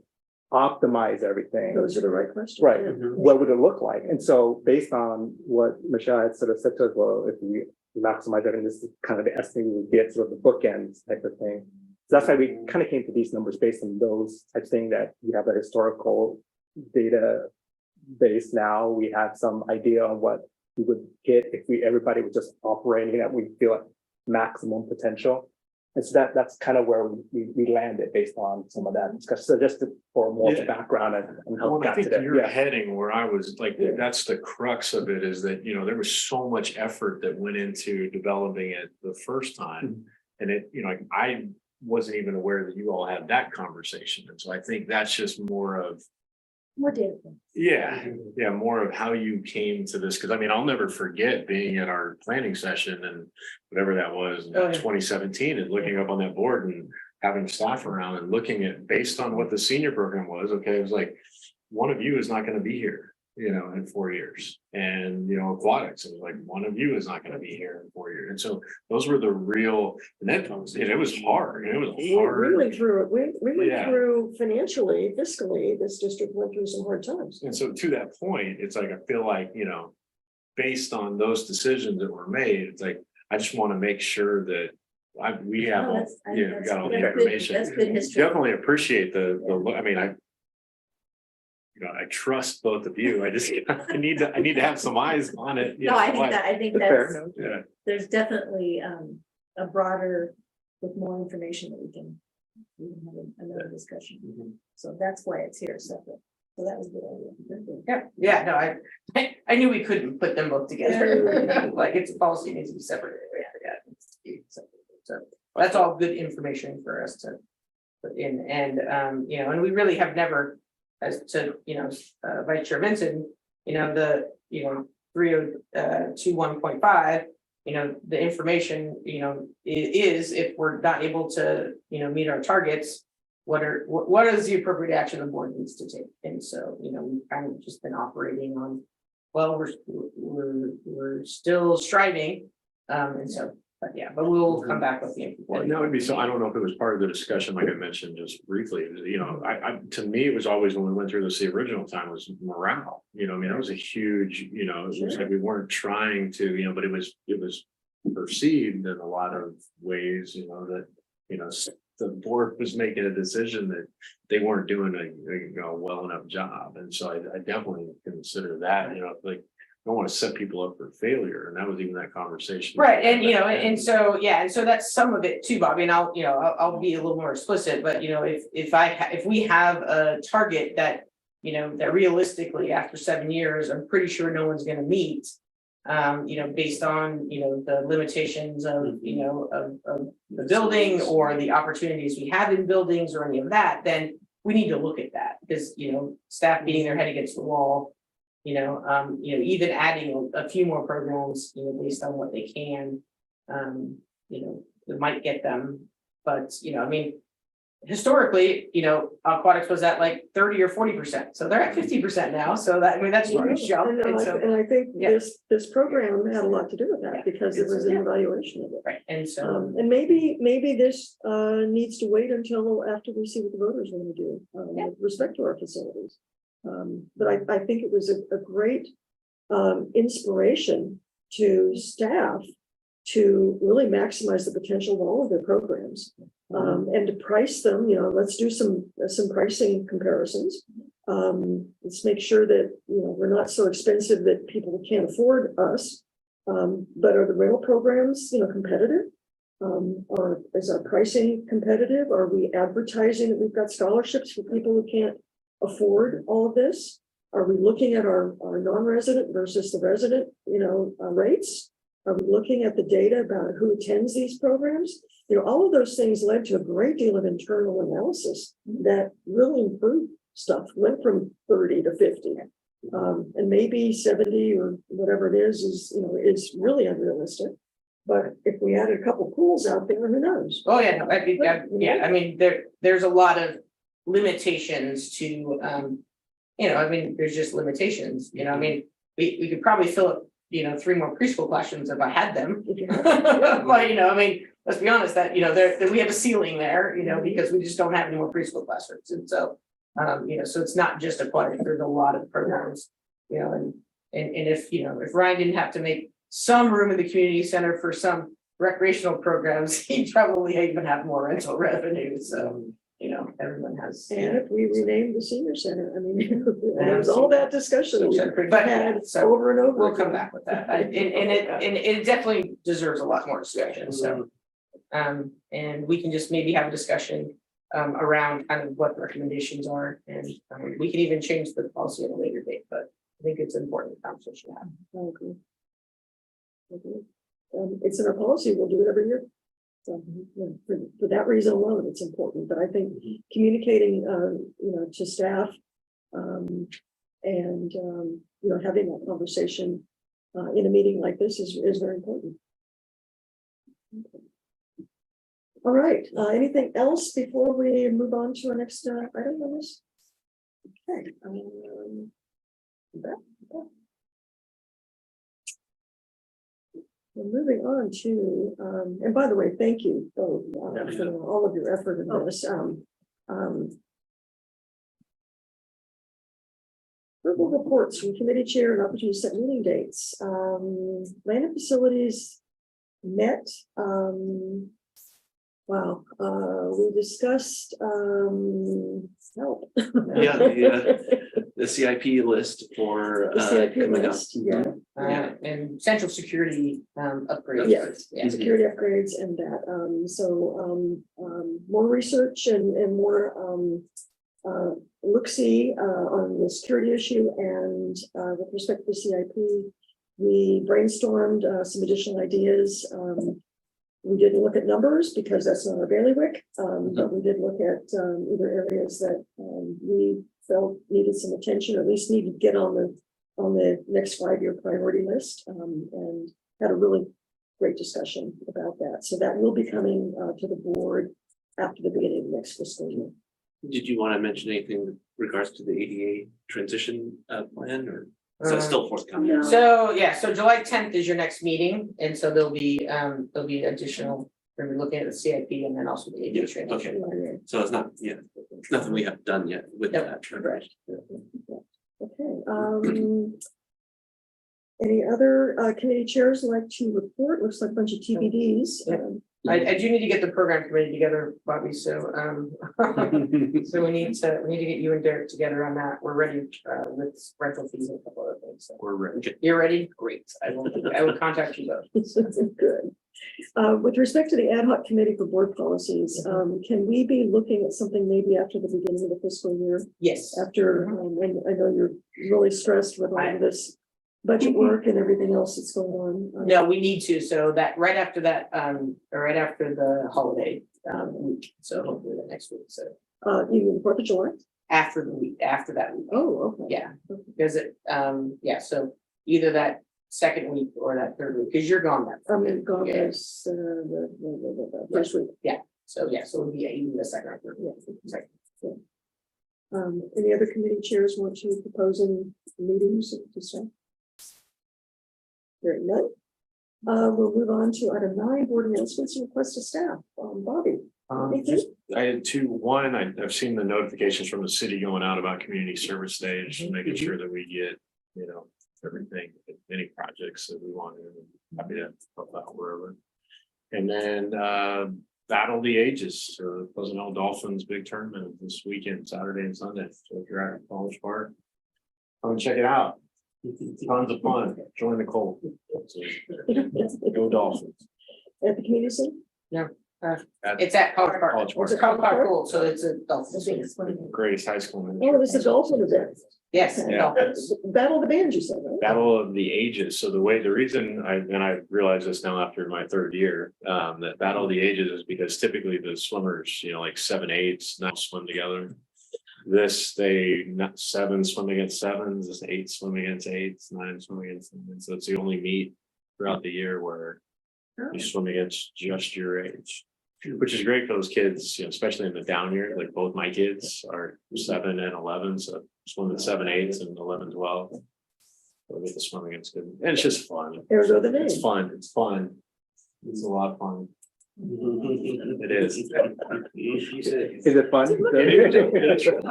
optimize everything. Those are the right questions. Right. Yeah. What would it look like? And so based on what Michelle had sort of said to us, well, if we maximize everything, this is kind of the estimate we would get, sort of the bookends type of thing. So that's why we kind of came to these numbers based on those types of things that we have a historical data base now. We have some idea on what we would get if everybody was just operating at we feel at maximum potential. And so that's kind of where we landed based on some of that discussion. So just for more Yeah. background and how Well, we I got to think that. you're Yeah. heading where I was like, Yeah. that's the crux of it, is that, there was so much effort that went into developing it the first time. And it, like, I wasn't even aware that you all had that conversation. And so I think that's just more of, More data. yeah, more of how you came to this. Cause I mean, I'll never forget being at our planning session and whatever that was, in Oh, yeah. 2017, and looking up on that board and having staff around and looking at, based on what the senior program was, okay, it was like, one of you is not gonna be here, in 4 years. And, aquatics, it was like, one of you is not gonna be here in 4 years. And so those were the real, and that, it was hard, it was We hard. went through it, we went Yeah. through financially, fiscally, this district went through some hard times. And so to that point, it's like, I feel like, based on those decisions that were made, it's like, I just want to make sure that we have, No, all that's- I think we that's- got all the that's good- information. that's good history. Definitely appreciate I mean, I trust both of you. I just, I need to have some eyes on it. No, I think Fair. that's, Yeah, there's definitely a broader, with more information that we can have another discussion. So that's why it's here separate. So that was a good idea. Yeah, no, I knew we couldn't put them both together. Like, it's a policy needs to be separate. Yeah, it needs to be separate. So that's all good information for us to put in. And, and we really have never, as to, Vice Chair Vincent, the, 3021.5, the information, is if we're not able to, meet our targets, what is the appropriate action the board needs to take? And so, we've kind of just been operating on, well, we're still striving. And so, but we'll come back with the well, information. that would be so, I don't know if it was part of the discussion, like I mentioned just briefly, to me, it was always, when we went through this, the original time was morale. I mean, that was a huge, it was like we weren't trying to, but it was perceived in a lot of ways, that, the board was making a decision that they weren't doing a well enough job. And so I definitely consider that, like, I don't want to set people up for failure. And that was even that conversation. Right, and and so, yeah, and so that's some of it too, Bob. I mean, I'll be a little more explicit, but if we have a target that, that realistically after 7 years, I'm pretty sure no one's gonna meet. Based on, the limitations of, of the building or the opportunities we have in buildings or any of that, then we need to look at that because, staff beating their head against the wall. Even adding a few more programs, based on what they can, it might get them. But, I mean, historically, aquatics was at like 30 or 40%. So they're at 50% now. So that, I mean, that's a huge jump. And so, And I think yeah. this program had a lot to do with that Yeah. because it was an Yeah. evaluation of it. right. And so, And maybe this needs to wait until after we see what the voters want to do with respect to our facilities. But I think it was a great inspiration to staff to really maximize the potential of all of their programs. And to price them, let's do some pricing comparisons. Let's make sure that, we're not so expensive that people can't afford us. But are the rental programs, competitive? Or is our pricing competitive? Are we advertising that we've got scholarships for people who can't afford all of this? Are we looking at our non-resident versus the resident, rates? Are we looking at the data about who attends these programs? All of those things led to a great deal of internal analysis that really improved stuff, went from 30 to 50. And maybe 70 or whatever it is really unrealistic. But if we added a couple pools out there, who knows? oh yeah, no, I think, I mean, there's a lot of limitations to, I mean, there's just limitations, I mean, we could probably fill up, 3 more preschool classrooms if I had them. But, I mean, let's be honest that, we have a ceiling there, because we just don't have any more preschool classrooms. And so, so it's not just aquatic, there's a lot of programs, and if Ryan didn't have to make some room in the community center for some recreational programs, he'd probably even have more rental revenue. So, everyone has. And if we renamed the senior center, I mean, there's all that discussion that we've But had so over and over. we'll come again. back with that. And it definitely deserves a lot more discussion. So, And we can just maybe have a discussion around kind of what the recommendations are, and we can even change the policy at a later date, but I think it's an important conversation to have. I agree. I agree. It's in our policy, we'll do it every year. So, for that reason alone, it's important, but I think communicating, to staff, and, having that conversation, in a meeting like this is very important. Okay. All right, anything else before we move on to our next, item on this? Okay. We're moving on to, and by the way, thank you both for all of your effort in this. Verbal reports from committee chair and opportunity to set meeting dates. Land and facilities met. Wow, we discussed help. Yeah, the CIP list for The CIP coming up. list, yeah. And central security upgrades. Yes, Yeah. security upgrades and that, more research and more, look-see, on the security issue, and, with respect to the CIP, we brainstormed, some additional ideas. We didn't look at numbers because that's not our bailiwick, but we did look at, either areas that, we felt needed some attention, or at least needed to get on the next 5-year priority list, and had a really great discussion about that. So that will be coming to the board after the beginning of next fiscal year. Did you want to mention anything with regards to the ADA transition plan, or is that still forthcoming? So, yeah, so July 10th is your next meeting, and so there'll be additional, we're looking at the CIP and then also the ADA transition. So it's not, nothing we have done yet with Nope. that. Correct. Okay. Any other committee chairs like to report? Looks like a bunch of TBDs. I do need to get the program committee together, Bobby, so so we need to get you and Derek together on that. We're ready with rental fees and a couple other things. So We're ready. you're ready? Great. I will contact you both. Good. With respect to the ad hoc committee for board policies, can we be looking at something maybe after the beginning of the fiscal year? Yes. After, and I know you're really stressed with all of this budget work and everything else that's going on. No, we need to. So that right after that, right after the holiday week. So hopefully the next week. So You mean the 4th of July? after the week, after that week. Oh, okay. Yeah, because so either that second week or that third week, because you're gone that. I'm in gone Yeah. this, the first week. So it'll be either the second or third. Any other committee chairs want to propose any meetings to say? Very none. We'll move on to item 9, board announcements and requests to staff. Bobby. I had two. One, I've seen the notifications from the city going out about community service day, just making sure that we get, everything, any projects that we want. Happy to help out wherever. And then Battle of the Ages, Pleasant Dolphins big tournament this weekend, Saturday and Sunday. So if you're at College Park, come and check it out. Tons of fun. Join the cold. Go Dolphins. At the community center? It's at College Park. College Park. It's a College Park pool, so it's a Dolphins. Greatest high school. Oh, this is a Dolphin event. Yes, Yeah. Dolphins. Battle of the Bands, you said, right? Battle of the Ages. So the reason I realize this now after my 3rd year, that Battle of the Ages is because typically the swimmers, like 7/8 not swim together. This, not 7 swim against 7s, this 8 swim against 8s, 9 swim against 9s. So it's the only meet throughout the year where you swim against just your age. Which is great for those kids, especially in the down year, like both my kids are 7 and 11, so swimming 7/8 and 11/12. So we get to swim against good, and it's just fun. There go the name. It's fun, it's a lot of fun. It is. Is it fun?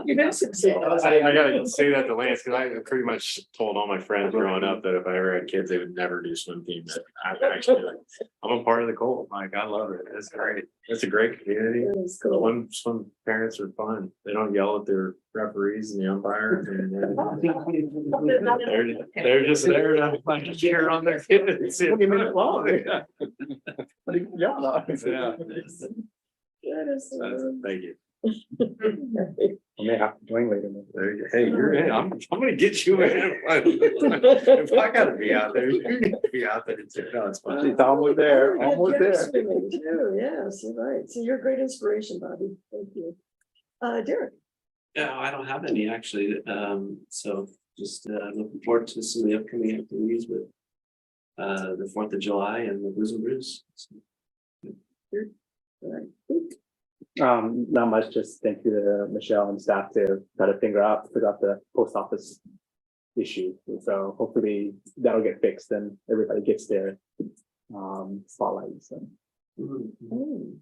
You mentioned so. I gotta say that to Lance, because I pretty much told all my friends growing up that if I ever had kids, they would never do swim team. I'm a part of the cult. Like, I love it. It's great. It's a great community. That is cool. Swim parents are fun. They don't yell at their referees and the umpires. And they're just there to like cheer on their kids. Yeah. Thank you. I may have to join later. There you- Hey, you're in. I'm gonna get you in. If I gotta be out there, you need to be out there too. No, it's fine. She's almost there, Oh, almost yeah, there. swimming too. Yes, you're right. So you're a great inspiration, Bobby. Thank you. Derek, Yeah, I don't have any actually, so just looking forward to some of the upcoming activities with. The 4th of July and the Blues and Brews. Not much, just thank you to Michelle and staff to try to figure out the post office issue. And so hopefully that'll get fixed and everybody gets their spotlight. So oh.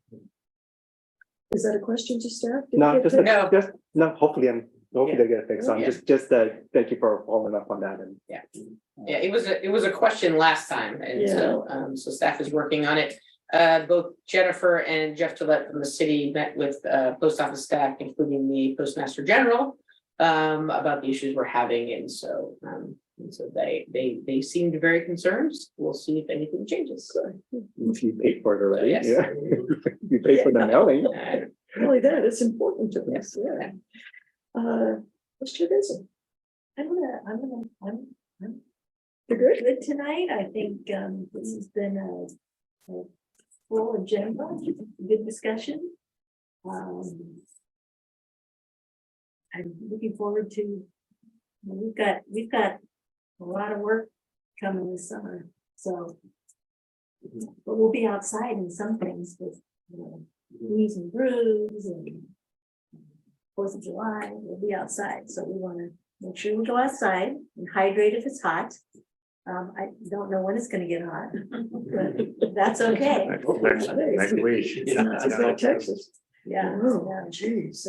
Is that a question to staff? Did no, you just get that? no, hopefully they get it fixed. So I'm Yeah. just thank you for following up on that. And Yeah, it was a question last time, and so, so staff is working on it. Both Jennifer and Jeff Gillette from the city met with, post office staff, including the Postmaster General. About the issues we're having, and so they seemed very concerned. We'll see if anything changes. if you paid for it already, Yes. yeah. You paid for the mailing. Not only that, it's important to us, yeah. Mr. Vincent, I'm you're good? good tonight. I think this has been a full agenda, good discussion. I'm looking forward to, we've got a lot of work coming this summer, so. But we'll be outside in some things with, Blues and Brews and 4th of July, we'll be outside, so we want to make sure we go outside and hydrate if it's hot. I don't know when it's gonna get hot, but that's okay. Next week. It's not Texas. Yeah. Oh, geez,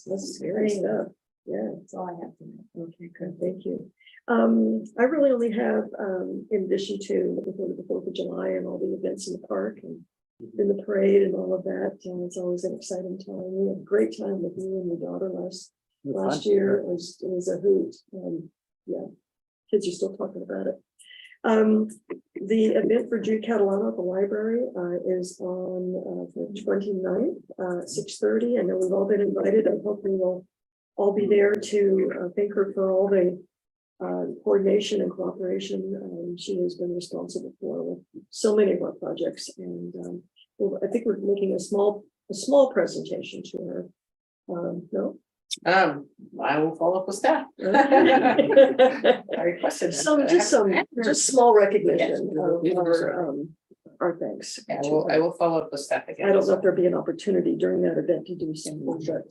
that's scary stuff. Yeah. That's all I have to know. Okay, good, thank you. I really only have, in addition to looking forward to the 4th of July and all the events in the park and in the parade and all of that, it's always an exciting time. We had a great time with you and your daughter last year. It was a hoot. Yeah, kids are still talking about it. The event for Jude Catalano at the library is on the 29th, 6:30. I know we've all been invited. I hope we will all be there to thank her for all the coordination and cooperation she has been responsible for with so many of our projects. And I think we're making a small presentation to her. No? I will follow up with staff. I requested. Just small recognition of our thanks. I will follow up with staff again. I don't know if there'll be an opportunity during that event to do something, but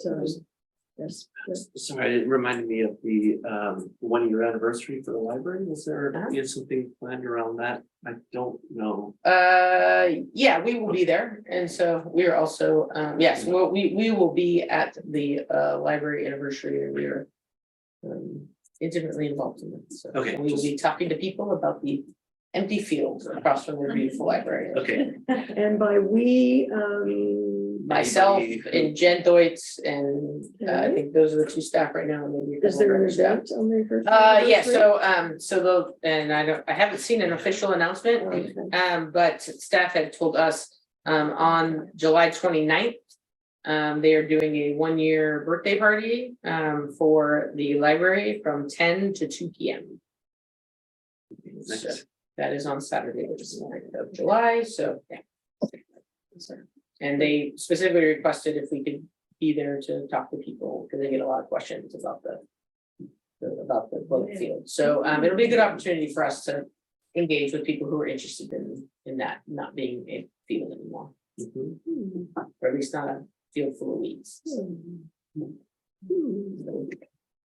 yes. Sorry, it reminded me of the 1 year anniversary for the library. Was there something planned around that? I don't know. Yeah, we will be there, and so we are also, yes, well, we will be at the library anniversary, and we are intimately involved in it, so. Okay, We will be talking to people about the empty fields across from their beautiful library. Okay, And by we, Myself and Jen Deutz, and I think those are the two staff right now, and maybe. a is couple there an other staff. event on the first? Yeah, so and I haven't seen an official announcement, Okay. but staff had told us on July 29th. They are doing a 1 year birthday party for the library from 10 to 2 p.m. So Nice. that is on Saturday, which is the 9th of July, so yeah. And they specifically requested if we could be there to talk to people, because they get a lot of questions about the boat field. So it'll be a good opportunity for us to engage with people who are interested in that not being a field anymore. Or at least not a field full of weeds.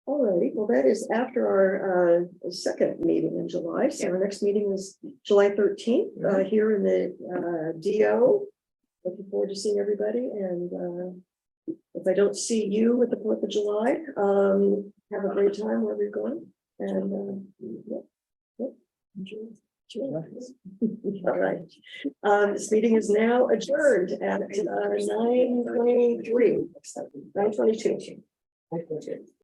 All righty, well, that is after our second meeting in July. So our next meeting is July 13th here in the DO. Looking forward to seeing everybody, and if I don't see you at the 4th of July, have a great time wherever you're going. And enjoy. All right. This meeting is now adjourned at 9:23. 9:22.